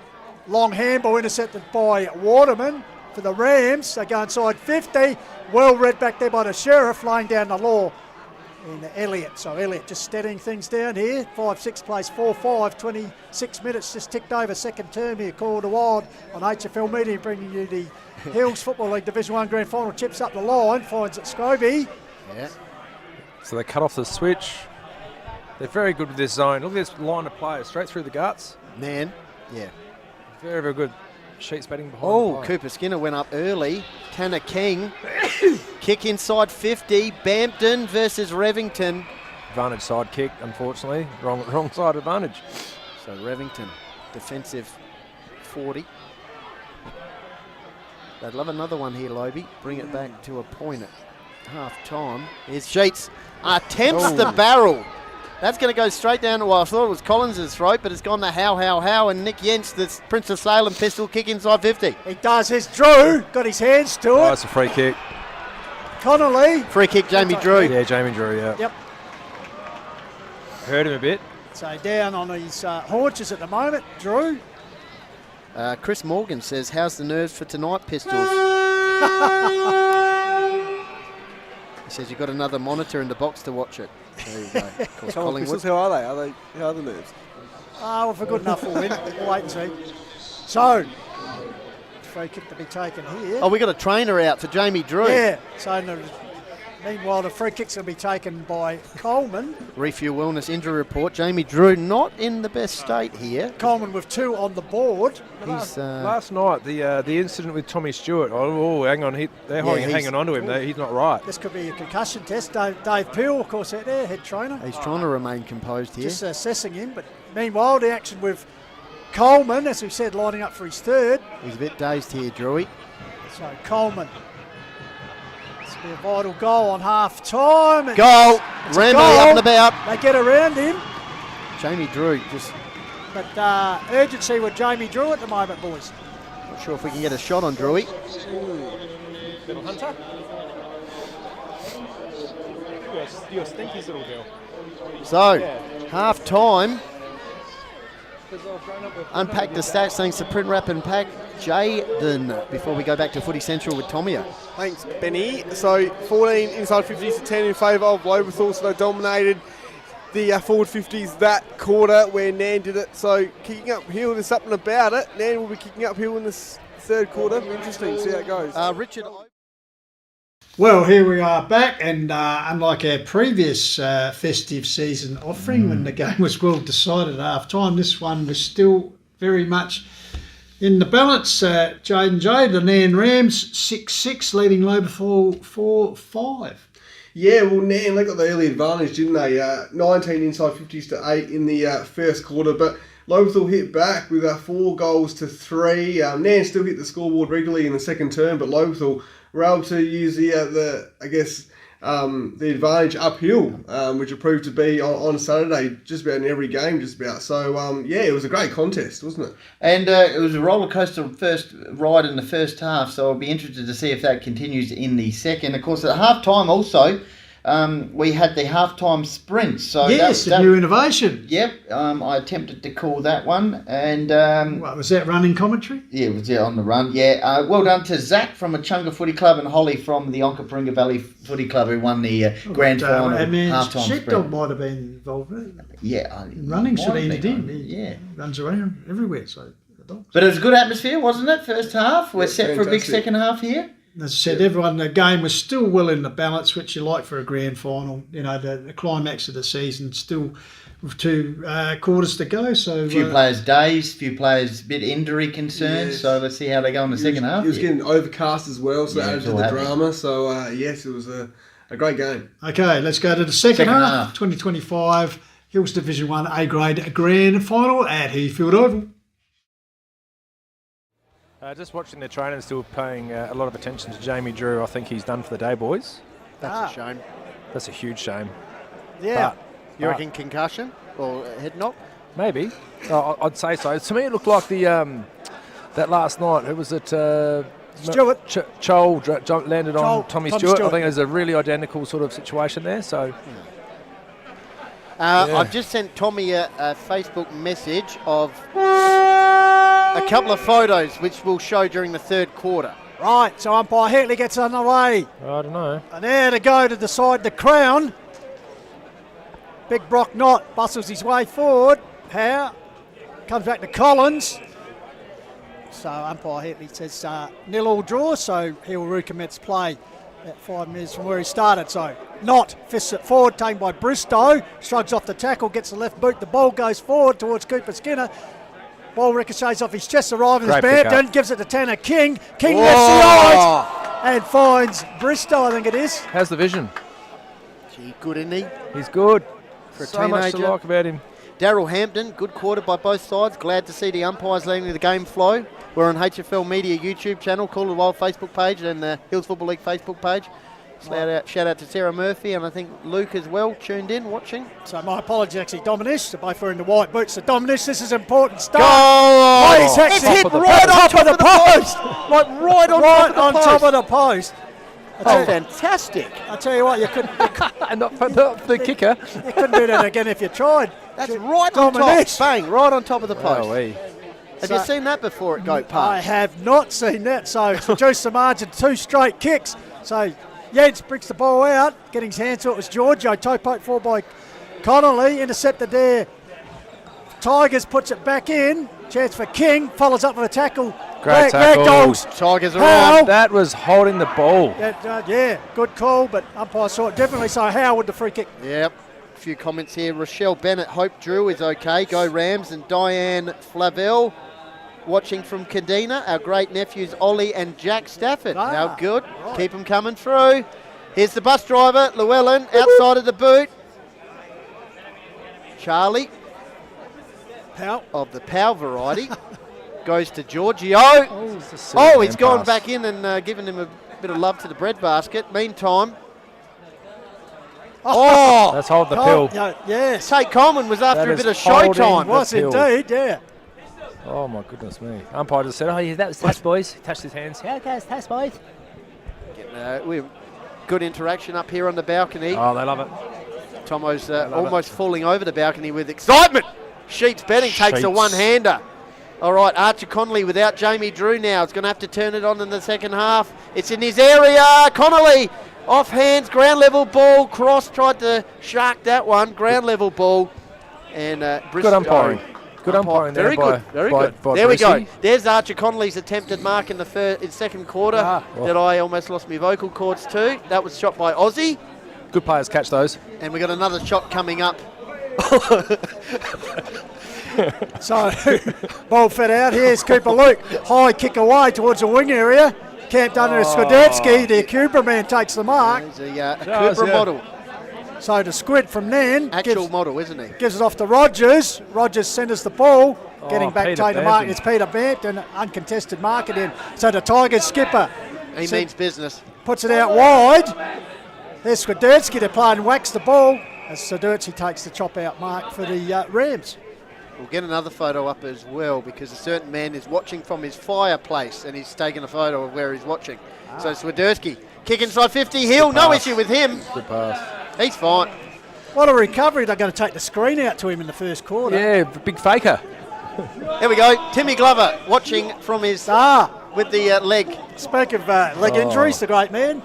S2: Long handball intercepted by Waterman for the Rams. They go inside 50. Well read back there by the Sheriff, laying down the law in Elliott. So Elliott just steadying things down here. 5-6 plays 4-5. 26 minutes just ticked over. Second term here. Call to Wild on HFL Media, bringing you the Hills Football League Division 1 Grand Final. Chips up the line. Finds it Scobie.
S7: Yeah.
S6: So they cut off the switch. They're very good with this zone. Look at this line of players straight through the guts.
S7: Man. Yeah.
S6: Very, very good. Sheets batting behind.
S7: Oh, Cooper Skinner went up early. Tanner King. Kick inside 50. Bampton versus Revington.
S6: Advantage side kick, unfortunately. Wrong side advantage.
S7: So Revington, defensive 40. They'd love another one here, Lobie. Bring it back to a point at half time. Here's Sheets. Attempts the barrel. That's going to go straight down to, well, I thought it was Collins' throat, but it's gone to how, and Nick Jentz, the Prince of Salem pistol, kick inside 50.
S2: He does. Here's Drew. Got his hands to it.
S6: Oh, it's a free kick.
S2: Connolly.
S7: Free kick, Jamie Drew.
S6: Yeah, Jamie Drew, yeah.
S2: Yep.
S6: Hurt him a bit.
S2: So down on his haunches at the moment, Drew.
S7: Chris Morgan says, how's the nerves for tonight, Pistols? He says you've got another monitor in the box to watch it. There you go. Of course,
S8: Come on,
S7: Collingwood.
S8: Pistols, how are they? How are the nerves?
S2: Oh, if we're good enough, we'll win. We'll wait and see. So, free kick to be taken here.
S7: Oh, we got a trainer out for Jamie Drew.
S2: Yeah. So Meanwhile, the free kick's going to be taken by Coleman.
S7: Refuel Wellness injury report. Jamie Drew not in the best state here.
S2: Coleman with 2 on the board.
S7: He's,
S6: Last night, the incident with Tommy Stewart. Oh, hang on, they're hanging on to him. He's not right.
S2: This could be a concussion test. Dave Peel, of course, out there, head trainer.
S7: He's trying to remain composed here.
S2: Just assessing him. But meanwhile, the action with Coleman, as we said, lining up for his third.
S7: He's a bit dazed here, Drewy.
S2: So Coleman. This will be a vital goal on half time.
S7: Goal! Ramsey up and about.
S2: They get around him.
S7: Jamie Drew just
S2: But urgency with Jamie Drew at the moment, boys.
S7: not sure if we can get a shot on Drewy.
S6: Little Hunter. You're a stinky little girl.
S7: So, half time. Unpack the stats thanks to Print Wrap and Pack. Jayden, before we go back to Footy Central with Tomia.
S8: Thanks, Benny. So 14 inside 50s to 10 in favour of Lobethal, so they dominated the forward 50s that quarter where Nairne did it. So kicking uphill, there's something about it. Nairne will be kicking uphill in this third quarter. Interesting, see how it goes.
S7: Richard.
S2: Well, here we are back, and unlike our previous festive season offering, when the game was well decided at half time, this one was still very much in the balance. Jayden, the Nairne Rams 6-6, leading Lobethal 4-5.
S4: Yeah, well, Nairne, they got the early advantage, didn't they? 19 inside 50s to 8 in the first quarter, but Lobethal hit back with 4 goals to 3. Nairne still hit the scoreboard regularly in the second term, but Lobethal were able to use the advantage uphill, which it proved to be on Saturday, just about in every game, just about. So, it was a great contest, wasn't it?
S3: And it was a roller coaster first ride in the first half, so I'll be interested to see if that continues in the second. Of course, at half time also, we had the halftime sprint. So
S2: yes, a new innovation.
S3: Yep, I attempted to call that one, and
S2: what was that, running commentary?
S3: Yeah, it was on the run. Yeah, well done to Zach from Achunga Footy Club and Holly from the Encore Valley Footy Club who won the grand final halftime sprint.
S2: Sheepdog might have been involved in it.
S3: Yeah,
S2: running should have ended in. He runs around everywhere. So,
S3: but it was a good atmosphere, wasn't it? First half. We're set for a big second half here.
S2: As I said, the game was still well in the balance, which you like for a grand final. You know, the climax of the season, still with 2 quarters to go. So
S3: few players dazed, few players a bit injury concerns. Yes. So let's see how they go in the second half.
S4: It was getting overcast as well, so added to the drama. So yes, it was a great game.
S2: Okay, let's go to the second half. 2025 Hills Division 1 A grade grand final at Heathfield Oval.
S6: Just watching the trainers still paying a lot of attention to Jamie Drew. I think he's done for the day, boys.
S7: That's a shame.
S6: That's a huge shame.
S7: Yeah. You reckon concussion or head knock?
S6: Maybe. I'd say so. To me, it looked like the that last night. Who was it?
S2: Stewart.
S6: Chol landed on Tommy Stewart. I think it was a really identical sort of situation there. So.
S7: I've just sent Tommy a Facebook message of a couple of photos which we'll show during the third quarter.
S2: Right, so umpire Heatley gets underway.
S6: I don't know.
S2: And there to go to decide the crown. Big Brock Knott bustles his way forward. Howe comes back to Collins. So umpire Heatley says 0-0 draw, so he'll recommence play at 5 minutes from where he started. So Knott fists it forward, taken by Bristow. Shrugs off the tackle, gets the left boot. The ball goes forward towards Cooper Skinner. Ball ricochets off his chest, arriving as Bampton, gives it to Tanner King. King lifts the eyes and finds Bristow, I think it is.
S6: How's the vision?
S7: Gee, good, isn't he?
S6: He's good.
S7: For a
S6: so
S7: teenager.
S6: Much to like about him.
S7: Daryl Hampton, good quarter by both sides. Glad to see the umpires letting the game flow. We're on HFL Media YouTube channel, Call of the Wild Facebook page, and the Hills Football League Facebook page. Shout out to Sarah Murphy, and I think Luke as well, tuned in, watching.
S2: So my apologies, actually, Dominish. They're both wearing the white boots. So Dominish, this is important stuff.
S7: Goal! It's hit right on top of the post! Like right on top of the post. That's fantastic.
S2: I tell you what, you couldn't.
S6: And not the kicker.
S2: You couldn't do that again if you tried.
S7: That's right on top. Bang, right on top of the post. Have you seen that before at Goat Park?
S2: I have not seen that. So it's reduced the margin, 2 straight kicks. So Yates brings the ball out, getting his hands to it was Giorgio. Toe poke forward by Connolly, intercepted there Tigers puts it back in. Chance for King. Follows up with a tackle.
S6: Great tackle.
S2: Ragdolls.
S7: Tigers are
S2: How?
S7: on.
S6: That was holding the ball.
S2: Yeah, good call, but umpire saw it differently. So how would the free kick?
S7: Yep. A few comments here. Rochelle Bennett, Hope Drew is okay. Go Rams. And Diane Flavel watching from Kadina. Our great nephews Ollie and Jack Stafford. How good.
S2: Right.
S7: Keep them coming through. Here's the bus driver, Llewellyn, outside of the boot. Charlie
S2: How?
S7: of the Pow variety goes to Giorgio. Oh, he's gone back in and given him a bit of love to the breadbasket. Meantime,
S6: That's hold the pill.
S2: Yes.
S7: Tate Coleman was after
S6: That
S7: a bit
S6: is
S7: of showtime.
S6: holding the
S2: Was
S6: pill.
S2: indeed, yeah.
S6: Oh my goodness me. Umpire just said, oh yeah, that was touch, boys. He touched his hands. Yeah, okay, it's touch, boys.
S7: We've good interaction up here on the balcony.
S6: Oh, they love it.
S7: Tomo's almost falling over the balcony with excitement. Sheets Betting takes a
S6: Sheets.
S7: one-hander. All right, Archer Connolly without Jamie Drew now. It's going to have to turn it on in the second half. It's in his area. Connolly off hands, ground level ball. Cross tried to shark that one. Ground level ball. And Bristol.
S6: Good umpiring. Good umpiring there.
S7: Very good. Very good. There we go. There's Archer Connolly's attempted mark in the second quarter that I almost lost my vocal cords to. That was shot by Aussie.
S6: Good players catch those.
S7: And we got another shot coming up.
S2: So, ball fed out. Here's Cooper Luke. High kick away towards the wing area. Camped under Skodetsky. The Cooper man takes the mark.
S7: There's a Cooper model.
S2: So to Squid from Nairne.
S7: Actual model, isn't he?
S2: Gives it off to Rogers. Rogers centres the ball. Getting back
S6: Peter
S2: to the mark.
S6: Bampton.
S2: It's Peter Bampton. Uncontested mark it in. So the Tigers skipper
S7: He means business.
S2: puts it out wide. There's Skodetsky. They're playing wax the ball. As Skodetsky takes the chop out mark for the Rams.
S7: We'll get another photo up as well because a certain man is watching from his fireplace and he's taken a photo of where he's watching. So Swiderski, kick inside 50, Hill, no issue with him.
S6: Good pass.
S7: He's fine.
S2: What a recovery. They're going to take the screen out to him in the first quarter.
S6: Yeah, big faker.
S7: There we go. Timmy Glover watching from his with the leg.
S2: Speak of leg injuries, the great man.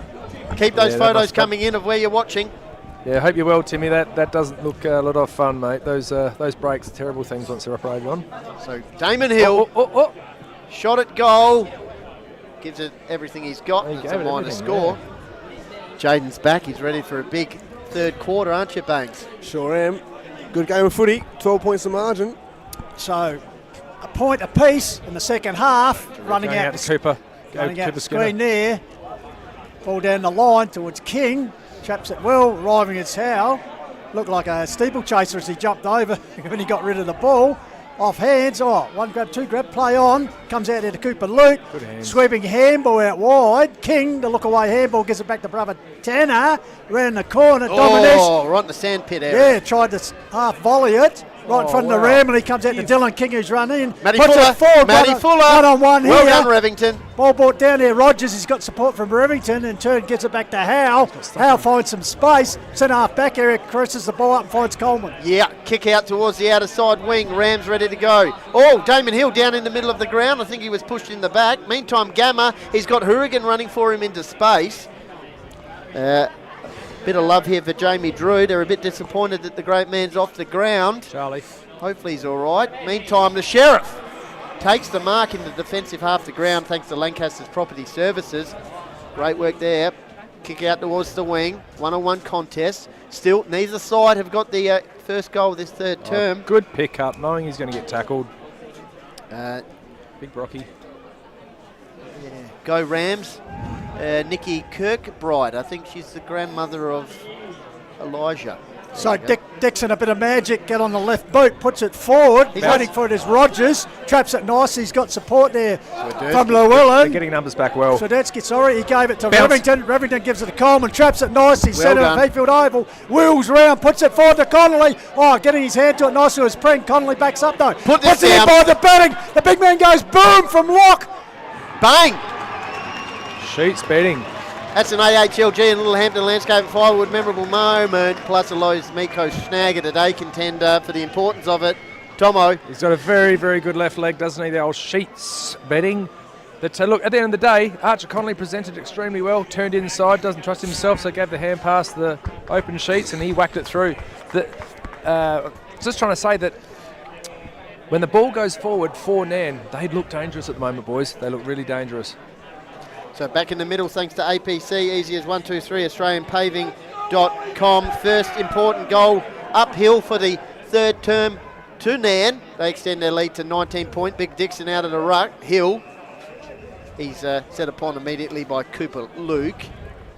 S7: Keep those
S6: that
S7: photos
S6: must-
S7: coming in of where you're watching.
S6: Yeah, hope you're well, Timmy. That doesn't look a lot of fun, mate. Those breaks are terrible things once they're operated on.
S7: So Damon Hill, shot at goal. Gives it everything he's got.
S6: He
S7: It's
S6: gave
S7: a
S6: it
S7: minor
S6: everything,
S7: score. Jayden's back. He's ready for a big third quarter, aren't you, Banks?
S8: Sure am. Good game of footy. 12 points the margin.
S2: So a point apiece in the second half. Running
S6: Going
S2: out
S6: out to Cooper.
S2: Running out
S6: Cooper
S2: the
S6: Skinner.
S2: screen there. Ball down the line towards King. Chaps it well, arriving at Howe. Looked like a steeplechaser as he jumped over when he got rid of the ball. Off hands, one grab, two grab, play on. Comes out there to Cooper Luke.
S6: Good hands.
S2: Sweeping handball out wide. King, the look away handball, gives it back to brother Tanner. Round the corner, Dominic.
S7: Oh, right in the sandpit area.
S2: Yeah, tried to half volley it. Right in front of the ram, and he comes out to Dylan King, who's run in.
S7: Matty
S2: Puts
S7: Fuller.
S2: it forward,
S7: Matty Fuller.
S2: One on one
S7: Well
S2: here.
S7: done, Revington.
S2: Ball brought down there. Rogers, he's got support from Revington. In turn, gets it back to Howe. Howe finds some space. Centre half back area, crosses the ball up and finds Coleman.
S7: Yeah, kick out towards the outer side wing. Rams ready to go. Oh, Damon Hill down in the middle of the ground. I think he was pushed in the back. Meantime, Gamma, he's got Hourigan running for him into space. Bit of love here for Jamie Drew. They're a bit disappointed that the great man's off the ground.
S6: Charlie.
S7: Hopefully he's all right. Meantime, the Sheriff takes the mark in the defensive half the ground thanks to Lancaster's Property Services. Great work there. Kick out towards the wing. One-on-one contest. Still, neither side have got the first goal of this third term.
S6: Good pick up, knowing he's going to get tackled. Big Brocky.
S7: Go Rams. Nikki Kirkbride. I think she's the grandmother of Elijah.
S2: So Dixon, a bit of magic, get on the left boot, puts it forward. He's waiting for it as Rogers. Traps it nice. He's got support there from
S6: They're
S2: Llewellyn.
S6: getting numbers back well.
S2: Swiderski, sorry, he gave it to
S6: Bounce.
S2: Revington. Revington gives it to Coleman, traps it nicely,
S7: Well
S2: centre of
S7: done.
S2: Heathfield Oval, wheels round, puts it forward to Connolly. Oh, getting his hand to it nicely was Preng. Connolly backs up though.
S7: Put this
S2: puts it in
S7: down.
S2: by the batting. The big man goes boom from lock.
S7: Bang!
S6: Sheets betting.
S7: That's an AHLG and Littlehampton Landscape and Firewood memorable moment, plus a Lowe's Miko Snagger today contender for the importance of it. Tomo.
S6: He's got a very, very good left leg, doesn't he? The old Sheets betting. Look, at the end of the day, Archer Connolly presented extremely well, turned inside, doesn't trust himself, so gave the hand pass the open Sheets and he whacked it through. Just trying to say that When the ball goes forward for Nairne, they look dangerous at the moment, boys. They look really dangerous.
S7: So back in the middle, thanks to APC, easy as 123, AustralianPaving.com. First important goal uphill for the third term to Nairne. They extend their lead to 19 points. Big Dixon out of the ruck. Hill. He's set upon immediately by Cooper Luke.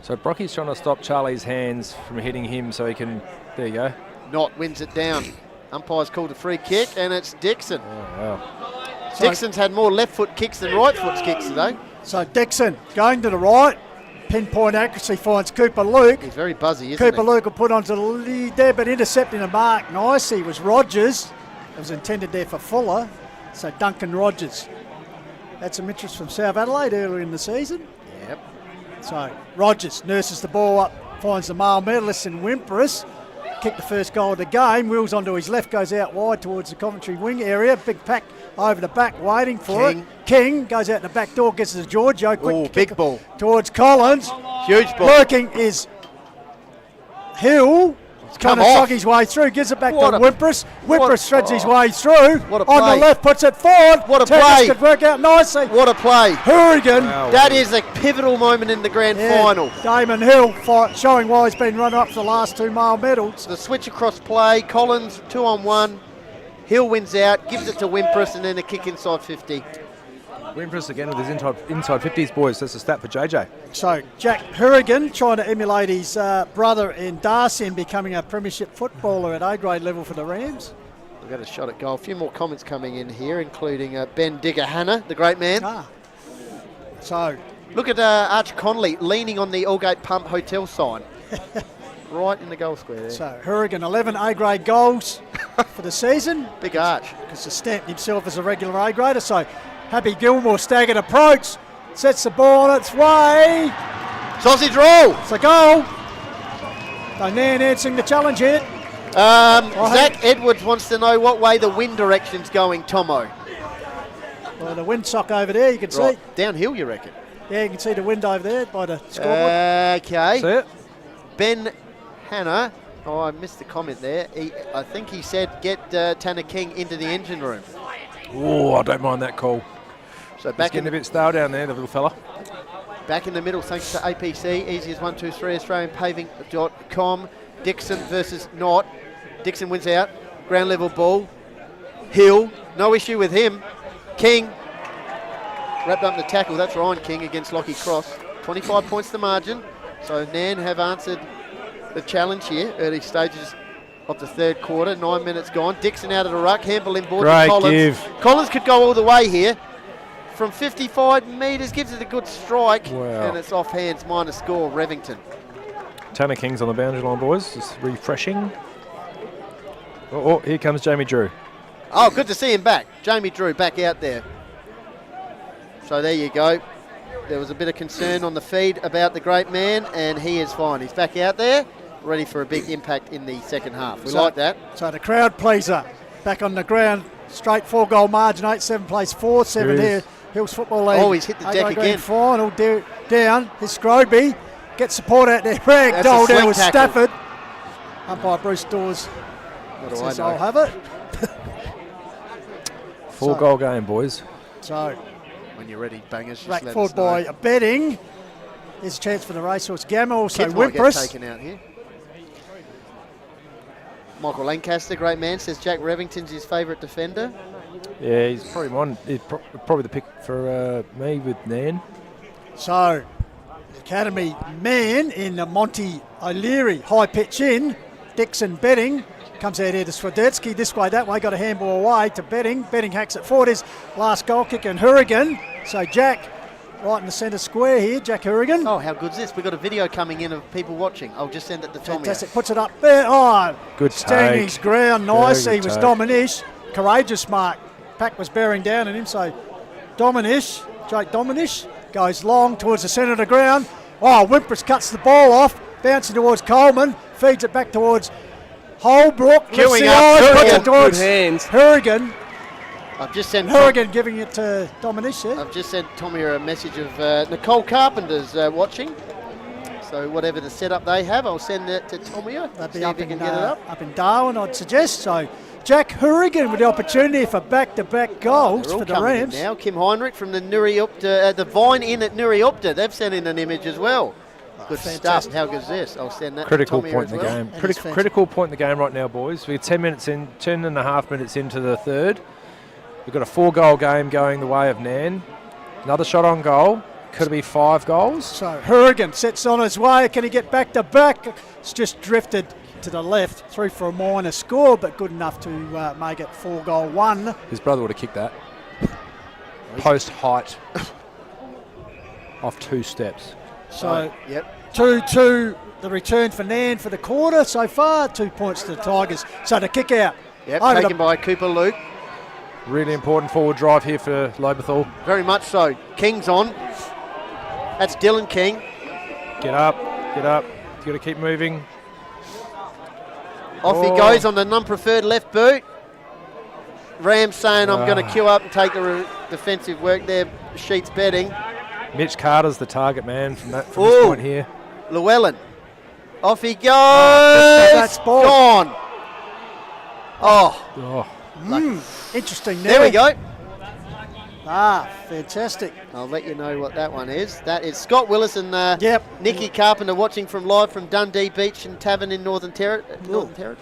S6: So Brocky's trying to stop Charlie's hands from hitting him so he can... There you go.
S7: Knott wins it down. Umpire's called a free kick, and it's Dixon.
S6: Oh, wow.
S7: Dixon's had more left foot kicks than right foot kicks today.
S2: So Dixon going to the right. Pinpoint accuracy finds Cooper Luke.
S7: He's very buzzy, isn't
S2: Cooper
S7: he?
S2: Luke will put onto the lead there, but intercepting the mark nicely was Rogers. It was intended there for Fuller. So Duncan Rogers. Had some interest from South Adelaide earlier in the season.
S7: Yep.
S2: So Rogers nurses the ball up, finds the male medalist in Wimpress. Kicked the first goal of the game. Wheels onto his left, goes out wide towards the Coventry wing area. Big pack over the back, waiting for it. King goes out the back door, gets it to Giorgio. Quick
S7: big ball
S2: towards Collins.
S7: Huge ball.
S2: Lurking is Hill. Trying to slug his way through, gives it back to Wimpress. Wimpress threads his way through.
S7: What a
S2: on
S7: play.
S2: the left, puts it forward.
S7: What a
S2: Turkis
S7: play.
S2: could work out nicely.
S7: What a play.
S2: Hourigan.
S6: Wow.
S7: That is a pivotal moment in the grand final.
S2: Damon Hill showing why he's been run up for the last two male medals.
S7: The switch across play, Collins 2-on-1. Hill wins out, gives it to Wimpress, and then a kick inside 50.
S6: Wimpress again with his inside 50s, boys. That's a stat for JJ.
S2: So Jack Hourigan trying to emulate his brother in Darcy and becoming a premiership footballer at A-grade level for the Rams.
S7: We've got a shot at goal. A few more comments coming in here, including Ben Digger-Hanna, the great man.
S2: So
S7: look at Arch Connolly leaning on the Allgate Pump Hotel sign. Right in the goal square there.
S2: So Hourigan, 11 A-grade goals for the season.
S7: Big Arch.
S2: Because he's stamped himself as a regular A-grader. So Happy Gilmore staggered approach. Sets the ball on its way.
S7: Sausage roll.
S2: It's a goal. So Nairne answering the challenge here.
S7: Zach Edwards wants to know what way the wind direction's going, Tomo.
S2: Well, the windsock over there, you can see.
S7: Downhill, you reckon?
S2: Yeah, you can see the wind over there by the scoreboard.
S7: Okay.
S6: See it?
S7: Ben Hanna. Oh, I missed the comment there. I think he said get Tanner King into the engine room.
S6: Oh, I don't mind that call.
S7: So
S6: He's getting a bit stale down there, the little fella.
S7: Back in the middle, thanks to APC. Easy as 123, AustralianPaving.com. Dixon versus Knott. Dixon wins out. Ground level ball. Hill, no issue with him. King wrapped up in the tackle. That's Ryan King against Lockie Cross. 25 points the margin. So Nairne have answered the challenge here, early stages of the third quarter. 9 minutes gone. Dixon out of the ruck. Handball inboard to Collins.
S6: Give.
S7: Collins could go all the way here. From 55 metres, gives it a good strike.
S6: Wow.
S7: And it's off hands, minus score, Revington.
S6: Tanner King's on the boundary line, boys. Just refreshing. Oh, here comes Jamie Drew.
S7: Oh, good to see him back. Jamie Drew back out there. So there you go. There was a bit of concern on the feed about the great man, and he is fine. He's back out there, ready for a big impact in the second half. We like that.
S2: So the crowd pleaser back on the ground. Straight 4-goal margin, 8-7 plays 4-7 here. Hills Football League.
S7: Oh, he's hit the deck again.
S2: Final down. His Scroby gets support out there. Ragdoll down with Stafford. Umpire Bruce Dawes says I'll have it.
S6: 4-goal game, boys.
S2: So
S7: when you're ready, bangers, just
S2: racked
S7: let
S2: forward
S7: us know.
S2: by a betting. There's a chance for the racehorse Gamma. Also
S7: Kids might get
S2: Wimpress.
S7: taken out here. Michael Lancaster, great man, says Jack Revington's his favourite defender.
S6: Yeah, he's probably one. He's probably the pick for me with Nairne.
S2: So, the Academy man in the Monty O'Leary high pitch in. Dixon betting. Comes out here to Swiderski, this way, that way, got a handball away to Betting. Betting hacks it forward, his last goal kick, and Hourigan. So Jack, right in the centre square here, Jack Hourigan.
S7: Oh, how good's this? We've got a video coming in of people watching. I'll just send it to Tommy.
S2: Fantastic, puts it up there. Oh,
S6: good
S2: standing
S6: take.
S2: his ground nicely was
S6: take.
S2: Dominish. Courageous mark. Pack was bearing down on him, so Dominish, Jake Dominish, goes long towards the centre of the ground. Oh, Wimpress cuts the ball off, bouncing towards Coleman, feeds it back towards Holbrook, lifts the eye, puts it towards Hourigan.
S7: I've just sent
S2: Hourigan giving it to Dominish there.
S7: I've just sent Tommy a message of Nicole Carpenter's watching. So whatever the setup they have, I'll send that to Tommy.
S2: That'd
S7: See
S2: be
S7: if
S2: up
S7: he
S2: in,
S7: can get it up.
S2: up in Darwin, I'd suggest. So Jack Hurrigan with the opportunity for back-to-back goals
S7: They're all
S2: for the
S7: coming in
S2: Rams.
S7: now. Kim Heinrich from the the Vine Inn at Nuriopta. They've sent in an image as well. Good
S2: fantastic.
S7: stuff. How good's this? I'll send that
S6: Critical
S7: to Tommy
S6: point
S7: as
S6: in the
S7: well.
S6: game.
S2: That is fantastic.
S6: Critical point in the game right now, boys. We're 10 and a half minutes into the third. We've got a 4-goal game going the way of Nairne. Another shot on goal. Could it be 5 goals?
S2: So Hurrigan sets on his way. Can he get back-to-back? It's just drifted to the left, through for a minor score, but good enough to make it 4-1.
S6: His brother would have kicked that. Post height. Off 2 steps.
S2: So
S7: Yep.
S2: 2-2 the return for Nairne for the quarter so far. 2 points to the Tigers. So the kick out.
S7: Yep.
S2: Over
S7: Taken by Cooper Luke.
S6: Really important forward drive here for Lobethal.
S7: Very much so. King's on. That's Dylan King.
S6: Get up. You've got to keep moving.
S7: Off he goes on the non-preferred left boot. Rams saying I'm going to queue up and take the defensive work there. Sheets betting.
S6: Mitch Carter's the target man from this point here.
S7: Llewellyn. Off he goes.
S2: That's ball.
S7: Gone. Oh,
S6: Oh,
S2: Interesting
S7: there we go.
S2: Fantastic.
S7: I'll let you know what that one is. That is Scott Willis and
S2: Yep.
S7: Nicky Carpenter watching from live from Dundee Beach and Tavern in Northern Territory.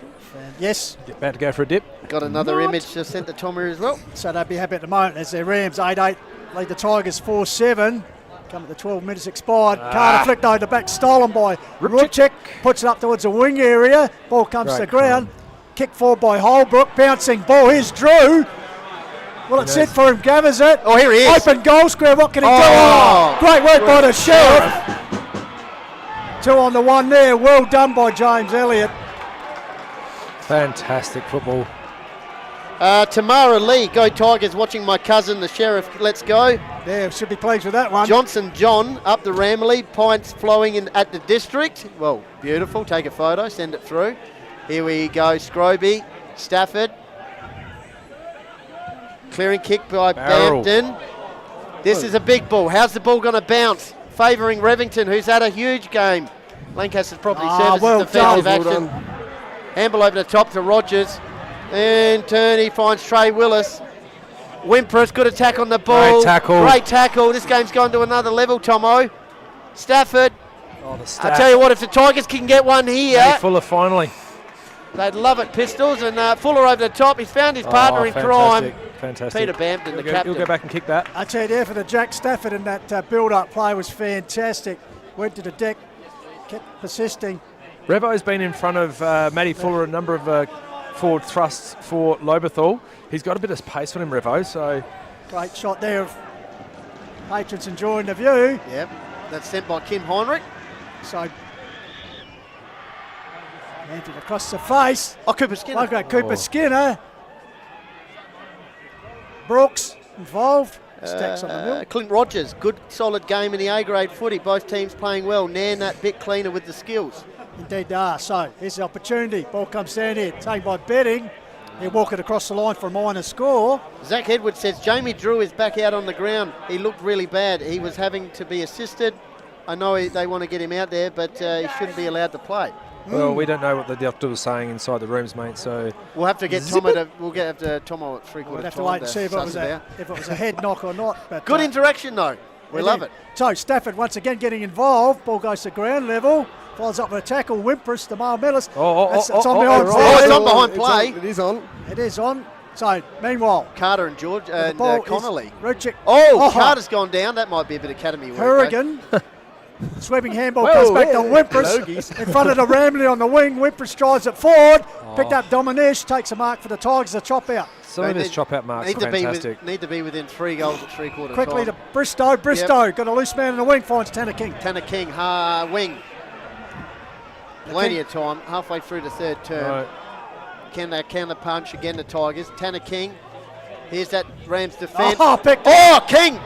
S2: Yes.
S6: about to go for a dip.
S7: Got another image just sent to Tommy as well.
S2: So they'd be happy at the moment as their Rams 8-8 lead the Tigers 4-7. Come at the 12 minutes expired. Carter flicked over the back, stolen by Rupchik. Puts it up towards the wing area. Ball comes to the ground. Kick forward by Holbrook. Bouncing ball. Here's Drew. Well, it's set for him. Gathers it.
S7: Oh, here he is.
S2: Open goal square. What can he do?
S7: Oh.
S2: Great work by the Sheriff. 2 on the 1 there. Well done by James Elliott.
S6: Fantastic football.
S7: Tamara Lee, go Tigers, watching my cousin, the Sheriff. Let's go.
S2: Yeah, should be pleased with that one.
S7: Johnson John up the Ramley, pints flowing in at the district. Well, beautiful. Take a photo, send it through. Here we go, Scroby, Stafford. Clearing kick by
S6: Barrel.
S7: Bampton. This is a big ball. How's the ball going to bounce? Favouring Revington, who's had a huge game. Lancaster's Property Services
S2: well
S7: defensive
S2: done.
S7: action. Handball over the top to Rogers. And turn, he finds Trey Willis. Wimpress, good attack on the ball. Great tackle. This game's gone to another level, Tomo. Stafford.
S6: Oh, the
S7: I
S6: staff.
S7: tell you what, if the Tigers can get one here,
S6: Hey, Fuller finally.
S7: they'd love it. Pistols and Fuller over the top. He's found his partner in crime.
S6: Fantastic.
S7: Peter Bampton, the captain.
S6: He'll go back and kick that.
S2: I tell you, there for the Jack Stafford, and that build-up play was fantastic. Went to the deck, kept persisting.
S6: Revo's been in front of Matty Fuller a number of forward thrusts for Lobethal. He's got a bit of pace on him, Revo, so...
S2: Great shot there of patrons enjoying the view.
S7: Yep, that's sent by Kim Heinrich.
S2: So, handed across the face.
S7: Oh, Cooper Skinner.
S2: Look at Cooper Skinner. Brooks involved. Stacks on the middle.
S7: Clint Rogers, good solid game in the A-grade footy. Both teams playing well. Nairne that bit cleaner with the skills.
S2: Indeed they are. So, here's the opportunity. Ball comes down here, taken by Betting. He'll walk it across the line for a minor score.
S7: Zach Edwards says Jamie Drew is back out on the ground. He looked really bad. He was having to be assisted. I know they want to get him out there, but he shouldn't be allowed to play.
S6: Well, we don't know what the doctor was saying inside the rooms, mate, so...
S7: We'll have to get Tomo to... We'll have to Tomo at three-quarter
S2: We'll
S7: time.
S2: have to wait and see if it was a head knock or not. But,
S7: good interaction, though. We love it.
S2: So, Stafford once again getting involved. Ball goes to ground level. Follows up with a tackle. Wimpress, the male medalist. It's on behind play.
S7: It's on behind play.
S8: It is on.
S2: It is on. So, meanwhile,
S7: Carter and George and Connolly.
S2: Ruchik.
S7: Carter's gone down. That might be a bit of academy work.
S2: Hurrigan. Sweeping handball comes back to Wimpress. In front of the Ramley on the wing. Wimpress drives it forward. Picked up Dominish. Takes a mark for the Tigers. The chop out.
S6: Some of his chop out marks are fantastic.
S7: Need to be within 3 goals at three-quarter time.
S2: Quickly to Bristow. Bristow got a loose man in the wing. Finds Tanner King.
S7: Tanner King, wing. Plenty of time. Halfway through the third term. Can they punch again the Tigers? Tanner King. Here's that Rams defence. King!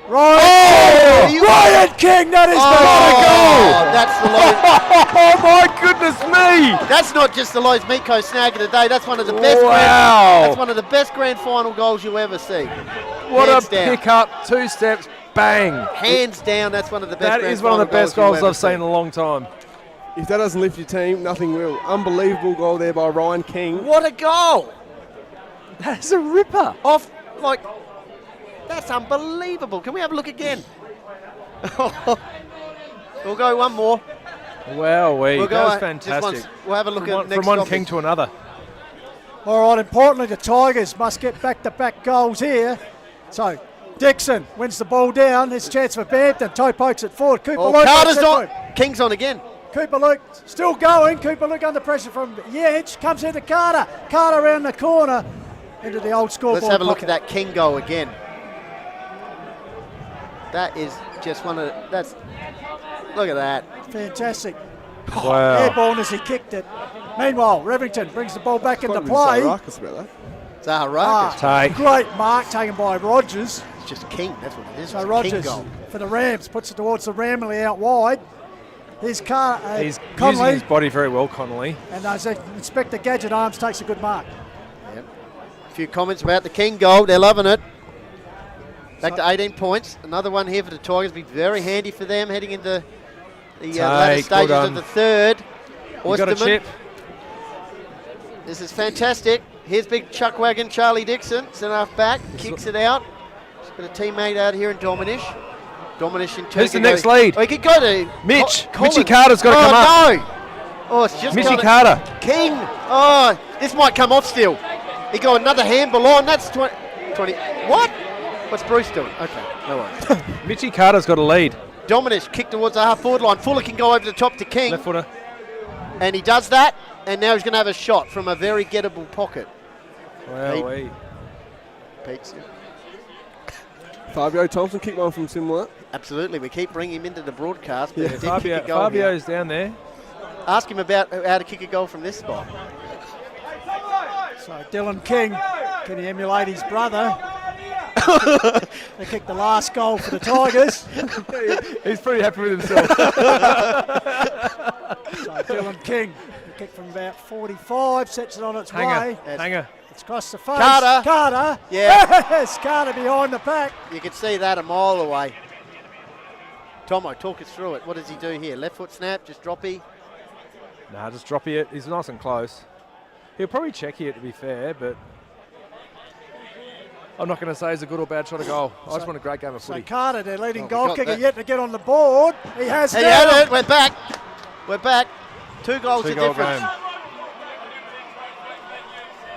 S2: Ryan King, that is
S7: the goal! That's the Lowe's.
S6: Oh my goodness me!
S7: That's not just the Lowe's Miko snag of the day. That's one of the best.
S6: Wow!
S7: That's one of the best grand final goals you ever see.
S6: What a pick up! 2 steps, bang!
S7: Hands down, that's one of the best.
S6: That is one of the best goals I've seen in a long time.
S8: If that doesn't lift your team, nothing will. Unbelievable goal there by Ryan King.
S7: What a goal!
S6: That's a ripper.
S7: Off, like, that's unbelievable. Can we have a look again? We'll go one more.
S6: Wow,
S7: We'll
S6: that was fantastic.
S7: We'll have a look at next
S6: From one
S7: topic.
S6: king to another.
S2: All right, importantly, the Tigers must get back-to-back goals here. So, Dixon wins the ball down. There's a chance for Bampton. Toe pokes it forward. Cooper Luke.
S7: Carter's on. King's on again.
S2: Cooper Luke still going. Cooper Luke under pressure from Yedge. Comes into Carter. Carter around the corner into the old scoreboard.
S7: Let's have a look
S2: pocket.
S7: at that King goal again. That is just one of the, that's, look at that.
S2: Fantastic.
S6: Wow.
S2: Airborne as he kicked it. Meanwhile, Revington brings the ball back into play.
S6: Take.
S2: Great mark taken by Rogers.
S7: It's just King, that's what it is.
S2: So
S7: It's a
S2: Rogers
S7: King goal.
S2: for the Rams puts it towards the Ramley out wide. Here's
S6: He's using
S2: Connolly,
S6: his body very well, Connolly.
S2: and Inspector Gadget Arms takes a good mark.
S7: Yep. A few comments about the King goal. They're loving it. Back to 18 points. Another one here for the Tigers. Be very handy for them heading into the latter stages of the third.
S6: You got a chip.
S7: This is fantastic. Here's big chuck wagon Charlie Dixon. Centre half back. Kicks it out. He's got a teammate out here in Dominish. Dominish in turn.
S6: Who's the next lead?
S7: Oh, he could go to
S6: Mitch.
S7: Collins.
S6: Mitchy Carter's got to come up.
S7: No. Oh, it's just
S6: Mitchy Carter.
S7: King. Oh, this might come off still. He got another handball on. That's 20. What? What's Bruce doing? Okay, no worries.
S6: Mitchy Carter's got a lead.
S7: Dominish kicked towards the half forward line. Fuller can go over the top to King.
S6: Left footer.
S7: And he does that. And now he's going to have a shot from a very gettable pocket.
S6: Wow.
S7: Pete's.
S8: Fabio Thompson kicked one from similar.
S7: Absolutely. We keep bringing him into the broadcast. But he did kick a goal
S6: Fabio's
S7: here.
S6: down there.
S7: Ask him about how to kick a goal from this spot.
S2: So Dylan King, can he emulate his brother? They kicked the last goal for the Tigers.
S6: He's pretty happy with himself.
S2: So Dylan King, the kick from about 45, sets it on its way.
S6: Hanger.
S2: It's across the face.
S7: Carter.
S2: Yeah. Yes, Carter behind the pack.
S7: You can see that a mile away. Tomo, talk us through it. What does he do here? Left foot snap, just droppy?
S6: Nah, just droppy it. He's nice and close. He'll probably check here, to be fair, but I'm not going to say it's a good or bad shot of goal. I just want a great game of
S2: So
S6: footy.
S2: Carter, their leading
S7: Oh, we
S2: goal
S7: got
S2: kicker,
S7: that.
S2: yet to get on the board. He has
S7: He
S2: now.
S7: had it. We're back. We're back. 2 goals to
S6: Two-goal
S7: difference.
S6: game.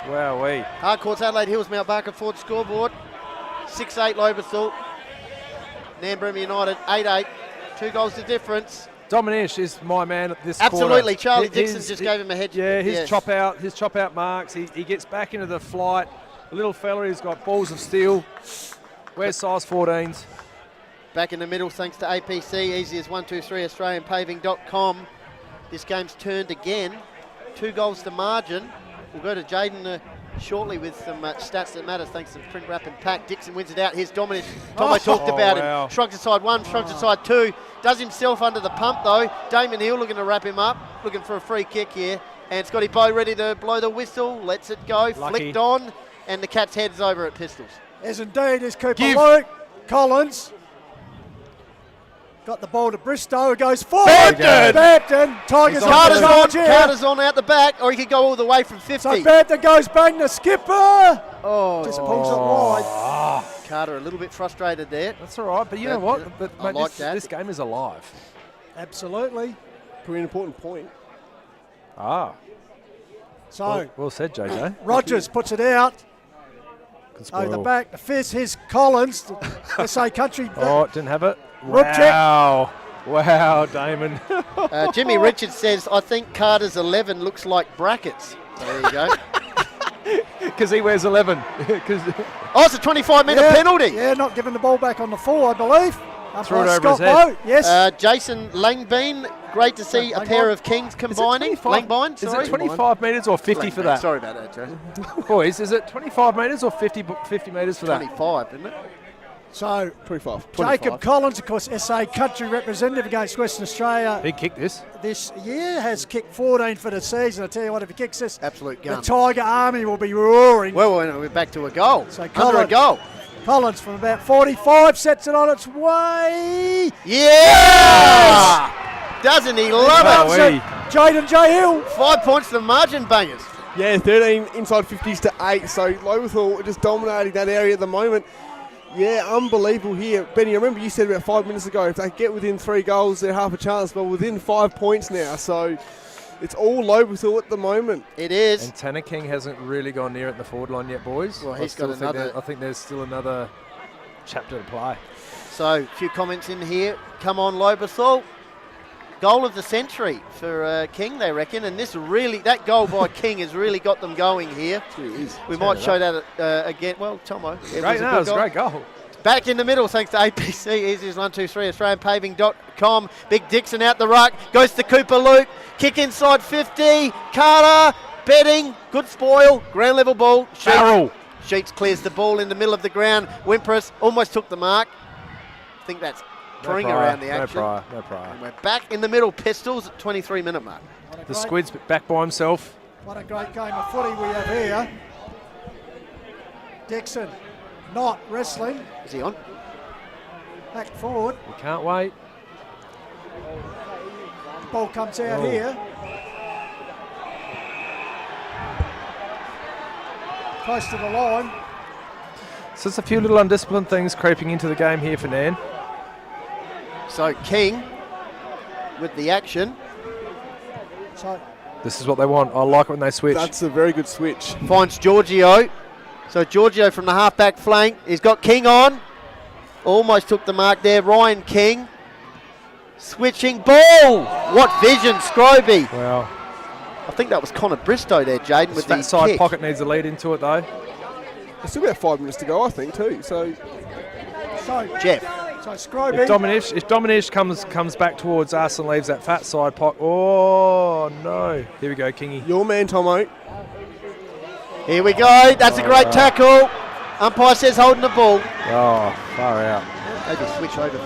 S6: Wow-wee.
S7: Harcourt's Adelaide Hills, Mount Barker Ford scoreboard. 6-8 Lobethal. Nairne-Bremer United 8-8. 2 goals to difference.
S6: Dominish is my man at this
S7: Absolutely.
S6: quarter.
S7: Charlie Dixon just gave him a head.
S6: Yeah, his
S7: yes.
S6: chop out marks. He gets back into the flight. A little fella, he's got balls of steel. Wears size 14s.
S7: Back in the middle, thanks to APC, easy as 123 AustralianPaving.com. This game's turned again. 2 goals to margin. We'll go to Jayden shortly with some stats that matter, thanks to Print Wrap and Pack. Dixon wins it out. Here's Dominic. Tomo talked about him. Shrugs aside 1, shrugs aside 2. Does himself under the pump though. Damon Hill looking to wrap him up. Looking for a free kick here. And Scotty Bowe ready to blow the whistle. Lets it go.
S6: Lucky.
S7: Flicked on. And the Cats heads over at Pistols.
S2: As indeed is Cooper Luke. Collins. Got the ball to Bristow, who goes forward. Bampton. Tigers on the charge here.
S7: Carter's on out the back, or he could go all the way from 50.
S2: So Bampton goes bang the skipper.
S7: Oh,
S2: Just pulls it wide.
S7: Carter a little bit frustrated there.
S6: That's all right, but you know what? But,
S7: I
S6: mate,
S7: like that.
S6: This game is alive.
S2: Absolutely.
S8: Pretty important point.
S2: So
S6: Well said, JJ.
S2: Rogers puts it out. Over the back, the fist. Here's Collins, the SA Country.
S6: Oh, didn't have it.
S2: Rook check.
S6: Wow, Damon.
S7: Jimmy Richards says, I think Carter's 11 looks like brackets. There you go.
S6: Because he wears 11.
S7: Oh, it's a 25-metre penalty.
S2: Yeah, not giving the ball back on the 4, I believe.
S6: Threw it over
S2: Scott
S6: his head.
S2: Bowe, yes.
S7: Jason Langbean, great to see a pair of Kings combining. Langbein,
S6: Is
S7: sorry.
S6: it 25 metres or 50 for that?
S7: Sorry about that, Joe.
S6: Boys, is it 25 metres or 50 metres for that?
S7: 25, isn't it?
S2: So
S8: 25.
S2: Jacob Collins, of course, SA Country representative against Western Australia
S6: Big kick this.
S2: this year, has kicked 14 for the season. I tell you what, if he kicks this,
S7: Absolute
S2: the
S7: gun.
S2: Tiger Army will be roaring.
S7: Well, we're back to a goal.
S2: So
S7: Under a goal.
S2: Collins from about 45 sets it on its way.
S7: Yeah! Doesn't he love it?
S2: Jayden J. Hill.
S7: 5 points to the margin bangers.
S8: Yeah, 13 inside 50s to 8. So Lobethal just dominating that area at the moment. Yeah, unbelievable here. Benny, I remember you said about 5 minutes ago, if they get within 3 goals, they're half a chance. But within 5 points now. So it's all Lobethal at the moment.
S7: It is.
S6: And Tanner King hasn't really gone near it in the forward line yet, boys.
S7: Well, he's got another.
S6: I think there's still another chapter to play.
S7: So, a few comments in here. Come on, Lobethal. Goal of the century for King, they reckon. And that goal by King has really got them going here. We might show that again. Well, Tomo.
S6: It was a great goal.
S7: Back in the middle, thanks to APC. Easiest 1, 2, 3. AustralianPaving.com. Big Dixon out the ruck. Goes to Cooper Luke. Kick inside 50. Carter. Betting. Good spoil. Ground level ball.
S6: Farrell.
S7: Sheets clears the ball in the middle of the ground. Wimpress almost took the mark. I think that's bring around the action.
S6: No prior.
S7: And we're back in the middle. Pistols at 23-minute mark.
S6: The Squid's back by himself.
S2: What a great game of footy we have here. Dixon not wrestling.
S7: Is he on?
S2: Back forward.
S6: We can't wait.
S2: Ball comes out here. Close to the line.
S6: So it's a few little undisciplined things creeping into the game here for Nairne.
S7: So King with the action.
S2: So
S6: this is what they want. I like it when they switch.
S8: That's a very good switch.
S7: Finds Giorgio. So Giorgio from the half-back flank. He's got King on. Almost took the mark there. Ryan King. Switching ball. What vision, Scroby.
S6: Wow.
S7: I think that was Connor Bristow there, Jayden, with the
S6: side
S7: kick.
S6: pocket needs a lead into it, though.
S8: There's still about 5 minutes to go, I think, too. So
S7: Jeff.
S2: So Scroby.
S6: If Dominish comes back towards us and leaves that fat side pocket. Oh, no. Here we go, Kingy.
S8: Your man, Tomo.
S7: Here we go. That's a great tackle. Umpire says holding the ball.
S6: Oh, far out.
S7: Maybe switch over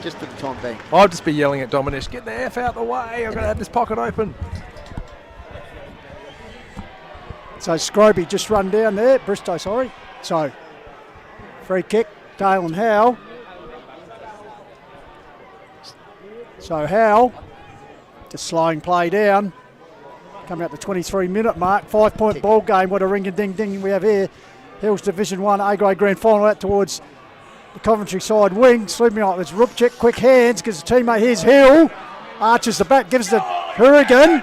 S7: just for the time being.
S6: I'll just be yelling at Dominish, get the F out the way. I'm going to have this pocket open.
S2: So Scroby just run down there. Bristow, sorry. So free kick. Dale and Howe. So Howe just slowing play down. Coming up the 23-minute mark. 5-point ball game. What a ring-a-ding-ding we have here. Hills Division 1 A-grade grand final out towards the Coventry side wing. Slipping up. It's Rupchik. Quick hands because the teammate here's Hill. Arches the back. Gives the Hurrigan.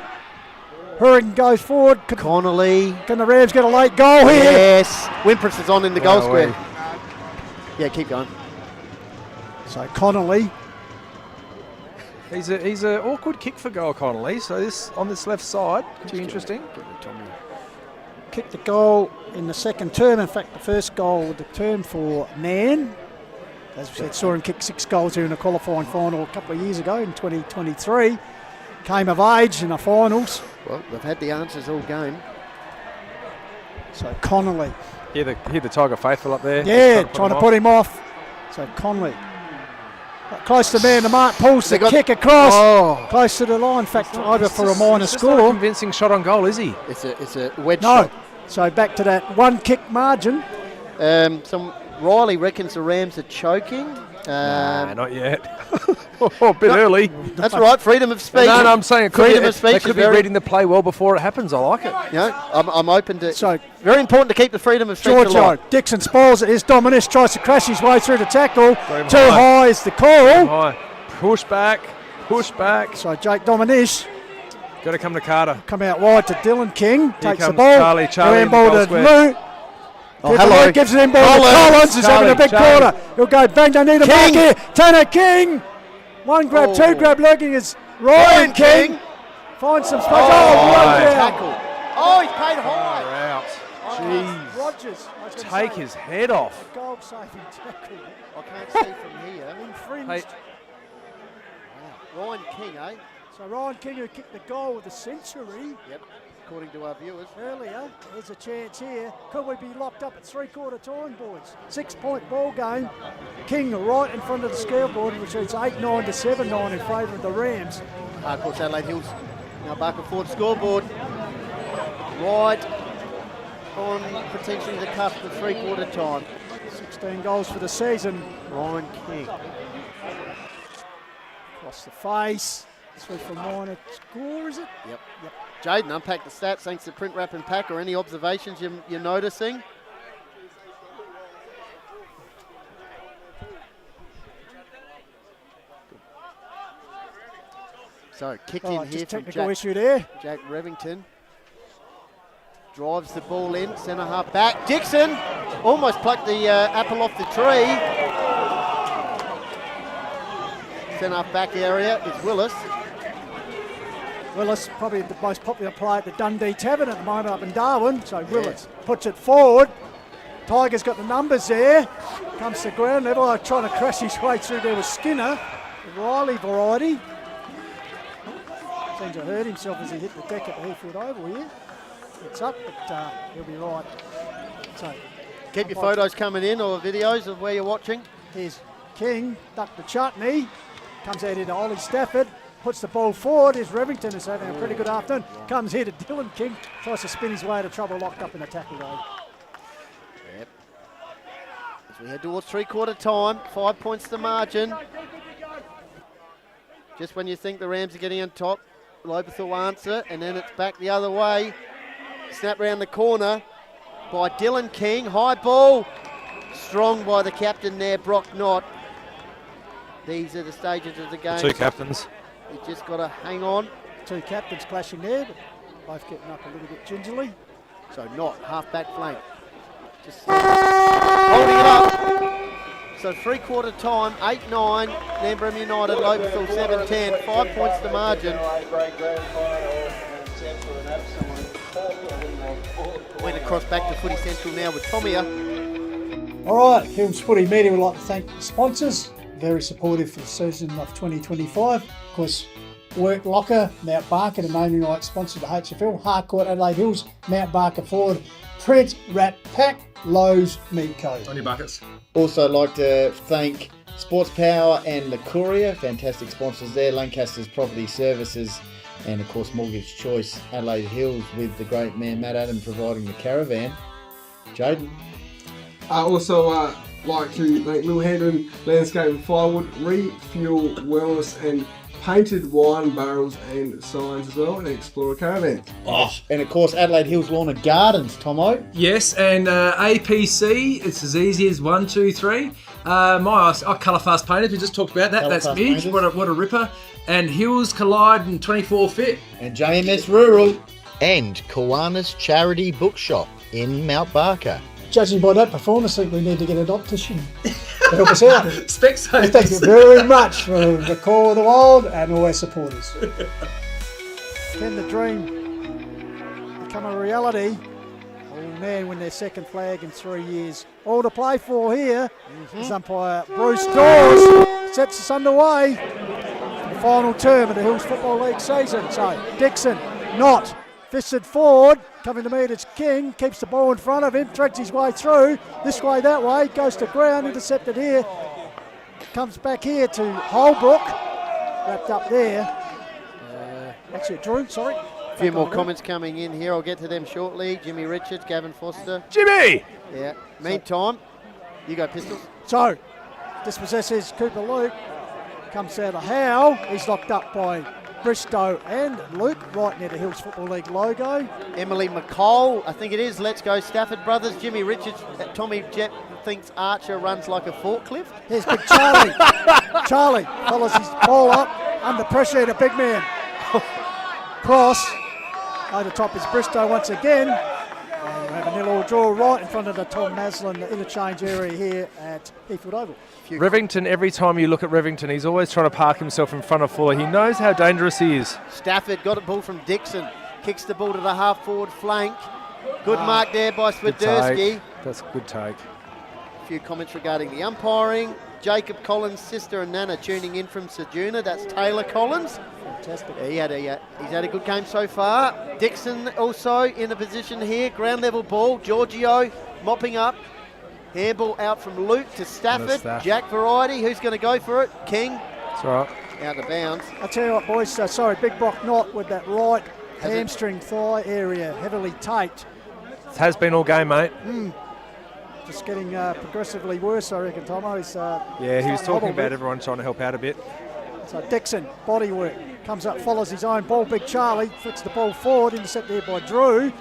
S2: Hurrigan goes forward.
S7: Connolly.
S2: Can the Rams get a late goal here?
S7: Yes. Wimpress is on in the goal square. Yeah, keep going.
S2: So Connolly.
S6: He's an awkward kick for goal, Connolly. So this on this left side could be interesting.
S2: Kicked the goal in the second term. In fact, the first goal of the term for Nairne. As we said, saw him kick 6 goals here in a qualifying final a couple of years ago in 2023. Came of age in the finals.
S7: Well, they've had the answers all game.
S2: So Connolly.
S6: Hear the Tiger faithful up there.
S2: Yeah, trying to put him off. So Connolly. Close to man, the mark pulls the kick across.
S7: Oh.
S2: Close to the line. In fact, over for a minor score.
S6: Not a convincing shot on goal, is he?
S7: It's a wedge shot.
S2: So back to that 1 kick margin.
S7: Riley reckons the Rams are choking.
S6: Nah, not yet. A bit early.
S7: That's right, freedom of speech.
S6: No, I'm saying it
S7: freedom of speech.
S6: They could be reading the play well before it happens. I like it.
S7: You know, I'm open to. So very important to keep the freedom of speech
S2: Giorgio.
S7: alive.
S2: Dixon spoils it. Here's Dominish, tries to crash his way through the tackle. Too high is the call.
S6: Push back.
S2: So Jake Dominish.
S6: Got to come to Carter.
S2: Come out wide to Dylan King. Takes the
S6: comes
S2: ball.
S6: Charlie in the
S2: ball
S6: goal
S2: to
S6: square.
S2: Lou.
S7: Oh, hello.
S2: Gives it in ball to Collins. He's having a big quarter. He'll go bang. They need a mark here. Tanner King. 1 grab, 2 grab. Lurking is Ryan King. Finds some space.
S7: Tackle. Oh, he's paid high.
S6: Jeez.
S2: Rogers.
S6: Take his head off.
S2: Goal saving tackle.
S7: I can't see from here.
S2: Infringed.
S7: Ryan King, eh?
S2: So Ryan King, who kicked the goal with a century.
S7: Yep, according to our viewers.
S2: Earlier, there's a chance here. Could we be locked up at 3/4 time, boys? 6-point ball game. King right in front of the scoreboard, which is 8-9 to 7-9 in favour of the Rams.
S7: Of course, Adelaide Hills now back and forth scoreboard. Right on potentially the cusp of 3/4 time.
S2: 16 goals for the season.
S7: Ryan King.
S2: Across the face. 3 for minor score, is it?
S7: Yep. Jayden, unpack the stats thanks to Print Wrap and Pack, or any observations you're noticing. So kick in here from
S2: technical issue there.
S7: Jack Revington. Drives the ball in, centre half back. Dixon almost plucked the apple off the tree. Centre half back area is Willis.
S2: Willis, probably the most popular player at the Dundee Tavern at the moment up in Darwin. So Willis puts it forward. Tiger's got the numbers there. Comes to ground level, trying to crash his way through there with Skinner. The Riley variety. Seems to hurt himself as he hit the deck at the Heathfield Oval here. It's up, but he'll be right. So
S7: keep your photos coming in, or videos of where you're watching.
S2: Here's King, duck the chutney. Comes out into Ollie Stafford. Puts the ball forward. Here's Revington is having a pretty good afternoon. Comes here to Dylan King. Tries to spin his way to trouble, locked up in the tackle though.
S7: Yep. As we head towards three-quarter time, 5 points the margin. Just when you think the Rams are getting on top, Lobethal answer, and then it's back the other way. Snap round the corner by Dylan King. High ball. Strong by the captain there, Brock Knott. These are the stages of the game.
S6: Two captains.
S7: You just got to hang on.
S2: Two captains clashing there, but both getting up a little bit gingerly.
S7: So Knott, half-back flank. Just holding it up. So three-quarter time, 8-9, Nairne-Bremer United, Lobethal 7-10, 5 points the margin. Went across back to Footy Central now with Tomia.
S2: All right, Hills Footy Media would like to thank the sponsors. Very supportive for the season of 2025. Of course, Work Locker, Mount Barker, the naming rights sponsor the HFL, Harcourt, Adelaide Hills, Mount Barker Ford, Print Wrap Pack, Lowe's Meat Co.
S9: On your buckets.
S3: Also like to thank Sports Power and the Courier, fantastic sponsors there, Lancaster's Property Services, and of course Mortgage Choice, Adelaide Hills, with the great man Matt Adam providing the caravan. Jayden.
S4: Also like to thank Lil Hendon Landscape and Firewood, Refuel Wellness, and painted wine barrels and signs as well, and Explorer Caravan.
S3: Oh, and of course Adelaide Hills Lawn and Gardens, Tomo.
S9: Yes, and APC, it's as easy as 1, 2, 3. My colour fast painted, we just talked about that. That's Midge, what a ripper. And Hills Collide and 24 Fit.
S3: And JMS Rural.
S10: And Kiwanis Charity Bookshop in Mount Barker.
S2: Judging by that performance, I think we need to get an optician to help us out.
S9: Specsavers.
S2: Thank you very much for the call of the wild and all our supporters. Can the dream become a reality? Oh man, win their second flag in 3 years. All to play for here. As umpire Bruce Dawes sets us underway for the final term of the Hills Football League season. So Dixon, Knott, fisted forward, coming to meet as King, keeps the ball in front of him, threads his way through, this way, that way, goes to ground, intercepted here, comes back here to Holbrook, wrapped up there. Actually, Drew, sorry.
S7: A few more comments coming in here, I'll get to them shortly. Jimmy Richards, Gavin Foster.
S6: Jimmy!
S7: Yeah, meantime, you go Pistols.
S2: So, dispossesses Cooper Luke, comes out of Howe, he's locked up by Bristow and Luke, right near the Hills Football League logo.
S7: Emily McCall, I think it is. Let's go Stafford Brothers. Jimmy Richards, Tommy Jep thinks Archer runs like a forklift.
S2: Here's big Charlie. Charlie follows his ball up, under pressure, the big man. Cross, over the top is Bristow once again. And we have a 0-0 draw right in front of the Tom Maslin interchange area here at Heathfield Oval.
S6: Revington, every time you look at Revington, he's always trying to park himself in front of Fuller. He knows how dangerous he is.
S7: Stafford got a ball from Dixon. Kicks the ball to the half-forward flank. Good mark there by Swiderski.
S6: That's a good take.
S7: A few comments regarding the umpiring. Jacob Collins' sister and Nana tuning in from Sejuna. That's Taylor Collins.
S2: Fantastic.
S7: He's had a good game so far. Dixon also in a position here. Ground level ball. Giorgio mopping up. Handball out from Luke to Stafford. Jack variety. Who's going to go for it? King.
S6: That's all right.
S7: Out of bounds.
S2: I'll tell you what, boys. Sorry, Big Brock Knott with that right hamstring thigh area heavily taped.
S6: It has been all game, mate.
S2: Just getting progressively worse, I reckon, Tomo.
S6: Yeah, he was talking about everyone trying to help out a bit.
S11: So Dixon, body work, comes up, follows his own ball. Big Charlie flicks the ball forward, intercepted there by Drew.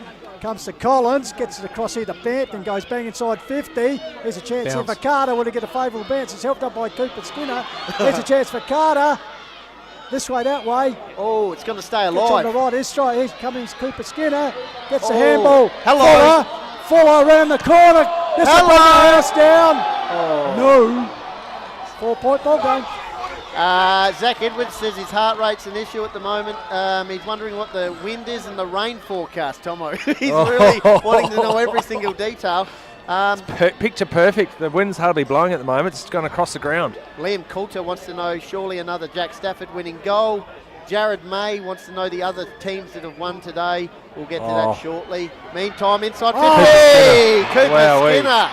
S11: Comes to Collins, gets it across here to Bampton, goes bang inside 50. There's a chance here for Carter. Will he get a favourable bounce? It's helped up by Cooper Skinner. There's a chance for Carter. This way, that way.
S7: Oh, it's going to stay
S11: Gets on
S7: alive.
S11: the right, here's coming Cooper Skinner. Gets the handball.
S7: Hello.
S11: Fuller around the corner. This will bring the house down. No. 4-point ball game.
S7: Zach Edwards says his heart rate's an issue at the moment. He's wondering what the wind is and the rain forecast, Tomo. He's really wanting to know every single detail.
S6: Picture perfect. The wind's hardly blowing at the moment. It's going across the ground.
S7: Liam Coulter wants to know surely another Jack Stafford winning goal. Jared May wants to know the other teams that have won today. We'll get to that shortly. Meantime, inside 50. Cooper Skinner.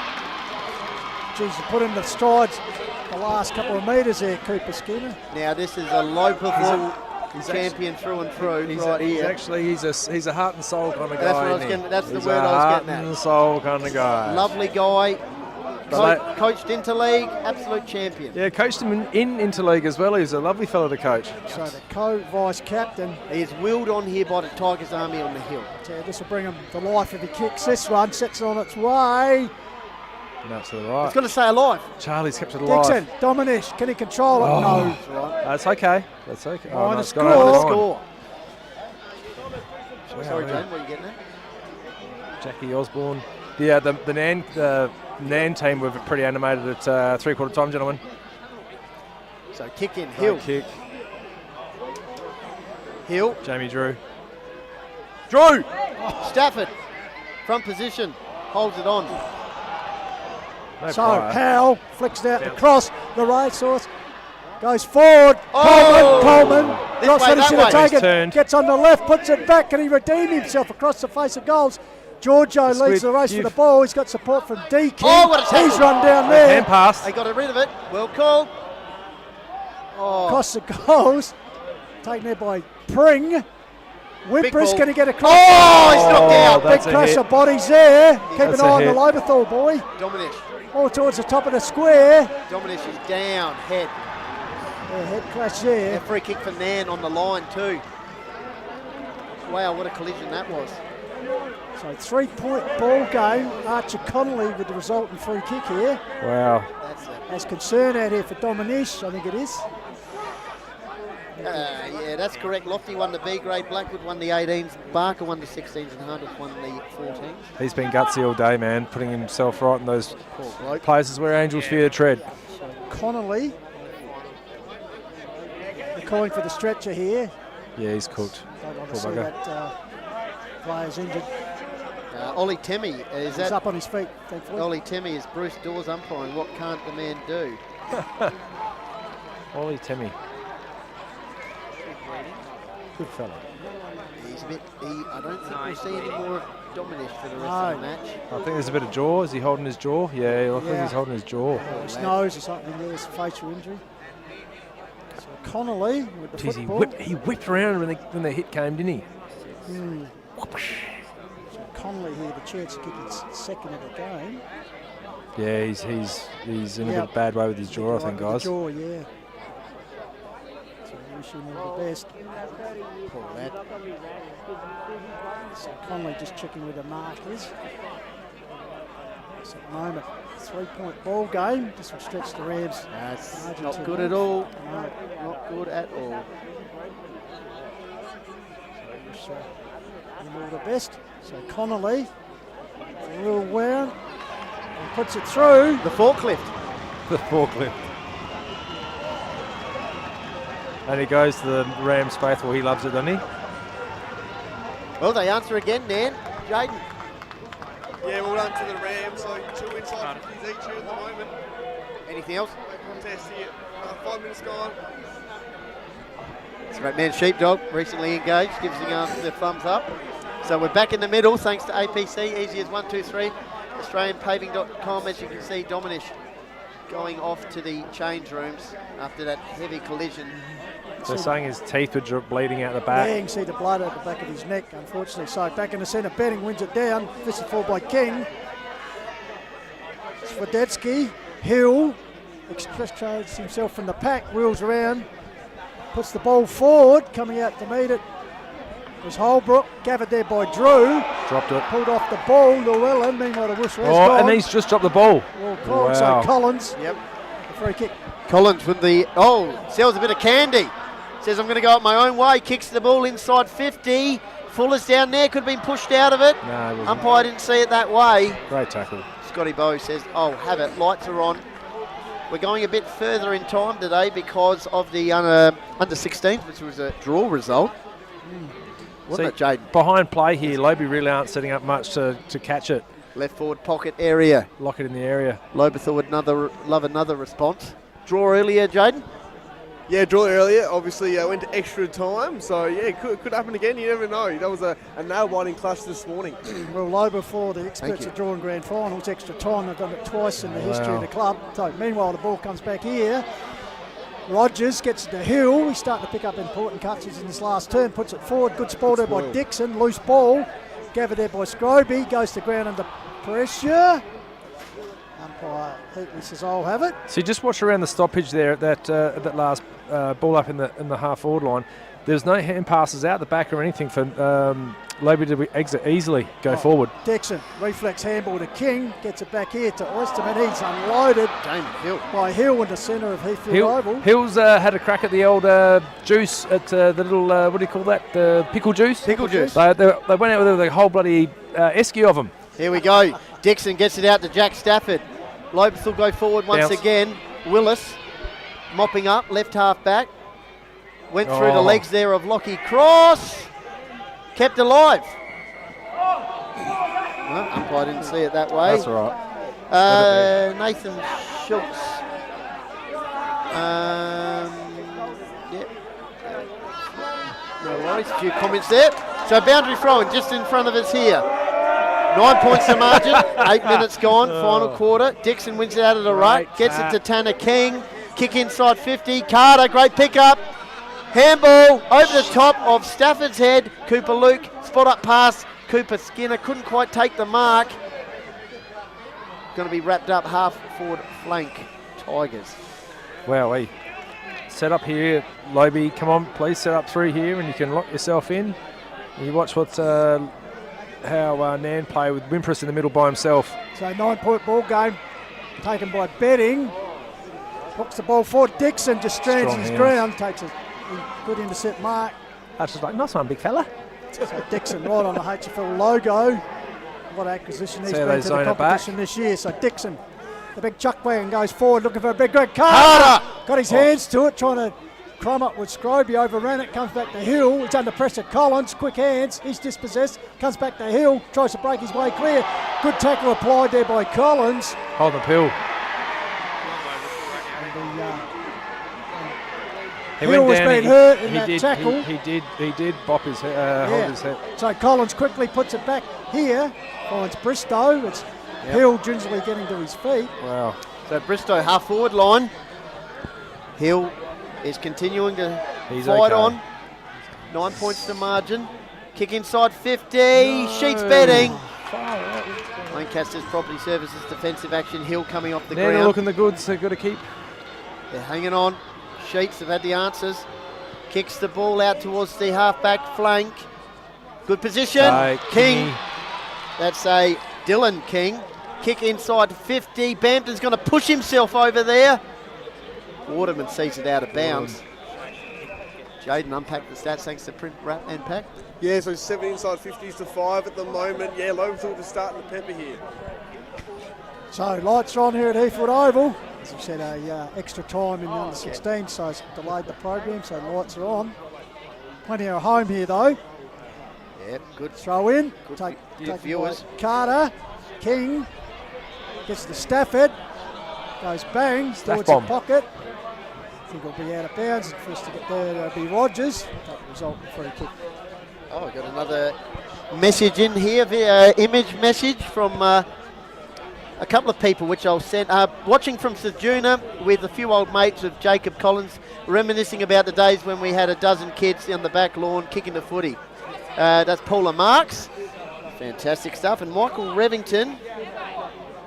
S11: Jeez, put in the strides the last couple of metres there, Cooper Skinner.
S7: Now this is a Lobethal champion through and through.
S6: He's a heart and soul kind of guy.
S7: That's what I was getting. That's the word I was getting at.
S6: Heart and soul kind of guy.
S7: Lovely guy. Coached Interleague, absolute champion.
S6: Yeah, coached him in Interleague as well. He's a lovely fellow to coach.
S11: So the co-vice captain.
S7: He is wheeled on here by the Tigers Army on the hill.
S11: This will bring him to life if he kicks this one. Sets it on its way.
S6: No, to the right.
S7: It's going to stay alive.
S6: Charlie's kept it alive.
S11: Dixon, Dominish, can he control it? No.
S7: That's right.
S6: That's okay. That's okay.
S11: On
S6: no,
S11: a
S6: it's gone over the
S11: score.
S7: Sorry, Jane, what are you getting at?
S6: Jackie Osborne. Yeah, the Nairne team were pretty animated at three-quarter time, gentlemen.
S7: So kick in, Hill.
S6: Kick.
S7: Hill.
S6: Jamie Drew.
S7: Stafford, front position, holds it on.
S6: No
S11: So
S6: prior.
S11: Howell flicks it out the cross, the racehorse goes forward. Coleman drops
S7: way,
S11: what he
S7: that
S11: should have
S7: way.
S6: He's
S11: taken.
S6: turned.
S11: Gets on the left, puts it back. Can he redeem himself across the face of goals? Giorgio leads the race for the ball. He's got support from D-King.
S7: Oh, what a tackle.
S11: He's run down there.
S6: Hand pass.
S7: They got rid of it. Well called.
S11: Across the goals. Taken there by Pring. Whippers
S7: ball.
S11: going to get across.
S7: Oh, he's knocked out.
S11: Big
S6: that's a
S11: crash
S6: hit.
S11: of bodies there. Keep
S6: That's
S11: an
S6: a
S11: eye on the
S6: hit.
S11: Lobethal boy.
S7: Dominish.
S11: All towards the top of the square.
S7: Dominish is down. Head.
S11: Head crash there.
S7: A free kick for Nairne on the line too. Wow, what a collision that was.
S11: So 3-point ball game. Archer Connolly with the resultant free kick here.
S6: Wow.
S7: That's it.
S11: There's concern out here for Dominish, I think it is.
S7: Yeah, that's correct. Lofty won the B grade, Blackwood won the 18s, Barker won the 16s, and Hardwick won the 14s.
S6: He's been gutsy all day, man, putting himself right in those
S7: Poor bloke.
S6: places where angels fear to tread.
S11: So Connolly. They're calling for the stretcher here.
S6: Yeah, he's cooked.
S11: Don't want to
S6: Poor
S11: see
S6: bugger.
S11: that player's injured.
S7: Ollie Temmie, is
S11: He's
S7: that
S11: up on his feet, thankfully.
S7: Ollie Temmie is Bruce Dawes umpiring. What can't the man do?
S6: Ollie Temmie. Good fella.
S7: He's a bit. I don't think we'll see any more of Dominish for the rest of the match.
S6: I think there's a bit of jaw. Is he holding his jaw? Yeah, I think he's holding his jaw.
S11: His nose or something there, it's a facial injury. So Connolly with the
S6: Jeez,
S11: football.
S6: he whipped around when the hit came, didn't he?
S11: So Connolly here, the chance to kick his second of the game.
S6: Yeah, he's in a bit of bad way with his jaw, I think,
S11: With
S6: guys.
S11: the jaw, yeah. So we wish him all the best.
S7: Poor lad.
S11: So Connolly just checking where the mark is. So at the moment, 3-point ball game. This will stretch the Rams.
S7: That's
S11: margin
S7: not
S11: too
S7: good
S11: much.
S7: at all.
S11: No.
S7: Not good at all.
S11: Wish him all the best. So Connolly, a real wound, and puts it through.
S7: The forklift.
S6: The forklift. And he goes to the Rams faithful. He loves it, doesn't he?
S7: Well, they answer again, Nairne. Jayden.
S8: Yeah, well done to the Rams. So 2 inside 50s each here at the moment.
S7: Anything else?
S8: Contest here. 5 minutes gone.
S7: That's right, man. Sheepdog recently engaged, gives the thumbs up. So we're back in the middle thanks to APC. Easy as 1, 2, 3. AustralianPaving.com. As you can see, Dominish going off to the change rooms after that heavy collision.
S6: They're saying his teeth were bleeding out the
S11: Yeah,
S6: back.
S11: you can see the blood at the back of his neck, unfortunately. So back in the centre, Betting wins it down. This is forward by King. Swadetsky, Hill, extracts himself from the pack, wheels around. puts the ball forward, coming out to meet it was Holbrook, gathered there by Drew.
S6: Dropped it.
S11: Pulled off the ball, Llewellyn, meanwhile the whistle has
S6: Oh,
S11: gone.
S6: and he's just dropped the ball.
S11: Well called,
S6: Wow.
S11: so Collins,
S7: Yep.
S11: the free kick.
S7: Collins with the, sells a bit of candy. Says, I'm going to go up my own way. Kicks the ball inside 50. Fuller's down there, could have been pushed out of it.
S6: No, it wasn't.
S7: Umpire didn't see it that way.
S6: Great tackle.
S7: Scotty Bowe says, have it. Lights are on. We're going a bit further in time today because of the under 16, which was a draw result. Wasn't it, Jayden?
S6: Behind play here, Lobie really aren't setting up much to catch it.
S7: Left forward pocket area.
S6: Lock it in the area.
S7: Lobethal would love another response. Draw earlier, Jayden?
S8: Yeah, draw earlier. Obviously, went to extra time. So, yeah, could happen again. You never know. That was a nail-biting clash this morning.
S11: Well, Lobo for the experts at drawing grand finals, extra time. They've done it twice in the history of the club. So, meanwhile, the ball comes back here. Rogers gets it to Hill. He's starting to pick up important catches in this last turn. Puts it forward. Good spoil there by Dixon. Loose ball. Gathered there by Scroby. Goes to ground under pressure. Umpire Heatley says, I'll have it.
S6: So you just watch around the stoppage there at that last ball up in the half forward line. There's no hand passes out the back or anything for Lobie to exit easily, go forward.
S11: Dixon, reflex handball to King, gets it back here to Oysterman. He's unloaded by Hill in the centre of Heathfield Oval.
S6: Hill's had a crack at the old juice at the little, what do you call that, the pickle juice?
S7: Pickle juice.
S6: They went out with the whole bloody esky of them.
S7: Here we go. Dixon gets it out to Jack Stafford. Lobethal go forward once again. Willis mopping up, left half back. Went through the legs there of Lockie Cross. Kept alive. No, umpire didn't see it that way.
S6: That's all right.
S7: Nathan Schultz. No worries, a few comments there. So boundary throwing just in front of us here. 9 points the margin, 8 minutes gone, final quarter. Dixon wins it out of the right, gets it to Tanner King. Kick inside 50, Carter, great pickup. Handball over the top of Stafford's head. Cooper Luke, spot up pass. Cooper Skinner couldn't quite take the mark. Going to be wrapped up half forward flank, Tigers.
S6: Wow, set up here, Lobie. Come on, please set up through here and you can lock yourself in. You watch what's how Nairne play with Wimpress in the middle by himself.
S11: So 9-point ball game taken by Betting. Hooks the ball forward. Dixon just strands his ground. Takes a good intercept mark.
S6: That's just like, nice one, big fella.
S11: So Dixon right on the HFL logo. What acquisition he's been to the competition this year. So Dixon, the big chuck wagon goes forward looking for a big red card. Got his hands to it, trying to crumb up with Scroby, overran it, comes back to Hill. It's under pressure. Collins, quick hands. He's dispossessed. Comes back to Hill. Tries to break his way clear. Good tackle applied there by Collins.
S6: Hold the pill.
S11: Hill has been hurt in that tackle.
S6: He did bop his hold his head.
S11: So Collins quickly puts it back here. Finds Bristow. It's Hill gingerly getting to his feet.
S6: Wow.
S7: So Bristow half forward line. Hill is continuing to fight on. 9 points to margin. Kick inside 50. Sheets Betting. Lancaster's Property Services defensive action. Hill coming off the ground.
S6: They're looking the goods. They've got to keep.
S7: They're hanging on. Sheets have had the answers. Kicks the ball out towards the half-back flank. Good position. King. That's a Dylan King. Kick inside 50. Bampton's going to push himself over there. Waterman sees it out of bounds. Jayden unpacked the stats thanks to print wrap and pack.
S8: Yeah, so 7 inside 50s to 5 at the moment. Yeah, Lobethal just starting to pepper here.
S11: So lights are on here at Heathfield Oval. As I said, extra time in the under 16, so it's delayed the program, so lights are on. Plenty of home here though.
S7: Yep, good
S11: throw in.
S7: Good
S11: take
S7: viewers.
S11: Carter, King, gets to Stafford, goes bang, towards the pocket. I think it'll be out of bounds. First to get there, it'll be Rogers. Take the result in free kick.
S7: Oh, got another message in here, via image message from a couple of people which I'll send. Watching from Sejuna with a few old mates of Jacob Collins, reminiscing about the days when we had a dozen kids on the back lawn kicking the footy. That's Paula Marks. Fantastic stuff. And Michael Revington,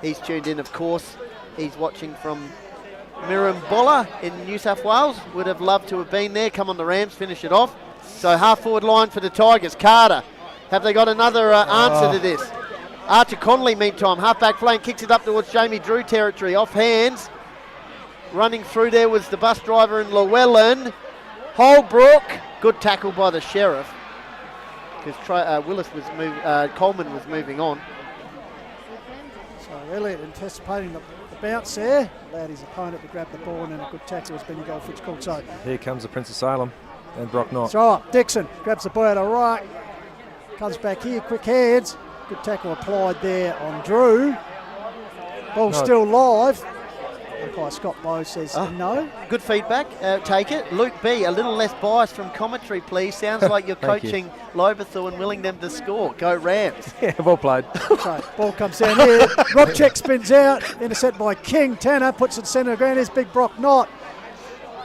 S7: he's tuned in, of course. He's watching from Nairne-Bremer in New South Wales. Would have loved to have been there. Come on the Rams, finish it off. So half forward line for the Tigers. Carter. Have they got another answer to this? Archer Connolly, meantime, half-back flank, kicks it up towards Jamie Drew territory. Off hands. Running through there was the bus driver in Llewellyn. Holbrook. Good tackle by the Sheriff. Because Coleman was moving on.
S11: So Elliott anticipating the bounce there. Allowed his opponent to grab the ball, and then a good tackle has been a goal for called. So
S6: Here comes the Prince of Salem and Brock Knott.
S11: so Dixon grabs the ball out of right. Comes back here, quick hands. Good tackle applied there on Drew. Ball still live. Umpire Scott Bowe says no.
S7: Good feedback. Take it. Luke B, a little less bias from commentary, please. Sounds like you're coaching Lobethal and willing them to score. Go Rams.
S6: Yeah, well played.
S11: So ball comes down here. Robchek spins out. Intercept by King. Tanner puts it centre of the ground. Here's Big Brock Knott.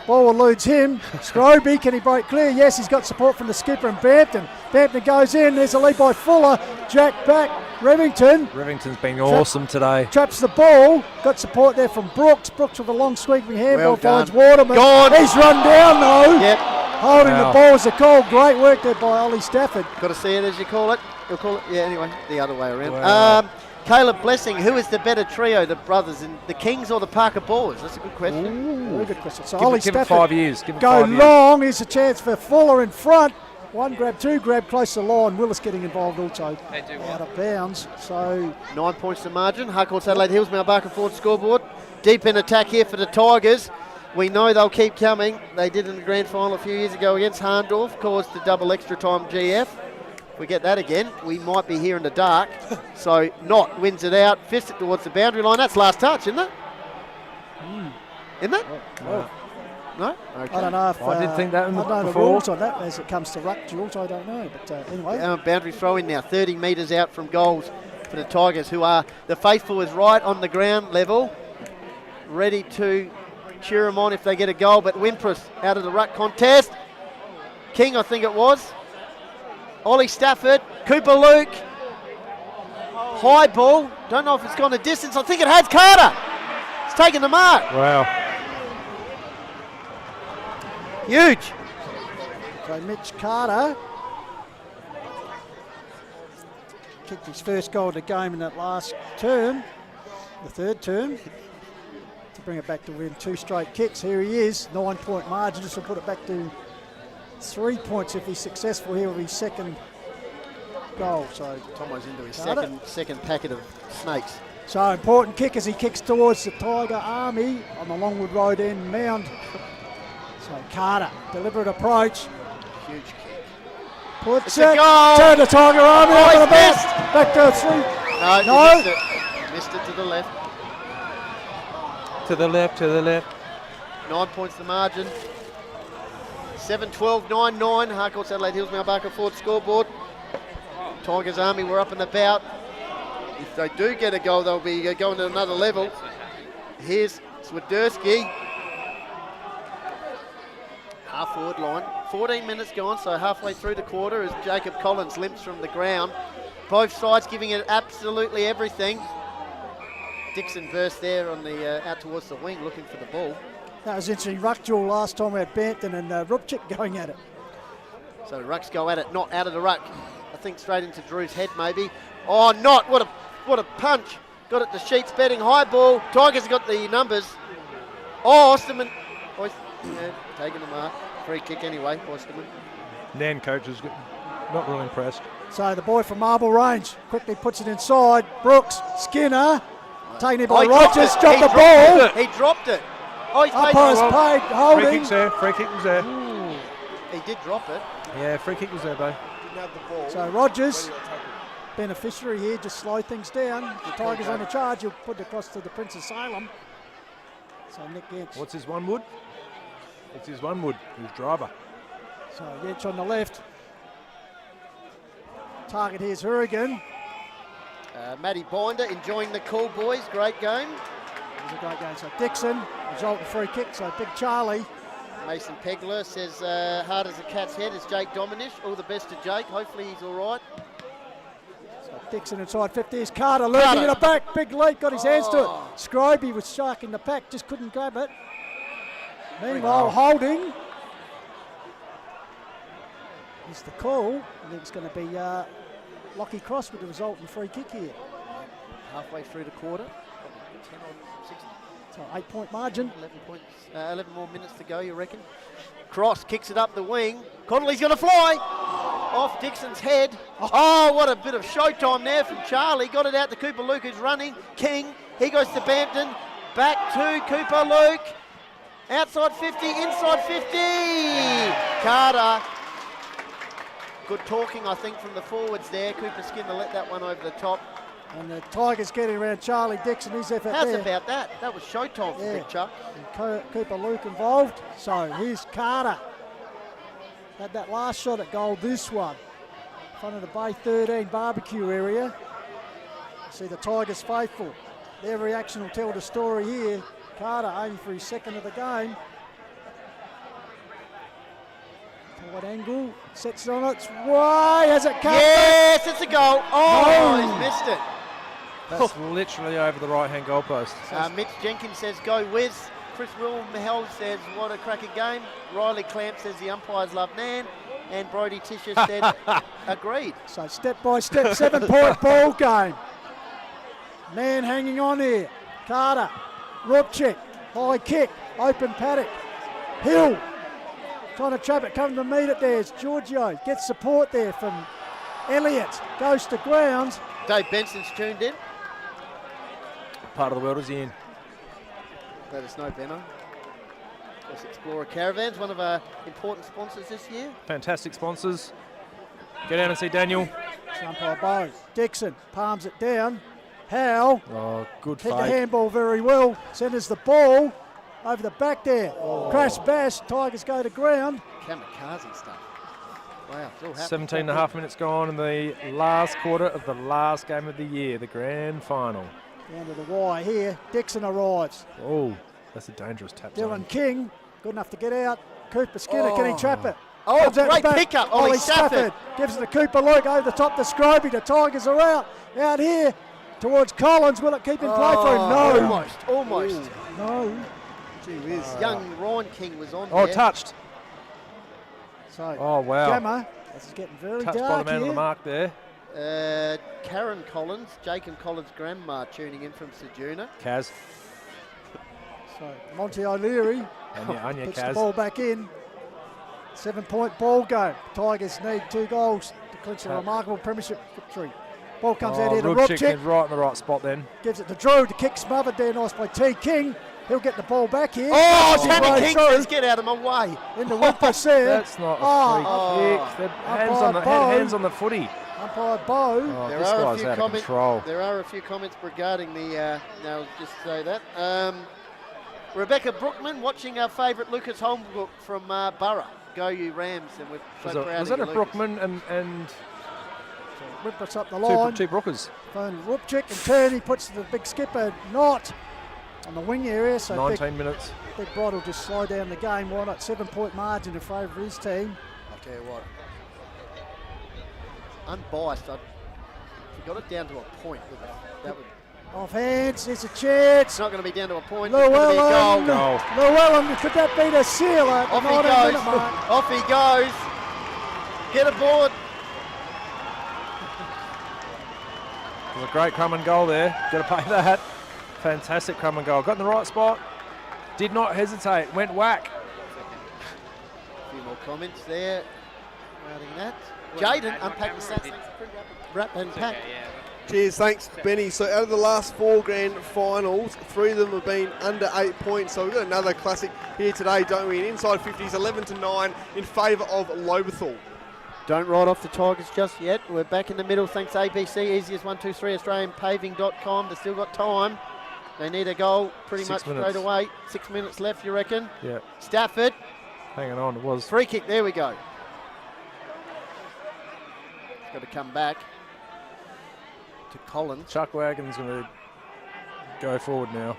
S11: Ball eludes him. Scroby, can he break clear? Yes, he's got support from the skipper and Bampton. Bampton goes in. There's a lead by Fuller. Jack back.
S6: Revington's been awesome today.
S11: Traps the ball. Got support there from Brooks. Brooks with a long sweeping handball.
S7: Well
S11: finds Waterman.
S7: Gone.
S11: He's run down though.
S7: Yep.
S11: Holding the ball is a call. Great work there by Ollie Stafford.
S7: Got to see it as you call it. You'll call it. Yeah, anyway, the other way around.
S6: Wow.
S7: Caleb Blessing, who is the better trio, the brothers, in the Kings or the Parker Boys? That's a good question.
S11: Very good question. So
S6: Give
S11: Ollie
S6: it
S11: Stafford
S6: 5 years. Give it
S11: go
S6: 5 years.
S11: long. Here's a chance for Fuller in front. One grab, two grab, close to the line. Willis getting involved also. Out of bounds. So
S7: 9 points to margin. Harcourt's Adelaide Hills, Mount Barker forward scoreboard. Deep in attack here for the Tigers. We know they'll keep coming. They did in the grand final a few years ago against Harndorf, caused the double extra time GF. If we get that again, we might be here in the dark. So Knott wins it out, fists it towards the boundary line. That's last touch, isn't it? Isn't it? No? Okay.
S11: I don't know if
S6: I did think that
S11: I don't know the
S6: before.
S11: rules on that as it comes to ruck duels. I don't know, but anyway.
S7: Boundary throw in now, 30 metres out from goals for the Tigers, who are the faithful is right on the ground level, ready to cheer them on if they get a goal. But Wimpress out of the ruck contest. King, I think it was. Ollie Stafford, Cooper Luke, high ball. Don't know if it's gone a distance. I think it has. Carter. It's taken the mark.
S6: Wow.
S7: Huge.
S11: So Mitch Carter kicked his first goal of the game in that last term, the third term, to bring it back to win 2 straight kicks. Here he is, 9 point margin. This will put it back to 3 points if he's successful here with his second goal. So
S7: Tomo's into his
S11: Carter.
S7: second packet of snakes.
S11: So important kick as he kicks towards the Tiger Army on the Longwood Road end mound. So Carter, deliberate approach.
S7: Huge kick.
S11: Puts
S7: It's a
S11: it.
S7: goal.
S11: Turn the Tiger Army
S7: Oh,
S11: up
S7: he's
S11: the back.
S7: missed.
S11: Back to 3.
S7: No, he missed it to the left.
S6: To the left, to the left.
S7: 9 points the margin. 7-12, 9-9. Harcourt's Adelaide Hills, Mount Barker forward scoreboard. Tigers Army were up and about. If they do get a goal, they'll be going to another level. Here's Swiderski. Half forward line. 14 minutes gone, so halfway through the quarter as Jacob Collins limps from the ground. Both sides giving it absolutely everything. Dixon burst there on the out towards the wing looking for the ball.
S11: That was interesting. Ruck duel last time we had Bampton and Rupchik going at it.
S7: So the rucks go at it, not out of the ruck. I think straight into Drew's head maybe. Oh, not! What a punch! Got it to Sheets betting high ball. Tigers have got the numbers. Oh, Osterman. Taking the mark. Free kick anyway, Osterman.
S6: Nan coach is not real impressed.
S11: So the boy from Marble Range quickly puts it inside. Brooks, Skinner, taken in by Rogers, dropped the ball.
S7: He dropped it. Oh, he's
S11: Umpire's paid,
S6: Free
S11: holding.
S6: kick's there, free kick was there.
S7: Ooh, he did drop it.
S6: Yeah, free kick was there, though.
S8: Didn't have the ball.
S11: So Rogers, beneficiary here, just slow things down. The Tigers on the charge, he'll put it across to the Prince of Salem. So Nick Yench.
S6: What's his one wood? It's his one wood, his driver.
S11: So Yench on the left. Target here's Hurrigan.
S7: Matty Binder enjoying the call, boys. Great game.
S11: It was a great game. So Dixon, resultant free kick. So Big Charlie.
S7: Mason Pegler says, hard as a cat's head is Jake Dominish. All the best to Jake. Hopefully he's all right.
S11: So Dixon inside 50. Here's Carter lurking in the back. Big leap, got his hands to it. Scroby was sharking the pack, just couldn't grab it. Meanwhile, holding. Is the call. I think it's going to be Lockie Cross with the resultant free kick here.
S7: Halfway through the quarter. 10 on 6.
S11: So 8-point margin.
S7: 11 more minutes to go, you reckon? Cross kicks it up the wing. Connolly's going to fly off Dixon's head. Oh, what a bit of showtime there from Charlie. Got it out to Cooper Luke, who's running. King, he goes to Bampton. Back to Cooper Luke. Outside 50, inside 50. Carter. Good talking, I think, from the forwards there. Cooper Skinner let that one over the top.
S11: And the Tigers getting around Charlie Dixon. His effort
S7: How's
S11: there.
S7: about that? That was showtime for Big Chuck.
S11: And Cooper Luke involved. So here's Carter. Had that last shot at goal, this one. In front of the Bay 13 barbecue area. See the Tigers faithful. Their reaction will tell the story here. Carter aiming for his second of the game. Wide angle, sets it on its way, has it come?
S7: Yes, it's a goal. Oh, he's missed it.
S6: That's literally over the right-hand goalpost.
S7: Mitch Jenkins says, go Wiz. Chris Wilmheld says, what a cracking game. Riley Clamp says, the umpires love Nairne. And Brodie Tisher said, agreed.
S11: So step by step, 7-point ball game. Nairne hanging on here. Carter, Rupchik, high kick, open paddock. Hill, trying to trap it, coming to meet it there. It's Giorgio, gets support there from Elliott, goes to ground.
S7: Dave Benson's tuned in.
S6: Part of the world is he in?
S7: Let us know, Benno. Of course, Explorer Caravans, one of our important sponsors this year.
S6: Fantastic sponsors. Get down and see Daniel.
S11: Umpire Bow. Dixon palms it down. Howe.
S6: Oh, good
S11: hit
S6: fake.
S11: the handball very well. Centres the ball over the back there. Crash bash. Tigers go to ground.
S7: Kamikaze stuff. Wow, it's all happening.
S6: 17 and a half minutes gone in the last quarter of the last game of the year, the grand final.
S11: Down to the wire here. Dixon arrives.
S6: Oh, that's a dangerous tap.
S11: Dylan King, good enough to get out. Cooper Skinner, can he trap it?
S7: Oh,
S11: Comes out
S7: great
S11: the back.
S7: pickup.
S11: Ollie Stafford gives it to Cooper Luke over the top to Scroby. The Tigers are out. Out here towards Collins. Will it keep in play for him? No.
S7: Almost.
S11: No.
S7: Gee whiz. Young Ryan King was on
S6: Oh,
S7: there.
S6: touched.
S11: So,
S6: Oh, wow.
S11: Gamma, this is getting very
S6: Touched by
S11: dark
S6: the man on
S11: here.
S6: the mark there.
S7: Karen Collins, Jacob Collins' grandma tuning in from Sejuna.
S6: Kaz.
S11: So Monty O'Leary
S6: Anya
S11: puts
S6: Kaz.
S11: the ball back in. 7-point ball game. Tigers need 2 goals to clinch a remarkable premiership victory. Ball comes out here to
S6: Rupchik
S11: Rupchik.
S6: is right in the right spot then.
S11: Gives it to Drew. The kick smothered there. Nice by T. King. He'll get the ball back here.
S7: Oh,
S11: As he
S7: Tanner
S11: blows
S7: King
S11: through
S7: says, get out of my way.
S11: into Whippers there.
S6: That's not a free kick. Hands on the footy.
S11: Umpire Bow.
S6: Oh,
S7: There
S6: this
S7: are a
S6: guy's
S7: few
S6: out of
S7: comments.
S6: control.
S7: There are a few comments regarding the. Now, I'll just say that. Rebecca Brookman watching our favourite Lucas Holmbrook from Borough. Go you Rams, and we're so proud
S6: Was
S7: of
S6: that
S7: you,
S6: a
S7: Lucas.
S6: Brookman and
S11: Whippers up the line.
S6: two Brookers?
S11: Phone Rupchik and turn. He puts the big skipper not on the wing area. So
S6: 19 minutes.
S11: Big Bright will just slow down the game. Why not? 7-point margin in favour of his team.
S7: I'll tell you what. Unbiased, if we got it down to a point, that would.
S11: Off hands. There's a chance.
S7: It's not going to be down to a point. It's going to be a
S11: Llewellyn.
S7: goal.
S11: Llewellyn. Could that be the seal at the
S7: Off he
S11: 19-minute
S7: goes.
S11: mark?
S7: Off he goes. Get aboard.
S6: It was a great crumb and goal there. Got to pay that. Fantastic crumb and goal. Got in the right spot. Did not hesitate. Went whack.
S7: A few more comments there regarding that. Jayden, unpack the stats. Wrap and pack.
S8: Cheers, thanks, Benny. So out of the last 4 grand finals, 3 of them have been under 8 points. So we've got another classic here today, don't we? In inside 50s, 11-9 in favour of Lobethal.
S7: Don't write off the Tigers just yet. We're back in the middle thanks to ABC, easiest 123 AustralianPaving.com. They've still got time. They need a goal pretty
S6: 6
S7: much
S6: minutes.
S7: straight away. 6 minutes left, you reckon?
S6: Yeah.
S7: Stafford.
S6: Hanging on. It was.
S7: Free kick, there we go. Got to come back to Collins.
S6: Chuck Wagon's going to go forward now.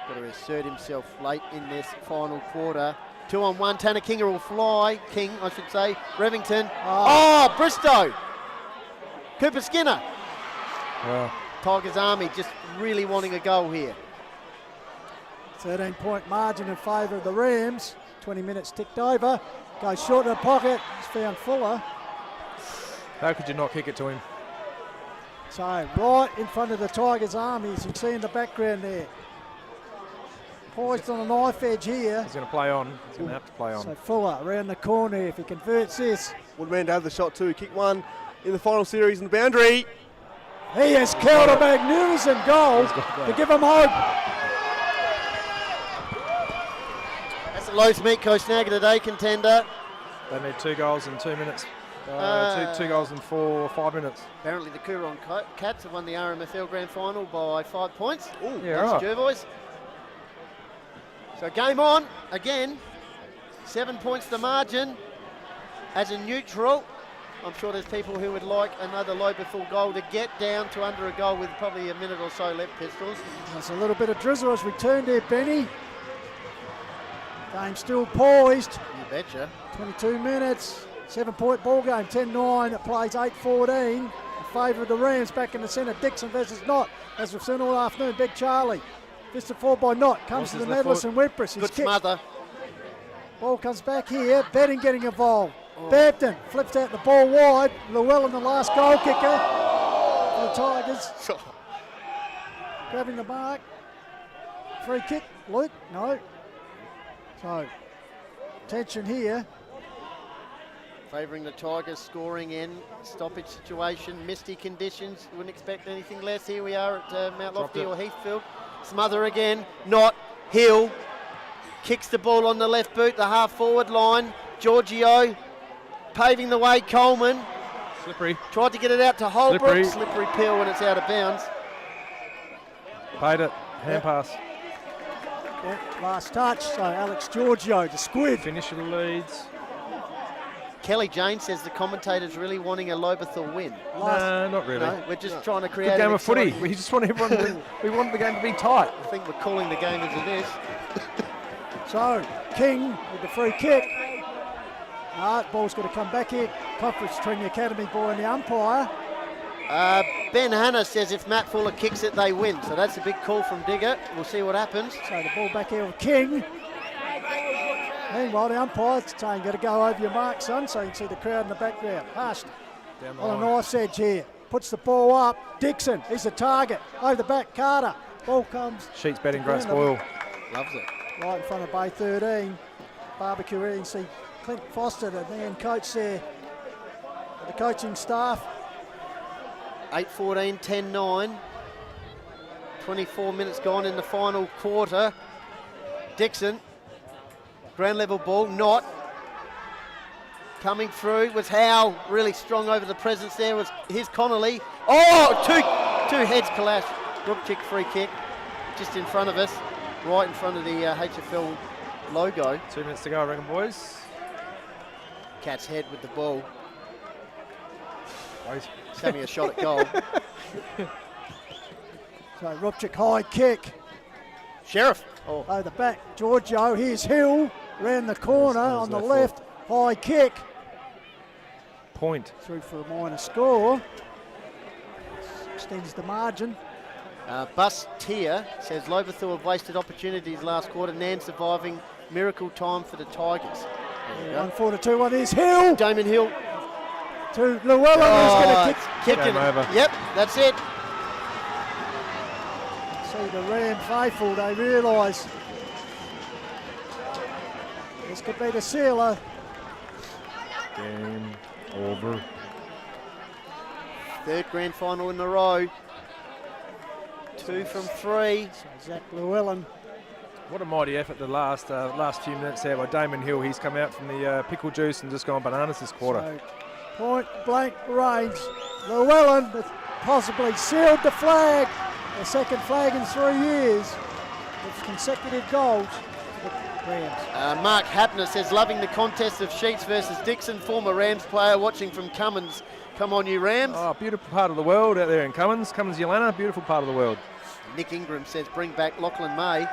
S7: Got to assert himself late in this final quarter. 2-on-1, Tanner King will fly. King, I should say. Revington. Oh, Bristow. Cooper Skinner.
S6: Wow.
S7: Tigers Army just really wanting a goal here.
S11: 13-point margin in favour of the Rams. 20 minutes ticked over. Goes short of the pocket. He's found Fuller.
S6: How could you not kick it to him?
S11: So right in front of the Tigers Army, as you can see in the background there. Poised on a knife edge here.
S6: He's going to play on. He's going to have to play on.
S11: So Fuller around the corner if he converts this.
S8: Woodman to have the shot too. Kick one in the final series in the boundary.
S11: He has killed a magnificent goal to give him hope.
S7: That's the lowest meat coast snag of the day, contender.
S6: They need 2 goals in 2 minutes. Two goals in 5 minutes.
S7: Apparently the Coorong Cats have won the RMFL Grand Final by 5 points.
S6: Yeah, right.
S7: Jervois. So game on again. 7 points the margin. As a neutral, I'm sure there's people who would like another Lobethal goal to get down to under a goal with probably a minute or so left, Pistols.
S11: There's a little bit of drizzle as we turn there, Benny. Game still poised.
S7: You betcha.
S11: 22 minutes. 7-point ball game. 10-9. It plays 8-14 in favour of the Rams. Back in the centre. Dixon versus Knott. As we've seen all afternoon. Big Charlie. Fisted forward by Knott. Comes to the medalist and Whippress.
S7: Good smother.
S11: Ball comes back here. Betting getting involved. Bampton flips out the ball wide. Llewellyn, the last goal kicker for the Tigers. Grabbing the mark. Free kick. Luke? No. So, tension here.
S7: Favouring the Tigers, scoring in stoppage situation, misty conditions. You wouldn't expect anything less. Here we are at Mount Lofty or Heathfield. Smother again. Not Hill. Kicks the ball on the left boot, the half forward line. Giorgio paving the way. Coleman.
S6: Slippery.
S7: Tried to get it out to Holbrook. Slippery peel when it's out of bounds.
S6: Paid it. Hand pass.
S11: Yeah, last touch. So Alex Giorgio, the squid.
S6: Finish of the Leeds.
S7: Kelly Jane says the commentators really wanting a Lobethal win.
S6: No, not really.
S7: No, we're just trying to create
S6: Good game
S7: an
S6: of footy.
S7: exciting-
S6: We just want everyone. We want the game to be tight.
S7: I think we're calling the game as it is.
S11: So, King with the free kick. Ball's got to come back here. Conference between the academy boy and the umpire.
S7: Ben Hanna says if Matt Fuller kicks it, they win. So that's a big call from Digger. We'll see what happens.
S11: So the ball back here with King. Meanwhile, the umpire's saying, got to go over your mark, son. So you can see the crowd in the background. Hushed on a knife's edge here. Puts the ball up. Dixon, he's the target. Over the back, Carter. Ball comes.
S6: Sheets betting Grass Boyle.
S7: Loves it.
S11: Right in front of Bay 13. Barbecue here. You can see Clint Foster, the man coach there. The coaching staff.
S7: 8-14, 10-9. 24 minutes gone in the final quarter. Dixon. Ground level ball, Knott. Coming through was Howe, really strong over the presence there was his Connolly. Oh, two heads clash. Rupchik free kick just in front of us, right in front of the HFL logo.
S6: 2 minutes to go, I reckon, boys.
S7: Cat's head with the ball.
S6: Oh,
S7: he's having a shot at goal.
S11: So Rupchik high kick.
S7: Sheriff.
S11: Oh, the back, Giorgio. Here's Hill, round the corner on the left. High kick.
S6: Point.
S11: Through for a minor score. Extends the margin.
S7: Bus Tier says Lobethal have wasted opportunities last quarter. Nan surviving. Miracle time for the Tigers.
S11: 1-4-2-1 is Hill.
S7: Damon Hill.
S11: To Llewellyn, who's going to kick
S7: it.
S6: Over.
S7: Yep, that's it.
S11: See the Ram faithful, they realise this could be the sealer.
S6: Game over.
S7: Third grand final in a row. 2 from 3.
S11: So Zach Llewellyn.
S6: What a mighty effort the last few minutes there by Damon Hill. He's come out from the pickle juice and just gone bananas this quarter.
S11: So point blank range. Llewellyn has possibly sealed the flag. The second flag in 3 years with consecutive goals for the Rams.
S7: Mark Hapner says loving the contest of Sheets versus Dixon, former Rams player watching from Cummins. Come on, you Rams.
S6: Oh, beautiful part of the world out there in Cummins. Cummins-Yolana, beautiful part of the world.
S7: Nick Ingram says bring back Lachlan May.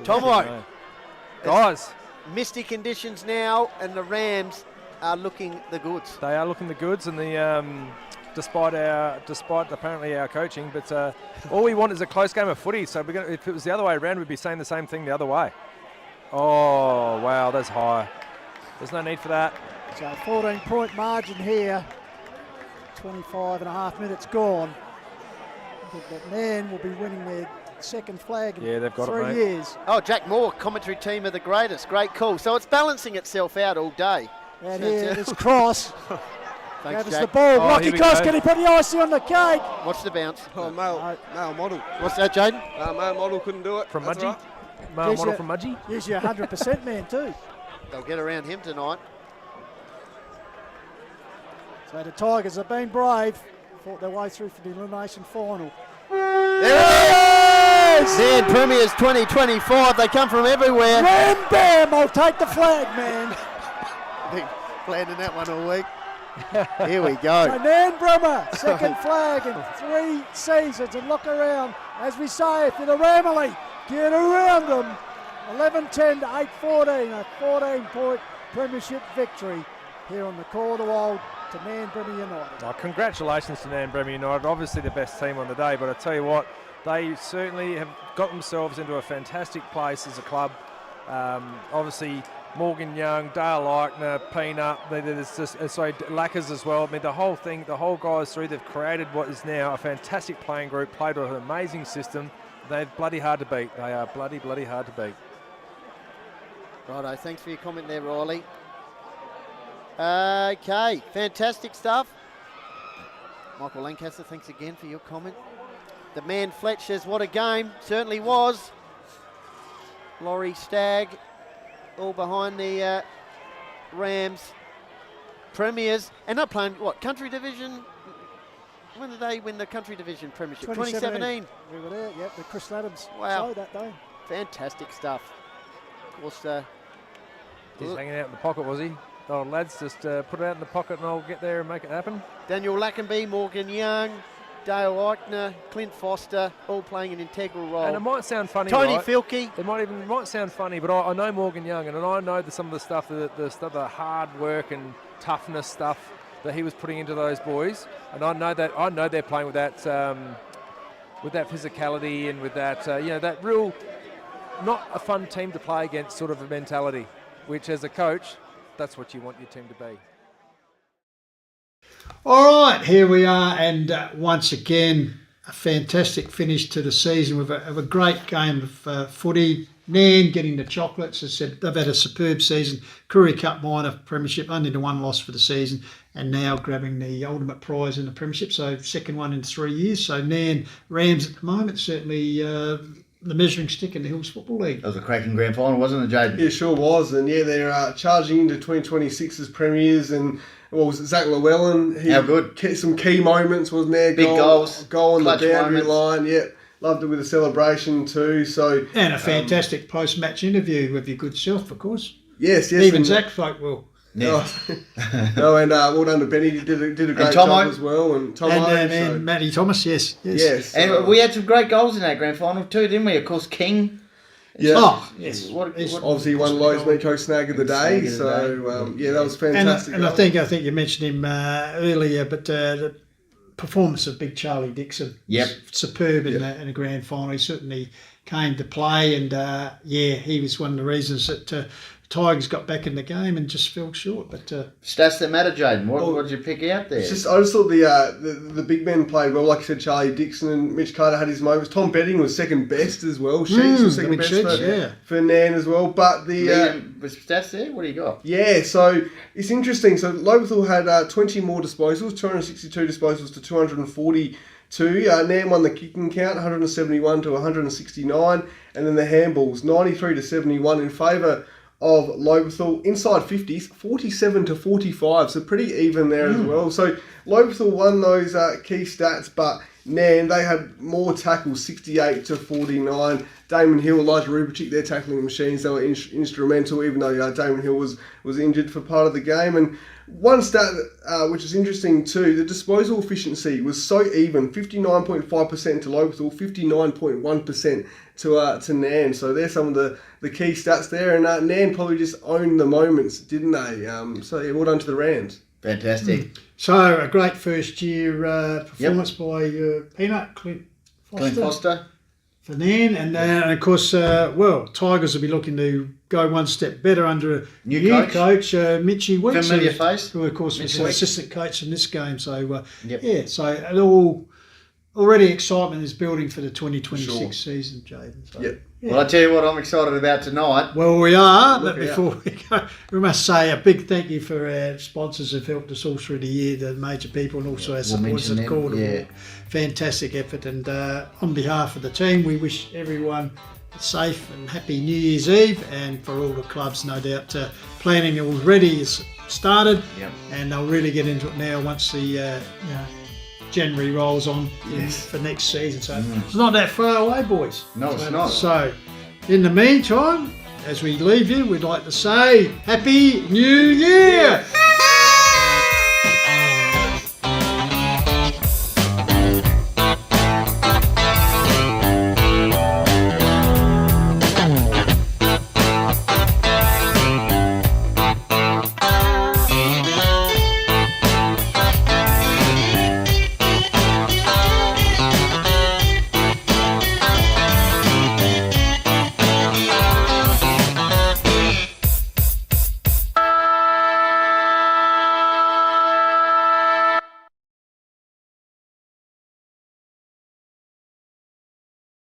S7: Tomo.
S6: Guys.
S7: Misty conditions now, and the Rams are looking the goods.
S6: They are looking the goods, and the despite apparently our coaching, but all we want is a close game of footy. So if it was the other way around, we'd be saying the same thing the other way. Oh wow, that's high. There's no need for that.
S11: So 14-point margin here. 25 and a half minutes gone. I think that Nairne will be winning their second flag in
S6: they've got
S11: 3 years.
S7: Oh, Jack Moore, commentary team of the greatest. Great call. So it's balancing itself out all day.
S11: And here, this cross.
S7: Thanks,
S11: Gave us
S7: Jack.
S11: the ball.
S6: Oh,
S11: Rocky
S6: here we
S11: Cross,
S6: go.
S11: can he put the icing on the cake?
S7: Watch the bounce.
S8: Oh, male model.
S7: What's that, Jayden?
S8: Male model couldn't do it.
S6: From
S8: That's
S6: Mudgee?
S8: all right.
S6: Male
S11: Yes,
S6: model
S11: yeah.
S6: from Mudgee?
S11: He's your 100% man too.
S7: They'll get around him tonight.
S11: So the Tigers have been brave. Fought their way through for the elimination final.
S7: There it is! Nairne Premiers 2025. They come from everywhere.
S11: Ram bam! I'll take the flag, man.
S7: Been planning that one all week. Here we go.
S11: So Nairne-Bremer, second flag in 3 seasons. And look around, as we say, if you're the Ramilly, get around them. 11-10 to 8-14, a 14-point premiership victory here on the Call to Old to Nairne-Bremer United.
S6: Oh, congratulations to Nairne-Bremer United, obviously the best team on the day, but I tell you what, they certainly have got themselves into a fantastic place as a club. Obviously, Morgan Young, Dale Eichner, Peanut, there's just, Lackers as well. I mean, the whole thing, the whole guys through, they've created what is now a fantastic playing group, played with an amazing system. They're bloody hard to beat. They are bloody hard to beat.
S7: Righto, thanks for your comment there, Riley. Okay, fantastic stuff. Michael Lancaster, thanks again for your comment. The man Fletch says, what a game. Certainly was. Laurie Stagg, all behind the Rams. Premiers, and not playing, what, country division? When did they win the country division premiership? 2017.
S11: We were there, yep, the Chris Adams
S7: Wow.
S11: show that day.
S7: Fantastic stuff. Of course,
S6: He's hanging out in the pocket, was he? Oh, lads, just put it out in the pocket and I'll get there and make it happen.
S7: Daniel Lackenby, Morgan Young, Dale Eichner, Clint Foster, all playing an integral role.
S6: And it might sound funny,
S7: Tony
S6: right?
S7: Filkey.
S6: It might sound funny, but I know Morgan Young, and I know some of the stuff, the hard work and toughness stuff that he was putting into those boys, and I know they're playing with that physicality and with that that real, not a fun team to play against sort of a mentality, which as a coach, that's what you want your team to be.
S2: All right, here we are, and once again, a fantastic finish to the season with a great game of footy. Nairne getting the chocolates. As I said, they've had a superb season. Koori Cup minor premiership, only the one loss for the season, and now grabbing the ultimate prize in the premiership. So second one in 3 years. So Nairne Rams at the moment, certainly the measuring stick in the Hills Football League.
S3: That was a cracking grand final, wasn't it, Jayden?
S4: Yeah, sure was. And yeah, they're charging into 2026 as premiers. And what was it, Zach Llewellyn?
S3: How good.
S4: Some key moments, wasn't there?
S3: Big goals.
S4: Goal on the
S3: Clutch
S4: boundary
S3: moments.
S4: line. Yeah, loved it with a celebration too. So
S2: And a fantastic post-match interview with your good self, of course.
S4: yes.
S2: Even
S4: and,
S2: Zach folk will.
S3: Yeah.
S4: and well done to Benny. He did a great
S3: Tomo.
S4: job as well. And Tomo.
S2: And Matty Thomas, yes.
S4: yes.
S3: And we had some great goals in that grand final too, didn't we? Of course, King.
S4: Yeah.
S2: Oh, yes.
S4: Obviously, won Lowe's Meco Snag of the Day. So that was fantastic.
S2: And I think you mentioned him earlier, but the performance of Big Charlie Dixon,
S3: Yep.
S2: superb in a grand final. He certainly came to play, and he was one of the reasons that Tigers got back in the game and just fell short. But
S3: Stats that matter, Jayden. What did you pick out there?
S4: I just thought the big men played well. Like I said, Charlie Dixon and Mitch Carter had his moments. Tom Betting was second best as well. Sheets was second best for Nairne as well. But
S3: with stats there, what do you got?
S4: Yeah, so it's interesting. So Lobethal had 20 more disposals, 262 disposals to 242. Nairne won the kicking count, 171 to 169, and then the handballs, 93 to 71 in favour of Lobethal. Inside 50s, 47 to 45, so pretty even there as well. So Lobethal won those key stats, but Nairne, they had more tackles, 68 to 49. Damon Hill, Elijah Rubichik, they're tackling machines. They were instrumental, even though Damon Hill was injured for part of the game. And one stat which is interesting too, the disposal efficiency was so even, 59.5% to Lobethal, 59.1% to Nairne. So there's some of the key stats there, and Nairne probably just owned the moments, didn't they? So yeah, well done to the Rams.
S3: Fantastic.
S2: So a great first year performance by Clint
S3: Foster.
S2: For Nairne, and of course, Tigers will be looking to go one step better under a new coach Mitchie Weeks,
S3: familiar face,
S2: who of course was the assistant coach in this game. So so it all already excitement is building for the 2026 season, Jayden. So,
S3: Well, I tell you what, I'm excited about tonight.
S2: Well, we are, but before we go, we must say a big thank you for our sponsors who've helped us all through the year, the major people, and also our supporters at Court. Fantastic effort, and on behalf of the team, we wish everyone a safe and happy New Year's Eve, and for all the clubs, no doubt, planning already is started, and they'll really get into it now once the January rolls on for next season. So it's not that far away, boys.
S3: No, it's not.
S2: So in the meantime, as we leave you, we'd like to say Happy New Year!